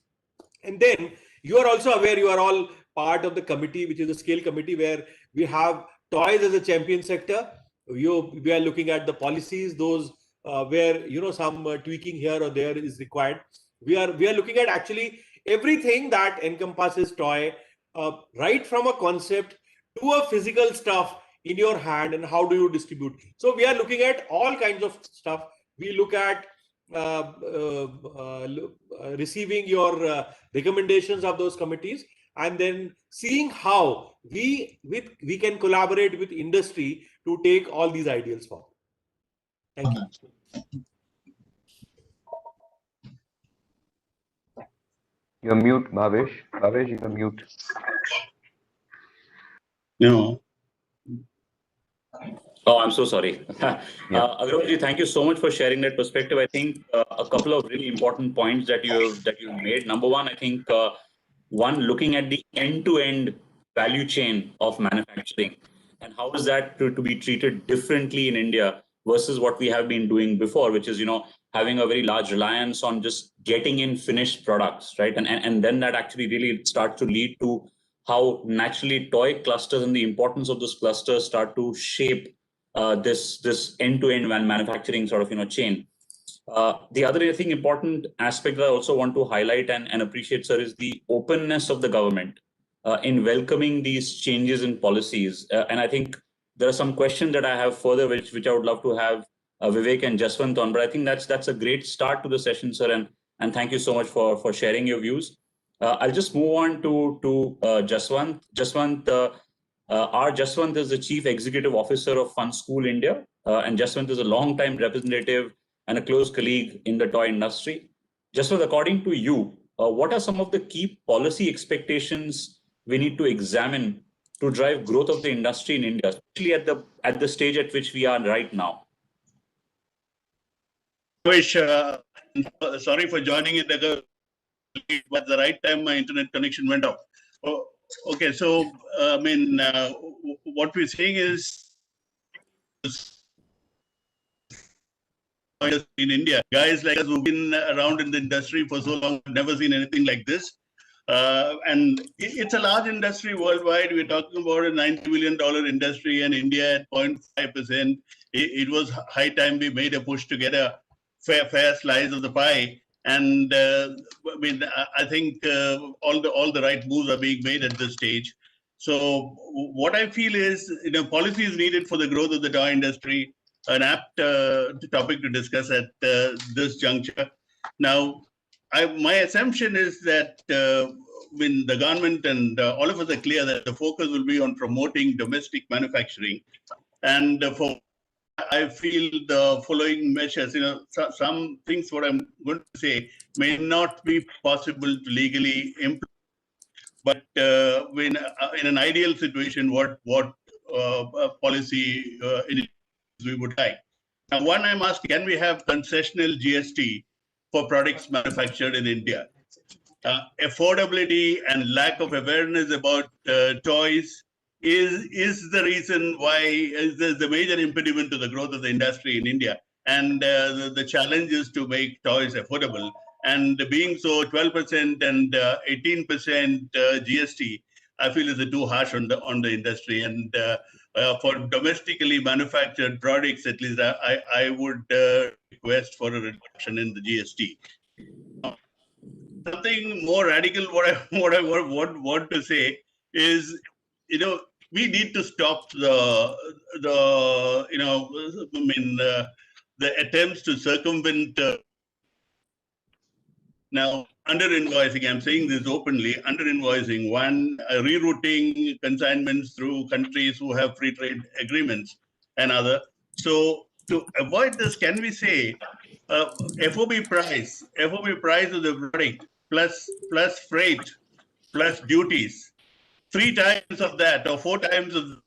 And then you are also aware, you are all part of the committee, which is the scale committee, where we have toys as a champion sector. We are looking at the policies, those where some tweaking here or there is required. We are looking at actually everything that encompasses toy, right from a concept to a physical stuff in your hand, and how do you distribute. So we are looking at all kinds of stuff. We look at receiving your recommendations of those committees, and then seeing how we can collaborate with industry to take all these ideals forward. Thank you. You're mute, Bhavesh. Bhavesh, you're mute. No. Oh, I'm so sorry. Agrawalji, thank you so much for sharing that perspective. I think a couple of really important points that you've made. Number one, I think looking at the end-to-end value chain of manufacturing, and how is that to be treated differently in India versus what we have been doing before, which is having a very large reliance on just getting in finished products, right? And then that actually really starts to lead to how naturally toy clusters and the importance of those clusters start to shape this end-to-end manufacturing sort of chain. The other, I think, important aspect that I also want to highlight and appreciate, sir, is the openness of the government in welcoming these changes in policies. And I think there are some questions that I have further, which I would love to have Vivek and Jaswant on. But I think that's a great start to the session, sir. And thank you so much for sharing your views. I'll just move on to Jaswant. Jaswant is the Chief Executive Officer of Fun School India, and Jaswant is a long-time representative and a close colleague in the toy industry. Jaswant, according to you, what are some of the key policy expectations we need to examine to drive growth of the industry in India, especially at the stage at which we are right now? Sorry for joining in but at the right time my internet connection went off. Oh, okay, so what we're saying is in India, guys like us who've been around in the industry for so long, never seen anything like this. And it's a large industry worldwide. We're talking about a $90 billion industry, and India at 0.5%. It was high time we made a push to get a fair slice of the pie. And I think all the right moves are being made at this stage. So what I feel is, policy is needed for the growth of the toy industry. An apt topic to discuss at this juncture. Now, my assumption is that when the government and all of us are clear that the focus will be on promoting domestic manufacturing, and for I feel the following measures, some things what I'm going to say may not be possible to legally implement. But when in an ideal situation, what policy we would like? Now, one I'm asking: can we have concessional GST for products manufactured in India? Affordability and lack of awareness about toys is the reason why is the major impediment to the growth of the industry in India. And the challenge is to make toys affordable. And being so 12% and 18% GST, I feel is too harsh on the industry. And for domestically manufactured products, at least I would request for a reduction in the GST. Something more radical, what I want to say is, we need to stop the attempts to circumvent. Now, under-invoicing, I'm saying this openly, under-invoicing, one, rerouting consignments through countries who have free trade agreements, and other. So to avoid this, can we say FOB price of the product plus freight plus duties, 3 times of that or 4 times of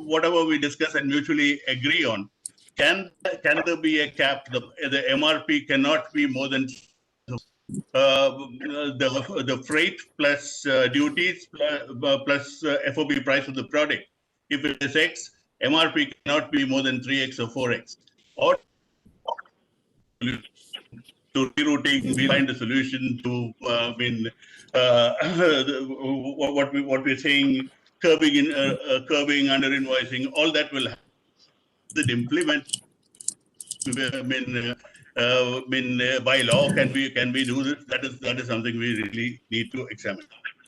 whatever we discuss and mutually agree on? Can there be a cap? The MRP cannot be more than the freight plus duties plus FOB price of the product. If it is X, MRP cannot be more than 3X or 4X. Or to rerouting, we find a solution to what we're saying, curbing, under invoicing. All that will happen. That implement. By law, can we do this? That is something we really need to examine.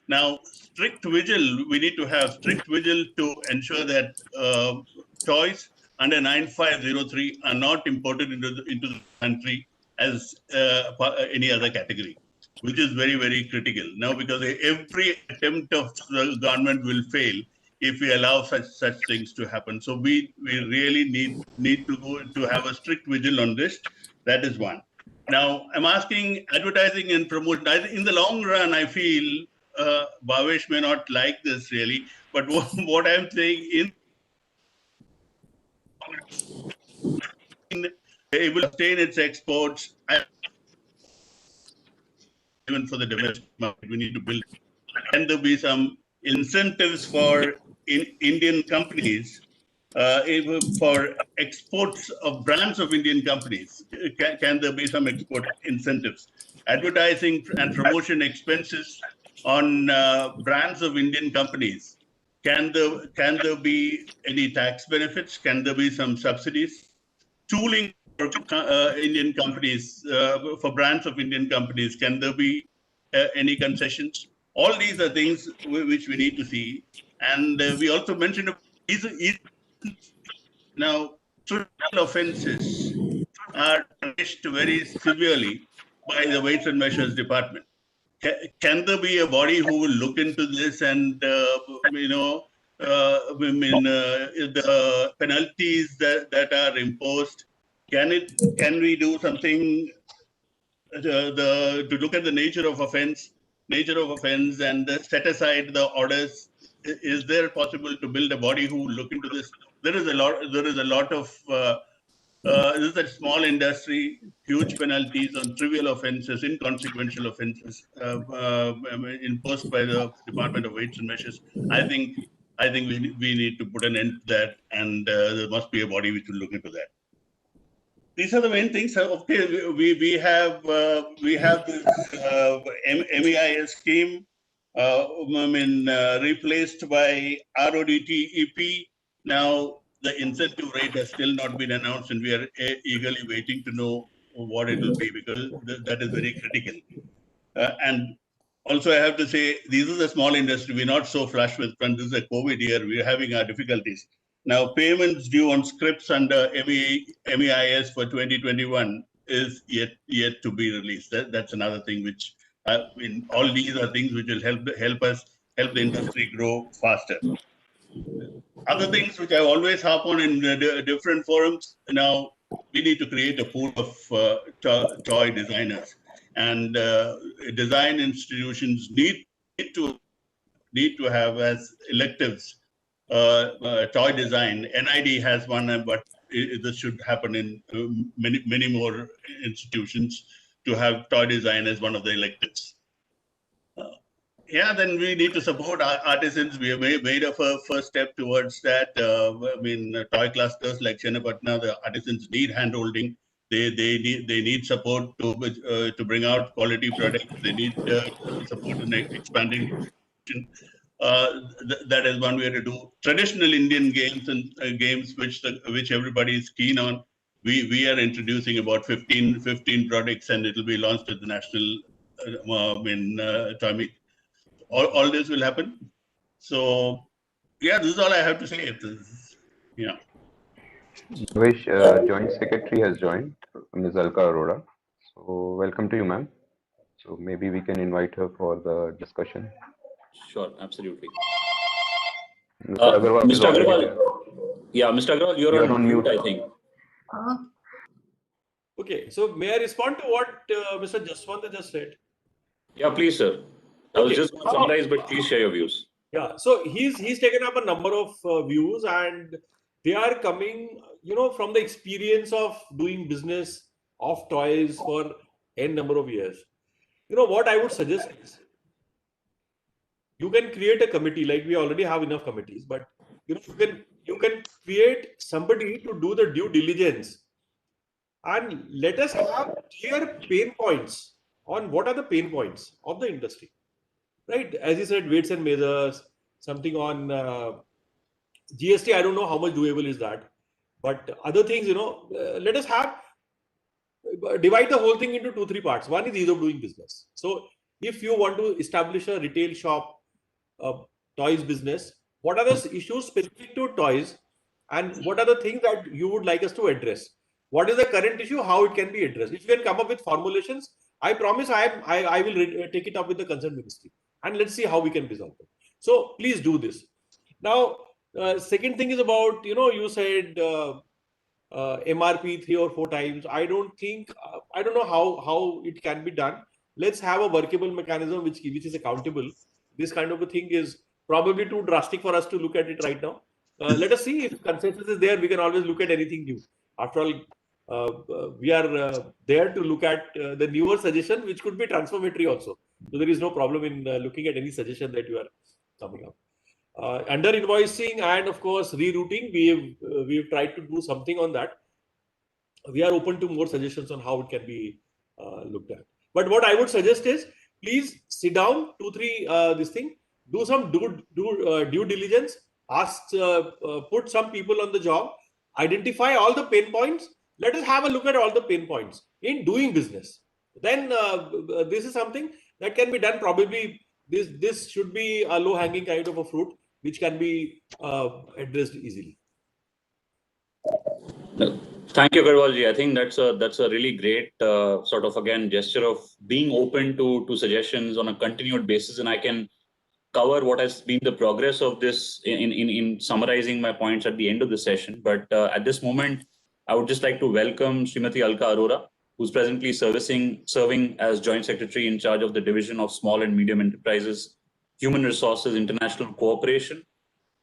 Now, we need to have strict vigil to ensure that toys under 9503 are not imported into the country as any other category, which is very, very critical now, because every attempt of the government will fail if we allow such things to happen. So we really need to have a strict vigil on this. That is one. Now, I'm asking advertising and promotion. In the long run, I feel Bhavesh may not like this really, but what I'm saying it will sustain its exports. Even for the domestic market, we need to build. Can there be some incentives for Indian companies for exports of brands of Indian companies? Can there be some export incentives? Advertising and promotion expenses on brands of Indian companies. Can there be any tax benefits? Can there be some subsidies? Tooling for Indian companies, for brands of Indian companies, can there be any concessions? All these are things which we need to see. And we also mentioned now, criminal offenses are punished very severely by the Weights and Measures Department. Can there be a body who will look into this and, the penalties that are imposed? Can we do something to look at the nature of offense and set aside the orders? Is there possible to build a body who will look into this? There is a lot of this is a small industry, huge penalties on trivial offenses, inconsequential offenses imposed by the Department of Weights and Measures. I think we need to put an end to that, and there must be a body which will look into that. These are the main things. Okay, we have this MEIS scheme, replaced by RODTEP. Now the incentive rate has still not been announced, and we are eagerly waiting to know what it will be, because that is very critical. And also, I have to say, this is a small industry. We're not so flush with funds. This is a COVID year. We're having our difficulties. Now, payments due on scripts under MEIS for 2021 is yet to be released. That's another thing which, all these are things which will help the industry grow faster. other things which I always harp on in different forums. Now we need to create a pool of toy designers, and design institutions need to have as electives toy design. NID has one, but this should happen in many more institutions, to have toy design as one of the electives. Yeah, then we need to support our artisans. We have made a first step towards that. I mean, toy clusters like Chennapatna, the artisans need handholding. They need support to bring out quality products. They need support in expanding. That is one way to do. Traditional Indian games and games which everybody is keen on. We are introducing about 15 products, and it will be launched at the national toy meet. All this will happen. So yeah, this is all I have to say. Yeah. Bhavesh, Joint Secretary has joined, Ms. Alka Arora. So welcome to you, ma'am. So maybe we can invite her for the discussion. Sure, absolutely. Mr. Agarwal, Mr. Agarwal, yeah, Mr. Agarwal, you're on mute, I think. Okay, so may I respond to what Mr. Jaswant just said? Yeah, please, sir. I was just going to summarize, but please share your views. Yeah, so he's taken up a number of views, and they are coming, from the experience of doing business of toys for n number of years. What I would suggest is, you can create a committee. Like we already have enough committees, but you can create somebody to do the due diligence, and let us have clear pain points on what are the pain points of the industry. Right, as you said, weights and measures, something on GST. I don't know how much doable is that, but other things, let us divide the whole thing into 2-3 parts. One is ease of doing business. So if you want to establish a retail shop, toys business, what are the issues specific to toys, and what are the things that you would like us to address? What is the current issue? How it can be addressed? If you can come up with formulations, I promise I will take it up with the concerned ministry, and let's see how we can resolve it. So please do this. Now, second thing is about, you said MRP 3 or 4 times. I don't know how it can be done. Let's have a workable mechanism which is accountable. This kind of a thing is probably too drastic for us to look at it right now. Let us see if consensus is there. We can always look at anything new. After all, we are there to look at the newer suggestion, which could be transformatory also. So there is no problem in looking at any suggestion that you are coming up. Under invoicing and of course rerouting, we've tried to do something on that. We are open to more suggestions on how it can be looked at. But what I would suggest is, please sit down, 2-3 this thing, do some due diligence, put some people on the job, identify all the pain points. Let us have a look at all the pain points in doing business. Then this is something that can be done. Probably this should be a low-hanging kind of a fruit which can be addressed easily. Thank you, Agarwalji. I think that's a really great sort of, again, gesture of being open to suggestions on a continued basis, and I can cover what has been the progress of this in summarizing my points at the end of the session. But at this moment, I would just like to welcome Srimati Alka Arora, who's presently serving as Joint Secretary in charge of the Division of Small and Medium Enterprises, Human Resources, International Cooperation,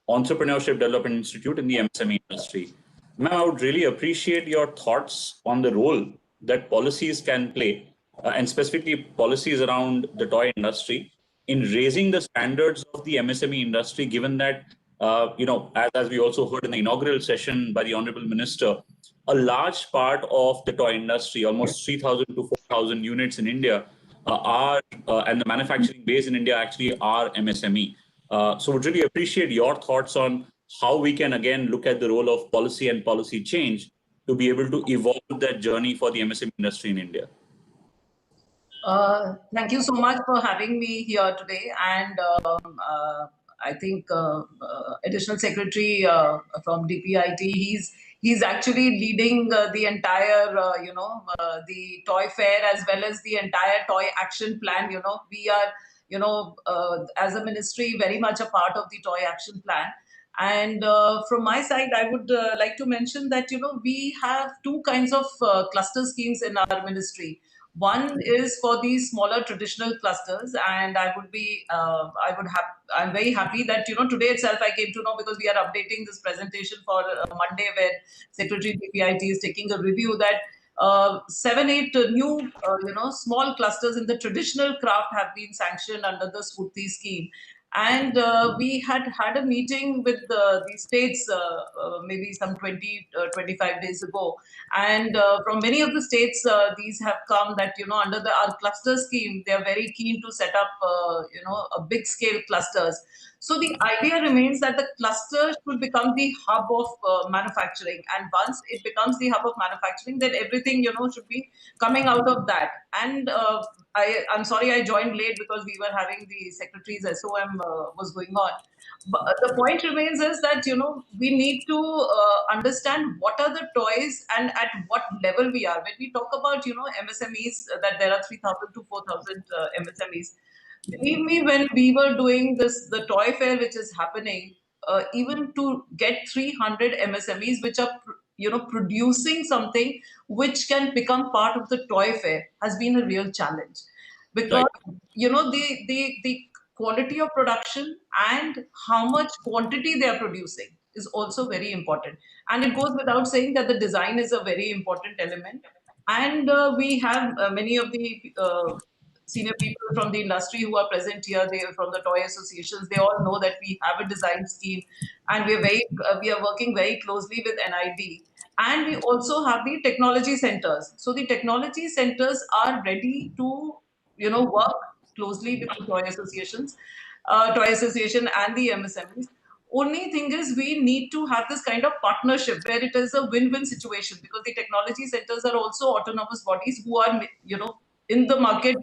Entrepreneurship Development Institute in the MSME industry. Ma'am, I would really appreciate your thoughts on the role that policies can play, and specifically policies around the toy industry, in raising the standards of the MSME industry, given that, as we also heard in the inaugural session by the Honorable Minister, a large part of the toy industry, almost 3,000 to 4,000 units in India, and the manufacturing base in India actually are MSME. So would really appreciate your thoughts on how we can again look at the role of policy and policy change to be able to evolve that journey for the MSME industry in India. Thank you so much for having me here today. And I think Additional Secretary from DPIT, he's actually leading the entire, the toy fair as well as the entire toy action plan. We are, as a ministry, very much a part of the toy action plan. And from my side, I would like to mention that, we have two kinds of cluster schemes in our ministry. One is for these smaller traditional clusters, and I'm very happy that, today itself I came to know, because we are updating this presentation for Monday, where Secretary DPIT is taking a review, that 7-8 new, small clusters in the traditional craft have been sanctioned under the Spurti scheme. And we had a meeting with the states maybe some 25 days ago. And from many of the states, these have come that, under our cluster scheme, they are very keen to set up, a big scale clusters. So the idea remains that the cluster should become the hub of manufacturing. And once it becomes the hub of manufacturing, then everything, should be coming out of that. And I'm sorry I joined late, because we were having the secretary's SOM was going on. But the point remains is that, we need to understand what are the toys and at what level we are. When we talk about, MSMEs, that there are 3,000 to 4,000 MSMEs. Believe me, when we were doing the toy fair, which is happening, even to get 300 MSMEs, which are producing something which can become part of the toy fair, has been a real challenge, because the quality of production and how much quantity they are producing is also very important. And it goes without saying that the design is a very important element. And we have many of the senior people from the industry who are present here. They are from the toy associations. They all know that we have a design scheme, and we are working very closely with NID. And we also have the technology centers. So the technology centers are ready to, work closely with the toy associations, toy association and the MSMEs. Only thing is, we need to have this kind of partnership where it is a win-win situation, because the technology centers are also autonomous bodies who are, in the market.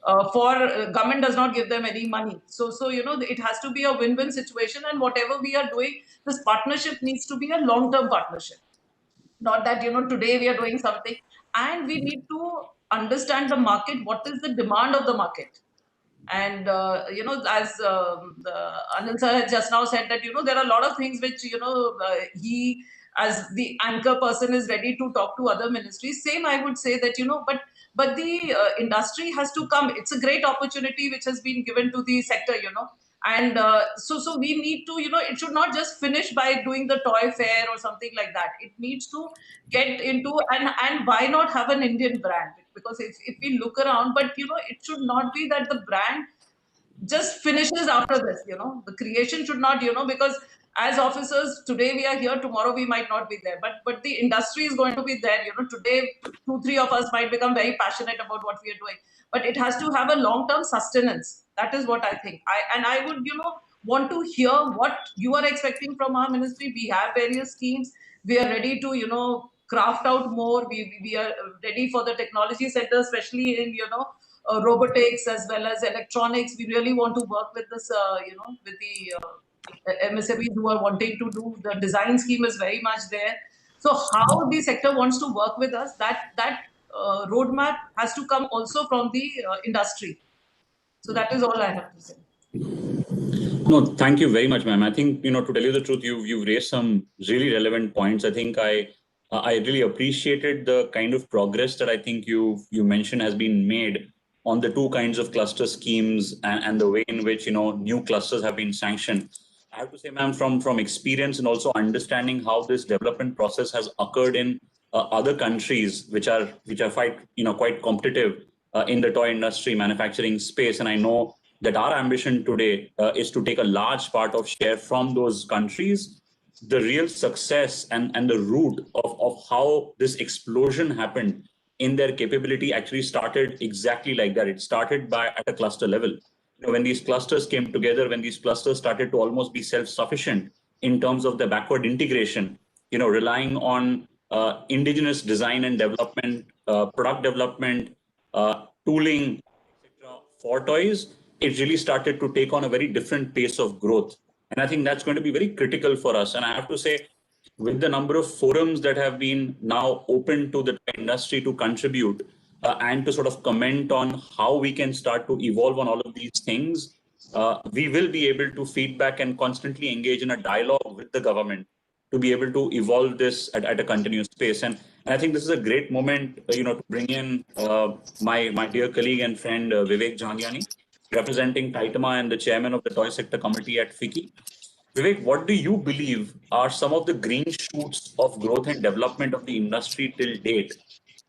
Government does not give them any money. So it has to be a win-win situation, and whatever we are doing, this partnership needs to be a long-term partnership. Not that, today we are doing something, and we need to understand the market, what is the demand of the market. And, as Anil sir had just now said that, there are a lot of things which, he, as the anchor person, is ready to talk to other ministries. Same, I would say that, but the industry has to come. It's a great opportunity which has been given to the sector, and so we need to, it should not just finish by doing the toy fair or something like that. It needs to get into, and why not have an Indian brand? Because if we look around, but it should not be that the brand just finishes after this. The creation should not, because as officers today we are here, tomorrow we might not be there, but the industry is going to be there. Today 2-3 of us might become very passionate about what we are doing, but it has to have a long-term sustenance. That is what I think. I would want to hear what you are expecting from our ministry. We have various schemes. We are ready to craft out more. We are ready for the technology center, especially in robotics as well as electronics. We really want to work with this with the MSMEs who are wanting to do. The design scheme is very much there. So how the sector wants to work with us, that roadmap has to come also from the industry. So that is all I have to say. No, thank you very much, ma'am. I think, to tell you the truth, you've raised some really relevant points. I think I really appreciated the kind of progress that I think you mentioned has been made on the two kinds of cluster schemes and the way in which, new clusters have been sanctioned. I have to say, ma'am, from experience and also understanding how this development process has occurred in other countries, which are quite competitive in the toy industry manufacturing space. And I know that our ambition today is to take a large part of share from those countries. The real success and the root of how this explosion happened in their capability actually started exactly like that. It started at a cluster level. When these clusters came together, when these clusters started to almost be self-sufficient in terms of the backward integration, relying on indigenous design and development, product development, tooling, etc. for toys, it really started to take on a very different pace of growth. And I think that's going to be very critical for us. And I have to say, with the number of forums that have been now open to the industry to contribute and to sort of comment on how we can start to evolve on all of these things, we will be able to feedback and constantly engage in a dialogue with the government to be able to evolve this at a continuous pace. And I think this is a great moment, to bring in my dear colleague and friend Vivek Jhangiani, representing Titama and the chairman of the Toy Sector Committee at FICCI. Vivek, what do you believe are some of the green shoots of growth and development of the industry till date,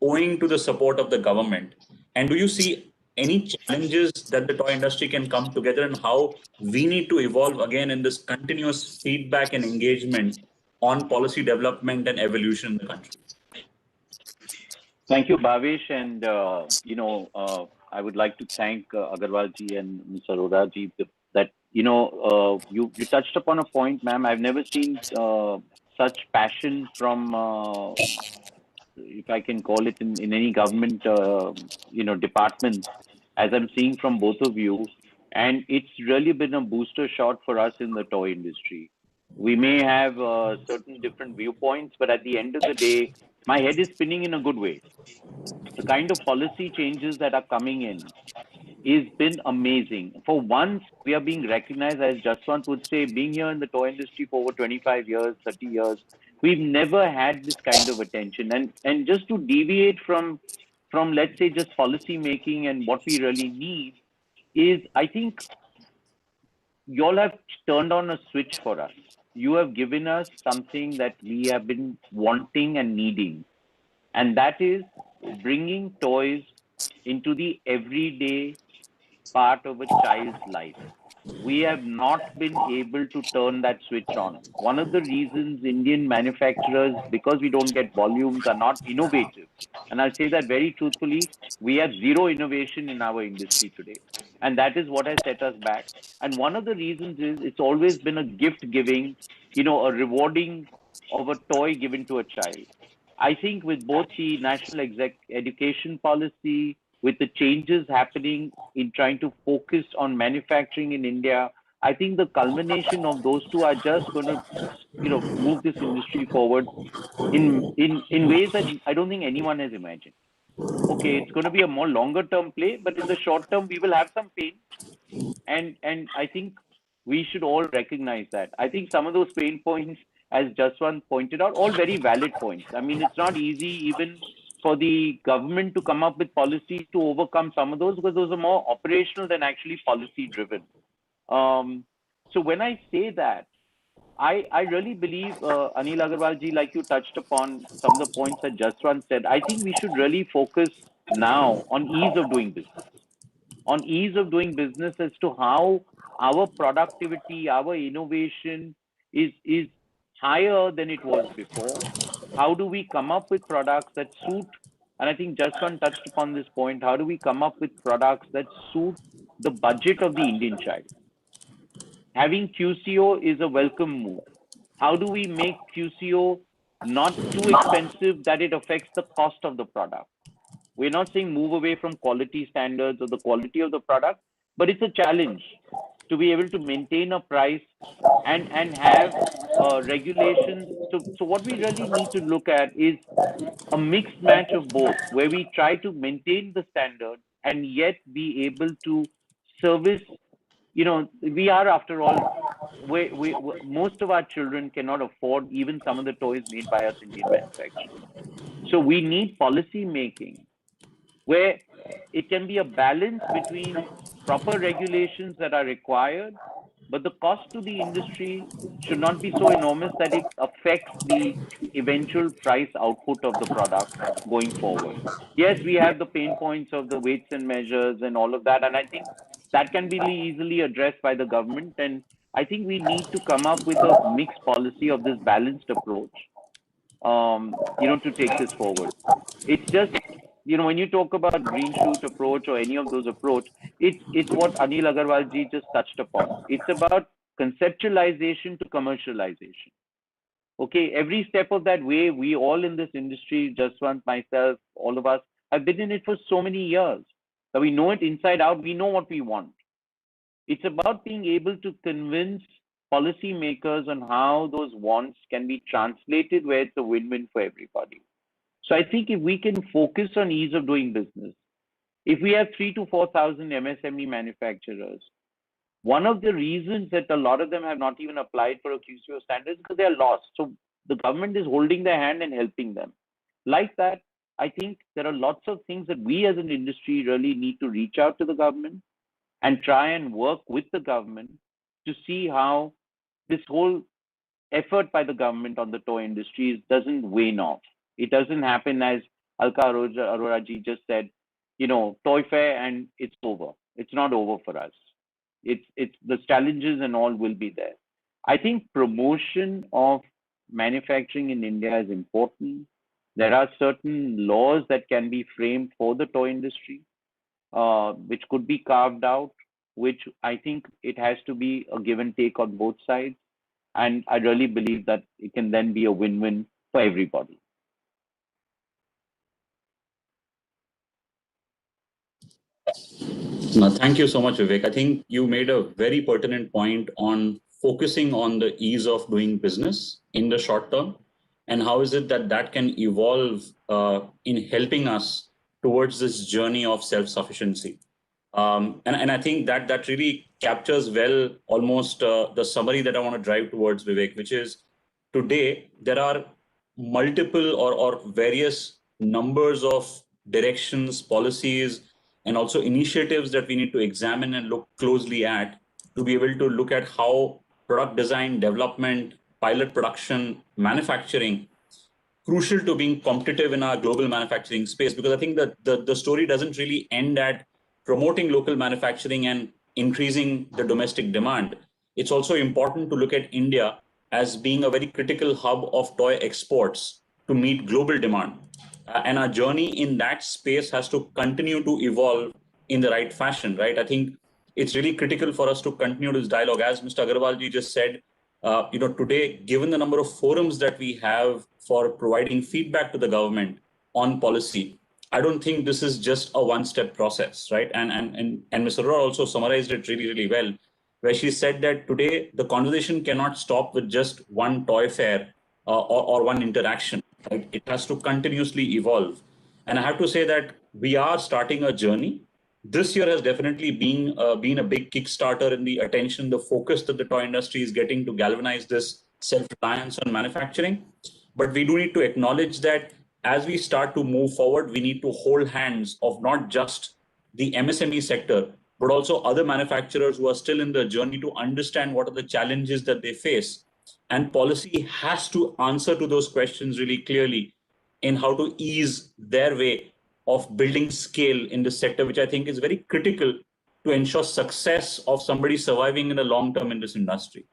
owing to the support of the government? And do you see any challenges that the toy industry can come together, and how we need to evolve again in this continuous feedback and engagement on policy development and evolution in the country? Thank you, Bhavesh. And, I would like to thank Agarwal ji and Mr. Arora ji that, you touched upon a point, ma'am. I've never seen such passion from, if I can call it, in any government, departments, as I'm seeing from both of you. And it's really been a booster shot for us in the toy industry. We may have certain different viewpoints, but at the end of the day, my head is spinning in a good way. The kind of policy changes that are coming in has been amazing. For once, we are being recognized, as Jaswant would say, being here in the toy industry for over 25 years, 30 years, we've never had this kind of attention. And just to deviate from let's say, just policy making, and what we really need is, I think you all have turned on a switch for us. You have given us something that we have been wanting and needing, and that is bringing toys into the everyday part of a child's life. We have not been able to turn that switch on. One of the reasons Indian manufacturers, because we don't get volumes, are not innovative. And I'll say that very truthfully, we have zero innovation in our industry today. And that is what has set us back. And one of the reasons is it's always been a gift giving, a rewarding of a toy given to a child. I think with both the national education policy, with the changes happening in trying to focus on manufacturing in India, I think the culmination of those two are just going to, move this industry forward in ways that I don't think anyone has imagined. Okay, it's going to be a more longer term play, but in the short term, we will have some pain. And I think we should all recognize that. I think some of those pain points, as Jaswant pointed out, all very valid points. I mean, it's not easy even for the government to come up with policies to overcome some of those, because those are more operational than actually policy driven. So when I say that, I really believe, Anil Agarwal ji, like you touched upon some of the points that Jaswant said, I think we should really focus now on ease of doing business. On ease of doing business as to how our productivity, our innovation is higher than it was before. How do we come up with products that suit, and I think Jaswant touched upon this point, how do we come up with products that suit the budget of the Indian child? Having QCO is a welcome move. How do we make QCO not too expensive that it affects the cost of the product? We're not saying move away from quality standards or the quality of the product, but it's a challenge to be able to maintain a price and have regulations. So what we really need to look at is a mixed match of both, where we try to maintain the standard and yet be able to service. We are, after all, most of our children cannot afford even some of the toys made by us Indian manufacturers. So we need policy making where it can be a balance between proper regulations that are required, but the cost to the industry should not be so enormous that it affects the eventual price output of the product going forward. Yes, we have the pain points of the weights and measures and all of that, and I think that can be easily addressed by the government. And I think we need to come up with a mixed policy of this balanced approach, to take this forward. It's just, when you talk about green shoot approach or any of those approach, it's what Anil Agarwal ji just touched upon. It's about conceptualization to commercialization. Okay, every step of that way, we all in this industry, Jaswant, myself, all of us, have been in it for so many years. So we know it inside out, we know what we want. It's about being able to convince policymakers on how those wants can be translated where it's a win-win for everybody. So I think if we can focus on ease of doing business, if we have 3,000 to 4,000 MSME manufacturers, One of the reasons that a lot of them have not even applied for a QCO standard is because they are lost. So the government is holding their hand and helping them. Like that, I think there are lots of things that we as an industry really need to reach out to the government and try and work with the government to see how this whole effort by the government on the toy industry doesn't wane off. It doesn't happen as Alka Arora ji just said, you know, toy fair and it's over. It's not over for us. It's the challenges and all will be there. I think promotion of manufacturing in India is important. There are certain laws that can be framed for the toy industry, which could be carved out, which I think it has to be a give and take on both sides. And I really believe that it can then be a win-win for everybody. No, thank you so much, Vivek. I think you made a very pertinent point on focusing on the ease of doing business in the short term, and how is it that that can evolve in helping us towards this journey of self-sufficiency. And I think that that really captures well almost the summary that I want to drive towards, Vivek, which is today there are multiple or various numbers of directions, policies, and also initiatives that we need to examine and look closely at to be able to look at how product design, development, pilot production, manufacturing, crucial to being competitive in our global manufacturing space. Because I think that the story doesn't really end at promoting local manufacturing and increasing the domestic demand. It's also important to look at India as being a very critical hub of toy exports to meet global demand. And our journey in that space has to continue to evolve in the right fashion, right? I think it's really critical for us to continue this dialogue. As Mr. Agarwal ji just said, today, given the number of forums that we have for providing feedback to the government on policy, I don't think this is just a one-step process, right? And Ms. Arora also summarized it really, really well, where she said that today the conversation cannot stop with just one toy fair or one interaction. Right? It has to continuously evolve. And I have to say that we are starting a journey. This year has definitely been a big Kickstarter in the attention, the focus that the toy industry is getting to galvanize this self-reliance on manufacturing. But we do need to acknowledge that as we start to move forward, we need to hold hands of not just the MSME sector, but also other manufacturers who are still in the journey to understand what are the challenges that they face. And policy has to answer to those questions really clearly in how to ease their way of building scale in this sector, which I think is very critical to ensure success of somebody surviving in the long term in this industry.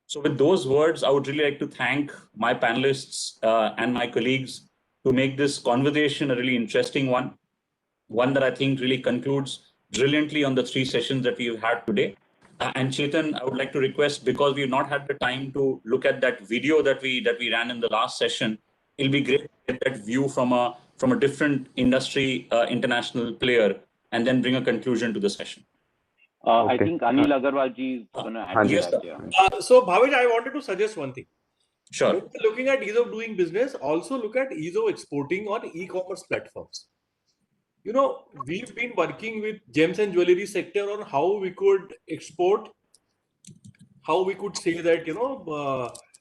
So with those words, I would really like to thank my panelists and my colleagues to make this conversation a really interesting one that I think really concludes brilliantly on the 3 sessions that we've had today. And Chetan, I would like to request, because we've not had the time to look at that video that we ran in the last session, it'll be great to get that view from a different industry international player, and then bring a conclusion to the session. I think Anil Agarwal ji is going to add yes, that. Yeah. So Bhavesh, I wanted to suggest one thing. Sure. When you're looking at ease of doing business, also look at ease of exporting on e-commerce platforms. You know, we've been working with gems and jewelry sector on how we could export, how we could say that,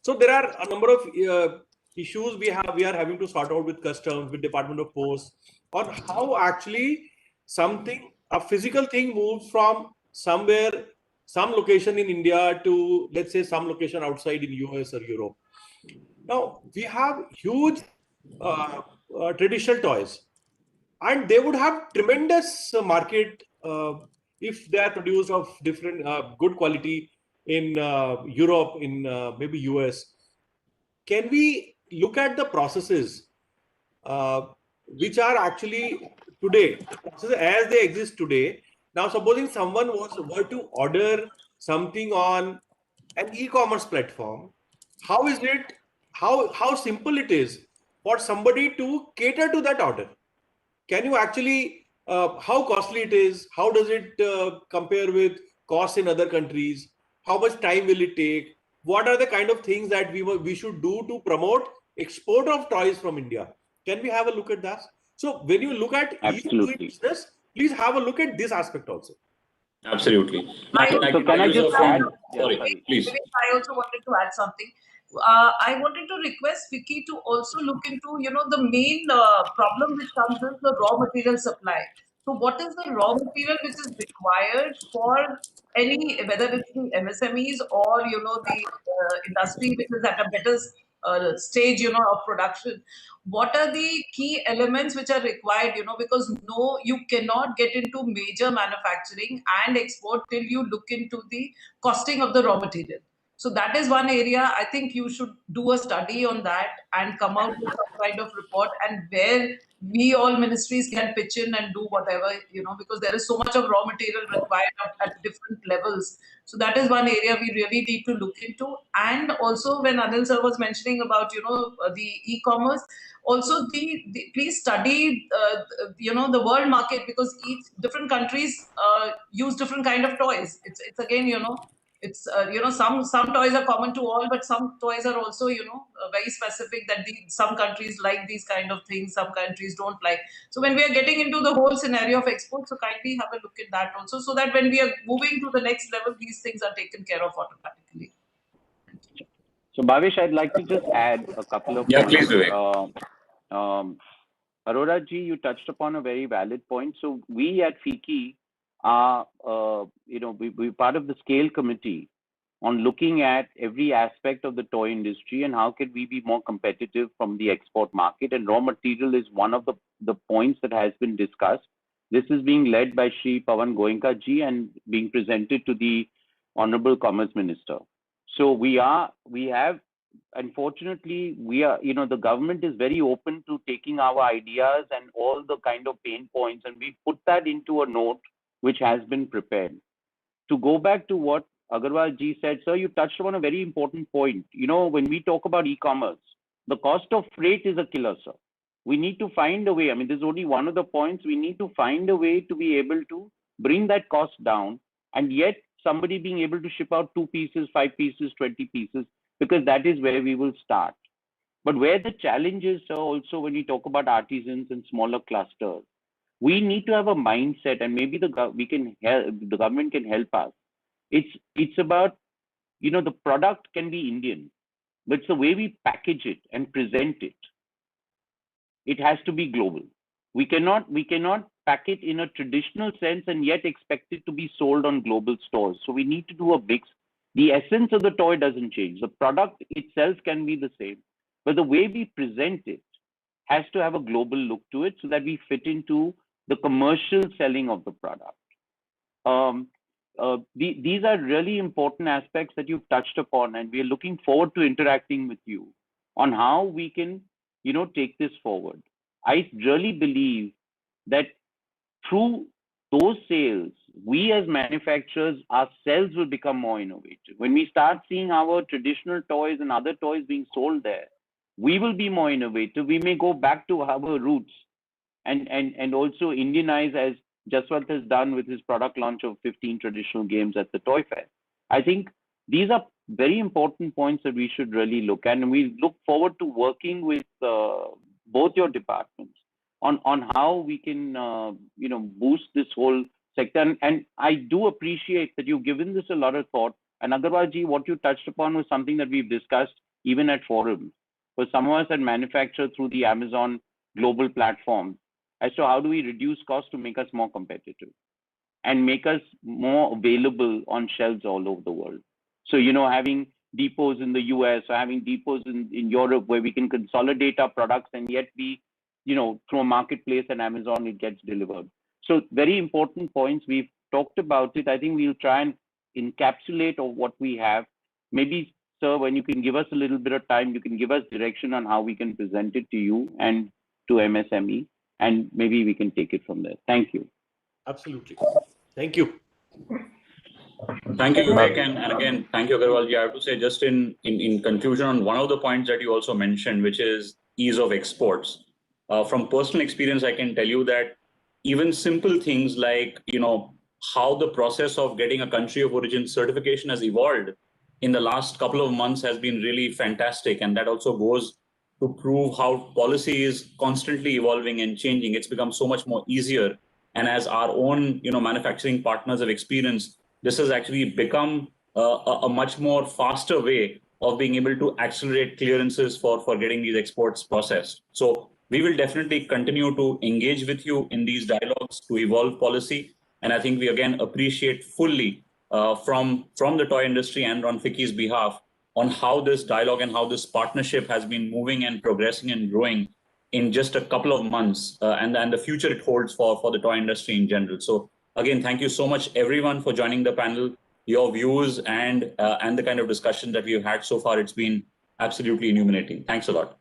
so there are a number of issues we are having to sort out with customs, with Department of Post, on how actually a physical thing moves from somewhere, some location in India to, let's say, some location outside in US or Europe. Now, we have huge traditional toys, and they would have tremendous market if they are produced of different good quality in Europe, in maybe US. Can we look at the processes which are actually today, as they exist today? Now, supposing someone were to order something on an e-commerce platform, how is it, how simple it is for somebody to cater to that order? Can you actually, how costly it is? How does it compare with costs in other countries? How much time will it take? What are the kind of things that we should do to promote export of toys from India? Can we have a look at that? So when you look at ease of doing business, please have a look at this aspect also. Absolutely. So can I just add? Sorry, please. I also wanted to add something. I wanted to request Vicky to also look into, the main problem which comes is the raw material supply. So what is the raw material which is required for any, whether it's the MSMEs or, the industry which is at a better stage, of production? What are the key elements which are required, because no, you cannot get into major manufacturing and export till you look into the costing of the raw material. So that is one area I think you should do a study on that and come out with some kind of report, and where we all ministries can pitch in and do whatever, because there is so much of raw material required at different levels. So that is one area we really need to look into. And also when Anil sir was mentioning about, the e-commerce, also please study, the world market, because each different countries use different kind of toys. It's again, it's some toys are common to all, but some toys are also very specific, that some countries like these kind of things, some countries don't like. So when we are getting into the whole scenario of export, so kindly have a look at that also, so that when we are moving to the next level, these things are taken care of automatically. So Bhavesh, I'd like to just add a couple of points. Please do it. Arora ji, you touched upon a very valid point. So we at FICCI we're part of the scale committee on looking at every aspect of the toy industry and how can we be more competitive from the export market. And raw material is one of the points that has been discussed. This is being led by Shri Pawan Goenka ji and being presented to the Honorable Commerce Minister. So unfortunately, the government is very open to taking our ideas and all the kind of pain points, and we put that into a note which has been prepared. To go back to what Agarwal ji said, sir, you touched on a very important point. When we talk about e-commerce, the cost of freight is a killer, sir. We need to find a way. I mean, this is only one of the points. We need to find a way to be able to bring that cost down, and yet somebody being able to ship out 2 pieces, 5 pieces, 20 pieces, because that is where we will start. But where the challenge is, sir, also when we talk about artisans and smaller clusters, we need to have a mindset, and maybe the government can help us. It's about, the product can be Indian, but it's the way we package it and present it. It has to be global. We cannot pack it in a traditional sense and yet expect it to be sold on global stores. So we need to do a mix. The essence of the toy doesn't change. The product itself can be the same, but the way we present it has to have a global look to it so that we fit into the commercial selling of the product. These are really important aspects that you've touched upon, and we are looking forward to interacting with you on how we can, take this forward. I really believe that through those sales, we as manufacturers ourselves will become more innovative. When we start seeing our traditional toys and other toys being sold there, we will be more innovative. We may go back to our roots and also Indianize, as Jaswant has done with his product launch of 15 traditional games at the Toy Fair. I think these are very important points that we should really look at, and we look forward to working with both your departments on how we can boost this whole sector. And I do appreciate that you've given this a lot of thought. And Agarwal ji, what you touched upon was something that we've discussed even at forums. For some of us that manufacture through the Amazon global platform, as to how do we reduce costs to make us more competitive and make us more available on shelves all over the world. So, having depots in the US or having depots in Europe where we can consolidate our products and yet be, through a marketplace and Amazon, it gets delivered. So very important points. We've talked about it. I think we'll try and encapsulate of what we have. Maybe, sir, when you can give us a little bit of time, you can give us direction on how we can present it to you and to MSME, and maybe we can take it from there. Thank you. Absolutely. Thank you. Thank you, Vivek. And again, thank you, Agarwal ji. I have to say, just in conclusion on one of the points that you also mentioned, which is ease of exports. From personal experience, I can tell you that even simple things like, how the process of getting a country of origin certification has evolved in the last couple of months has been really fantastic. And that also goes to prove how policy is constantly evolving and changing. It's become so much more easier And as our own, manufacturing partners have experienced, this has actually become a much more faster way of being able to accelerate clearances for getting these exports processed. So we will definitely continue to engage with you in these dialogues to evolve policy. And I think we again appreciate fully from the toy industry and on FICCI's behalf on how this dialogue and how this partnership has been moving and progressing and growing in just a couple of months and the future it holds for the toy industry in general. So again, thank you so much everyone for joining the panel. Your views and the kind of discussion that we've had so far, it's been absolutely illuminating. Thanks a lot.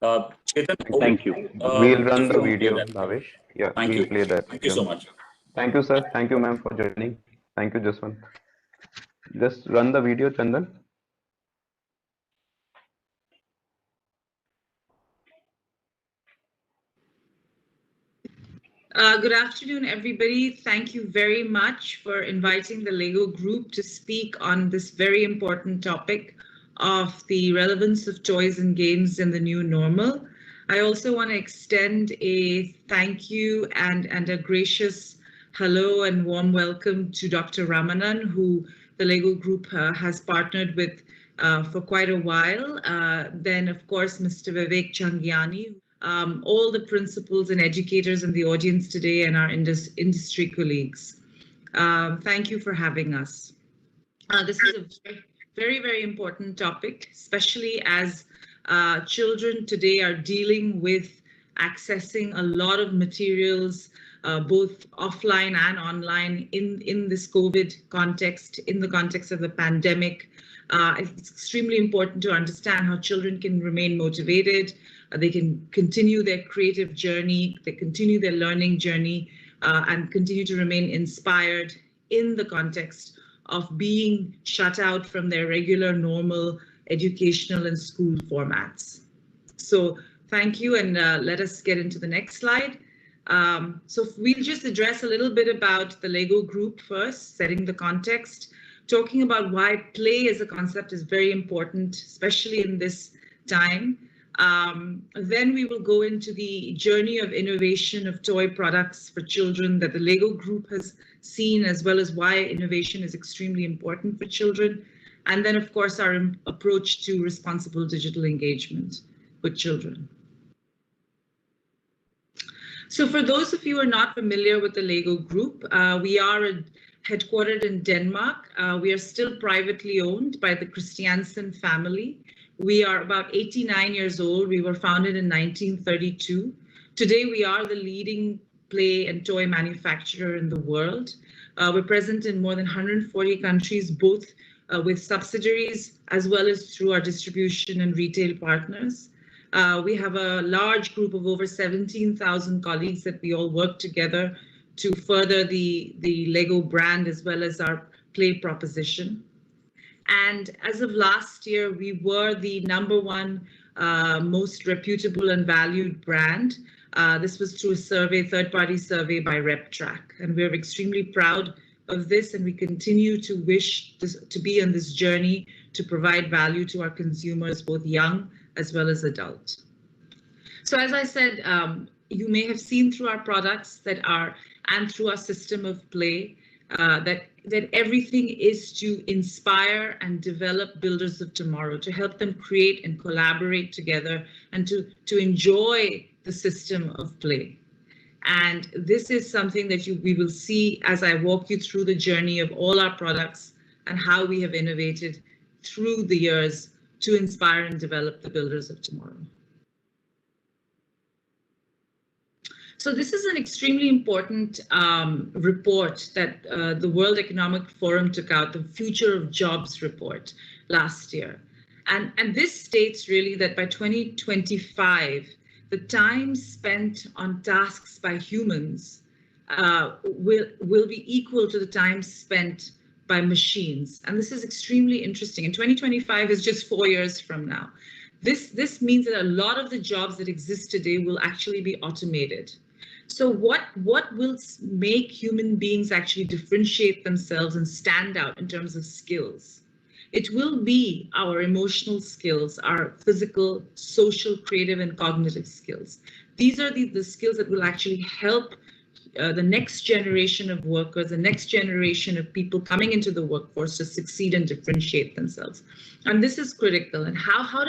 Chetan, thank you. We'll run the video, Bhavesh. Yeah, we'll play that. Thank you so much. Thank you, sir. Thank you, ma'am, for joining. Thank you, Jaswant. Just run the video, Chandan. Good afternoon, everybody. Thank you very much for inviting the LEGO Group to speak on this very important topic of the relevance of toys and games in the new normal. I also want to extend a thank you and a gracious hello and warm welcome to Dr. Ramanan, who the LEGO Group has partnered with for quite a while. Then, of course, Mr. Vivek Changiani, all the principals and educators in the audience today, and our industry colleagues. Thank you for having us. This is a very, very important topic, especially as children today are dealing with accessing a lot of materials, both offline and online in this COVID context, in the context of the pandemic. It's extremely important to understand how children can remain motivated, they can continue their creative journey, they continue their learning journey, and continue to remain inspired in the context of being shut out from their regular, normal educational and school formats. So thank you, and let us get into the next slide. So we'll just address a little bit about the LEGO Group first, setting the context, talking about why play as a concept is very important, especially in this time. Then we will go into the journey of innovation of toy products for children that the LEGO Group has seen, as well as why innovation is extremely important for children. And then, of course, our approach to responsible digital engagement with children. So for those of you who are not familiar with the LEGO Group, we are headquartered in Denmark. We are still privately owned by the Christiansen family. We are about 89 years old. We were founded in 1932. Today, we are the leading play and toy manufacturer in the world. We're present in more than 140 countries, both with subsidiaries as well as through our distribution and retail partners. We have a large group of over 17,000 colleagues that we all work together to further the LEGO brand as well as our play proposition. And as of last year, we were the #1 most reputable and valued brand. This was through a survey, third-party survey by RepTrak. And we're extremely proud of this, and we continue to wish to be on this journey to provide value to our consumers, both young as well as adult. So as I said, you may have seen through our products and through our system of play, that everything is to inspire and develop builders of tomorrow, to help them create and collaborate together, and to enjoy the system of play. And this is something that we will see as I walk you through the journey of all our products and how we have innovated through the years to inspire and develop the builders of tomorrow. So this is an extremely important report that the World Economic Forum took out, the Future of Jobs report last year. And this states really that by 2025, the time spent on tasks by humans will be equal to the time spent by machines. And this is extremely interesting. And 2025 is just 4 years from now. This means that a lot of the jobs that exist today will actually be automated. So what will make human beings actually differentiate themselves and stand out in terms of skills? It will be our emotional skills, our physical, social, creative, and cognitive skills. These are the skills that will actually help the next generation of workers, the next generation of people coming into the workforce to succeed and differentiate themselves. And this is critical. And how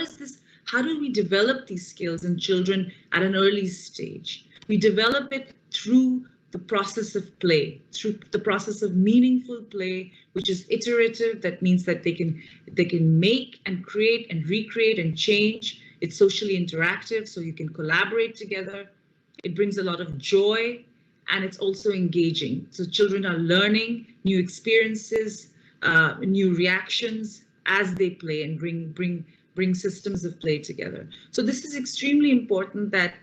do we develop these skills in children at an early stage? We develop it through the process of play, through the process of meaningful play, which is iterative. That means that they can make and create and recreate and change. It's socially interactive, so you can collaborate together. It brings a lot of joy, and it's also engaging. So children are learning new experiences, new reactions as they play and bring systems of play together. So this is extremely important that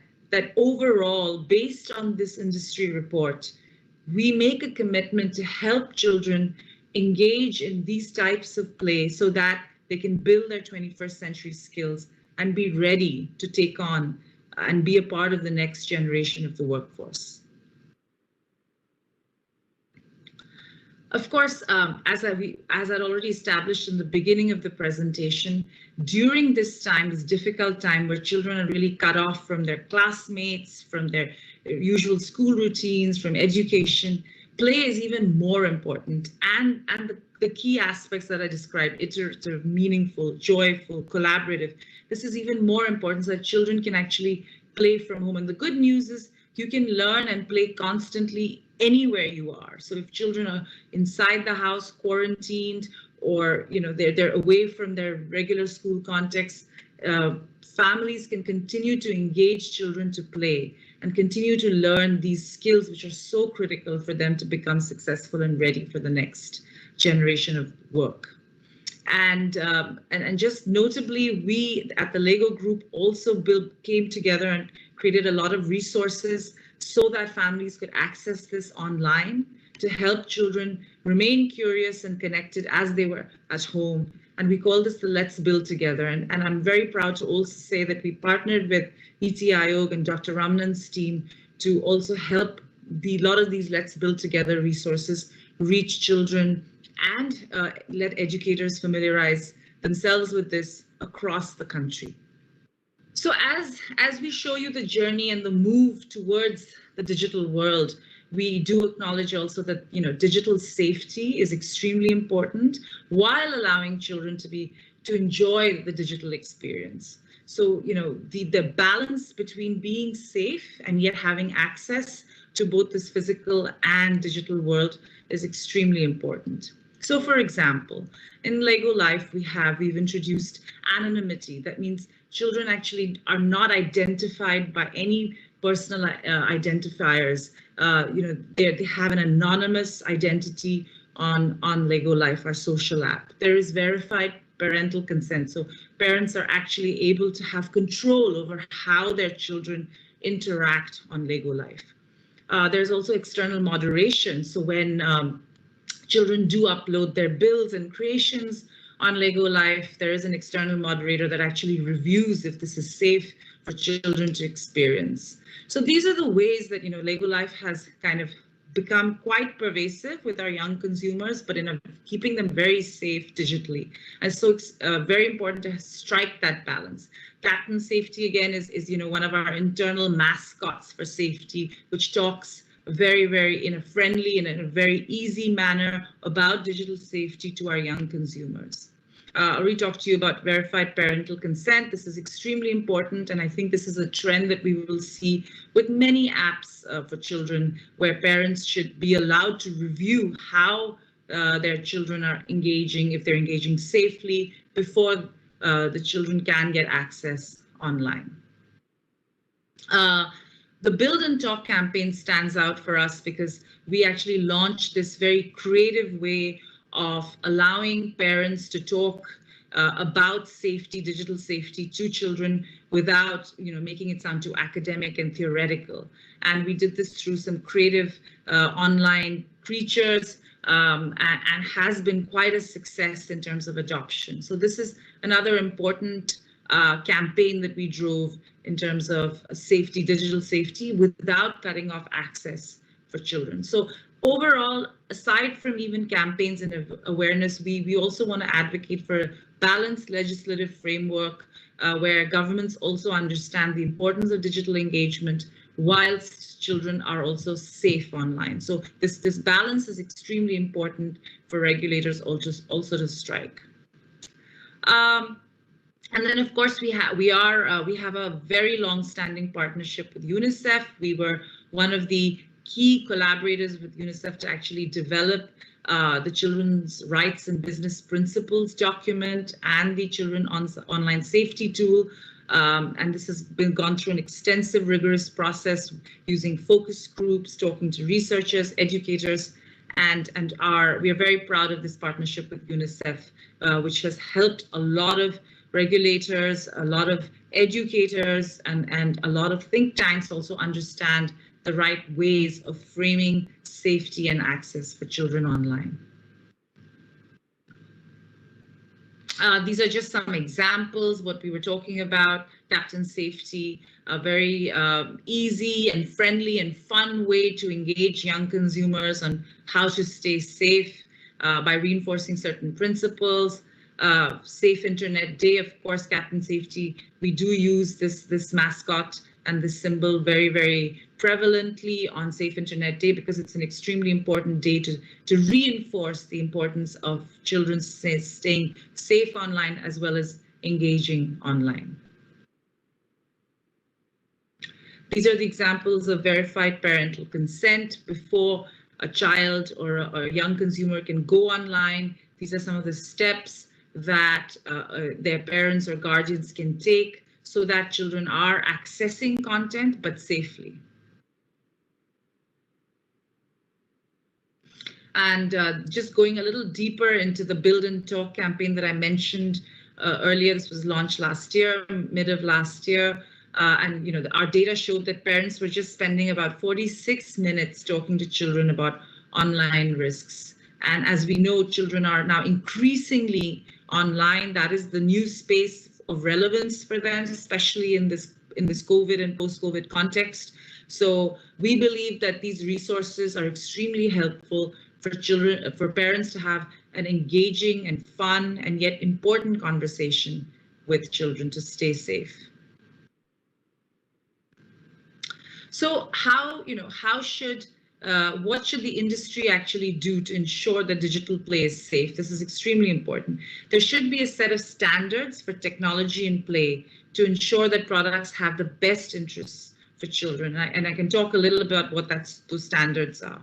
overall, based on this industry report, we make a commitment to help children engage in these types of play so that they can build their 21st century skills and be ready to take on and be a part of the next generation of the workforce. Of course, as I'd already established in the beginning of the presentation, during this time, this difficult time where children are really cut off from their classmates, from their usual school routines, from education, play is even more important. And the key aspects that I described, iterative, meaningful, joyful, collaborative, this is even more important so that children can actually play from home. And the good news is you can learn and play constantly anywhere you are. So if children are inside the house, quarantined, or they're away from their regular school context, families can continue to engage children to play and continue to learn these skills, which are so critical for them to become successful and ready for the next generation of work. And just notably, we at the Lego Group also came together and created a lot of resources so that families could access this online to help children remain curious and connected as they were at home. And we call this the Let's Build Together. And I'm very proud to also say that we partnered with NITI Aayog and Dr. Ramnan's team to also help a lot of these Let's Build Together resources reach children and let educators familiarize themselves with this across the country. So as we show you the journey and the move towards the digital world, we do acknowledge also that digital safety is extremely important while allowing children to enjoy the digital experience. So the balance between being safe and yet having access to both this physical and digital world is extremely important. So for example, in Lego Life, we've introduced anonymity. That means children actually are not identified by any personal identifiers. They have an anonymous identity on Lego Life, our social app. There is verified parental consent. So parents are actually able to have control over how their children interact on Lego Life. There's also external moderation. So when children do upload their builds and creations on Lego Life, there is an external moderator that actually reviews if this is safe for children to experience. So these are the ways that Lego Life has kind of become quite pervasive with our young consumers, but keeping them very safe digitally. And so it's very important to strike that balance. Captain Safety again is one of our internal mascots for safety, which talks very, very in a friendly and in a very easy manner about digital safety to our young consumers. I already talked to you about verified parental consent. This is extremely important, and I think this is a trend that we will see with many apps for children, where parents should be allowed to review how their children are engaging, if they're engaging safely, before the children can get access online. The Build and Talk campaign stands out for us because we actually launched this very creative way of allowing parents to talk about safety, digital safety to children without making it sound too academic and theoretical. And we did this through some creative online creatures and has been quite a success in terms of adoption. So this is another important campaign that we drove in terms of safety, digital safety, without cutting off access for children. So overall, aside from even campaigns and awareness, we also want to advocate for a balanced legislative framework where governments also understand the importance of digital engagement whilst children are also safe online. So this balance is extremely important for regulators also to strike. And then, of course, we have a very long-standing partnership with UNICEF. We were one of the key collaborators with UNICEF to actually develop the Children's Rights and Business Principles document and the Children Online Safety Tool. And this has gone through an extensive, rigorous process using focus groups, talking to researchers, educators, and we are very proud of this partnership with UNICEF, which has helped a lot of regulators, a lot of educators, and a lot of think tanks also understand the right ways of framing safety and access for children online. These are just some examples, what we were talking about. Captain Safety, a very easy and friendly and fun way to engage young consumers on how to stay safe by reinforcing certain principles. Safe Internet Day, of course, Captain Safety, we do use this mascot and this symbol very, very prevalently on Safe Internet Day because it's an extremely important day to reinforce the importance of children staying safe online as well as engaging online. These are the examples of verified parental consent before a child or a young consumer can go online. These are some of the steps that their parents or guardians can take so that children are accessing content, but safely. And just going a little deeper into the Build and Talk campaign that I mentioned earlier, this was launched last year, mid of last year. And our data showed that parents were just spending about 46 minutes talking to children about online risks. And as we know, children are now increasingly online. That is the new space of relevance for them, especially in this COVID and post-COVID context. So we believe that these resources are extremely helpful for parents to have an engaging and fun and yet important conversation with children to stay safe. So what should the industry actually do to ensure that digital play is safe? This is extremely important. There should be a set of standards for technology and play to ensure that products have the best interests for children. And I can talk a little about what those standards are.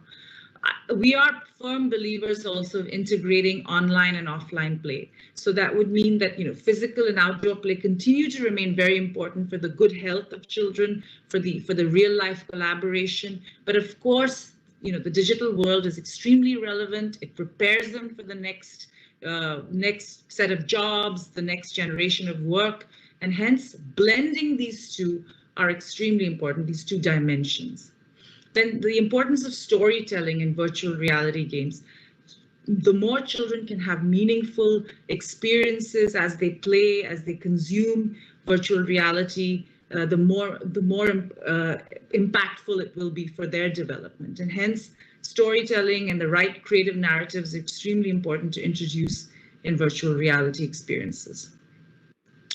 We are firm believers also of integrating online and offline play. So that would mean that physical and outdoor play continue to remain very important for the good health of children, for the real life collaboration. But of course, the digital world is extremely relevant. It prepares them for the next set of jobs, the next generation of work, and hence blending these two are extremely important, these two dimensions. Then the importance of storytelling in virtual reality games. The more children can have meaningful experiences as they play, as they consume virtual reality, the more impactful it will be for their development. And hence, storytelling and the right creative narratives are extremely important to introduce in virtual reality experiences.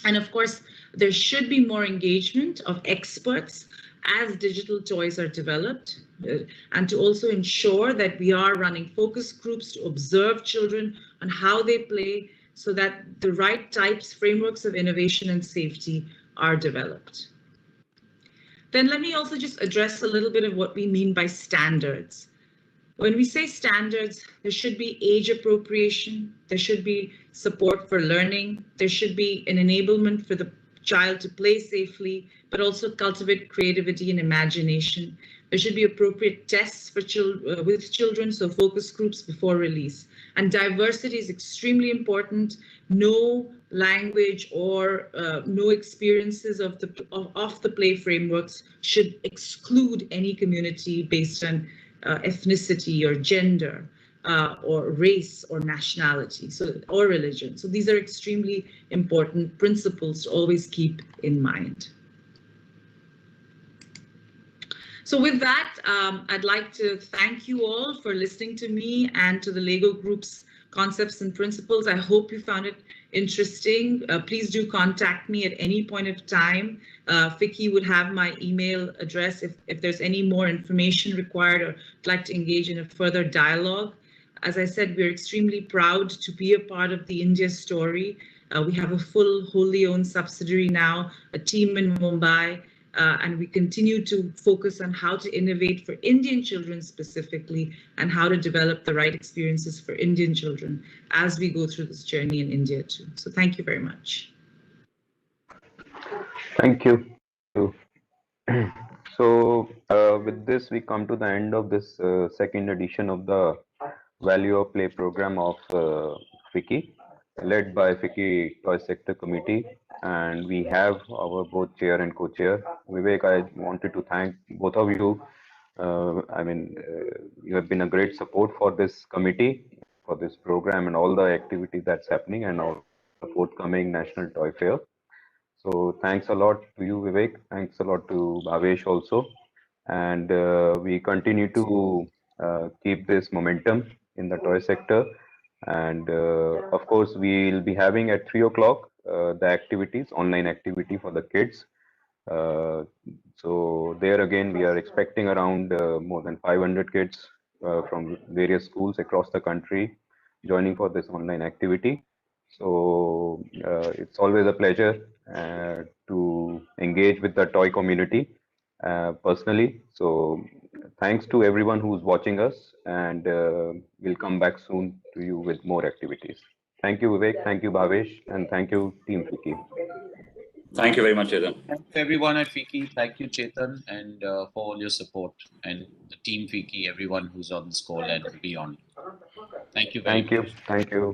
And of course, there should be more engagement of experts as digital toys are developed, and to also ensure that we are running focus groups to observe children on how they play so that the right types, frameworks of innovation and safety are developed. Then let me also just address a little bit of what we mean by standards. When we say standards, there should be age appropriation, there should be support for learning, there should be an enablement for the child to play safely, but also cultivate creativity and imagination. There should be appropriate tests for with children, so focus groups before release. And diversity is extremely important. No language or no experiences of the play frameworks should exclude any community based on ethnicity or gender or race or nationality, or religion. So these are extremely important principles to always keep in mind. So with that, I'd like to thank you all for listening to me and to the LEGO Group's concepts and principles. I hope you found it interesting. Please do contact me at any point of time. Vicky would have my email address if there's any more information required or would like to engage in a further dialogue. As I said, we're extremely proud to be a part of the India story. We have a full wholly owned subsidiary now, a team in Mumbai, and we continue to focus on how to innovate for Indian children specifically and how to develop the right experiences for Indian children as we go through this journey in India too. So thank you very much. Thank you. So with this, we come to the end of this second edition of the Value of Play program of FICCI, led by FICCI Toy Sector Committee. And we have our both chair and co-chair. Vivek, I wanted to thank both of you. You have been a great support for this committee, for this program and all the activity that's happening and all the forthcoming National Toy Fair. So thanks a lot to you, Vivek. Thanks a lot to Bhavesh also. And we continue to keep this momentum in the toy sector. And of course, we'll be having at 3 o'clock the activities, online activity for the kids. So there again, we are expecting around more than 500 kids from various schools across the country joining for this online activity. So it's always a pleasure to engage with the toy community personally. So thanks to everyone who's watching us, and we'll come back soon to you with more activities. Thank you, Vivek. Thank you, Bhavesh. And thank you, Team FICCI. Thank you very much, Chetan. Thanks everyone at FICCI. Thank you, Chetan, and for all your support, and the Team FICCI, everyone who's on this call and beyond. Thank you very much. Thank you.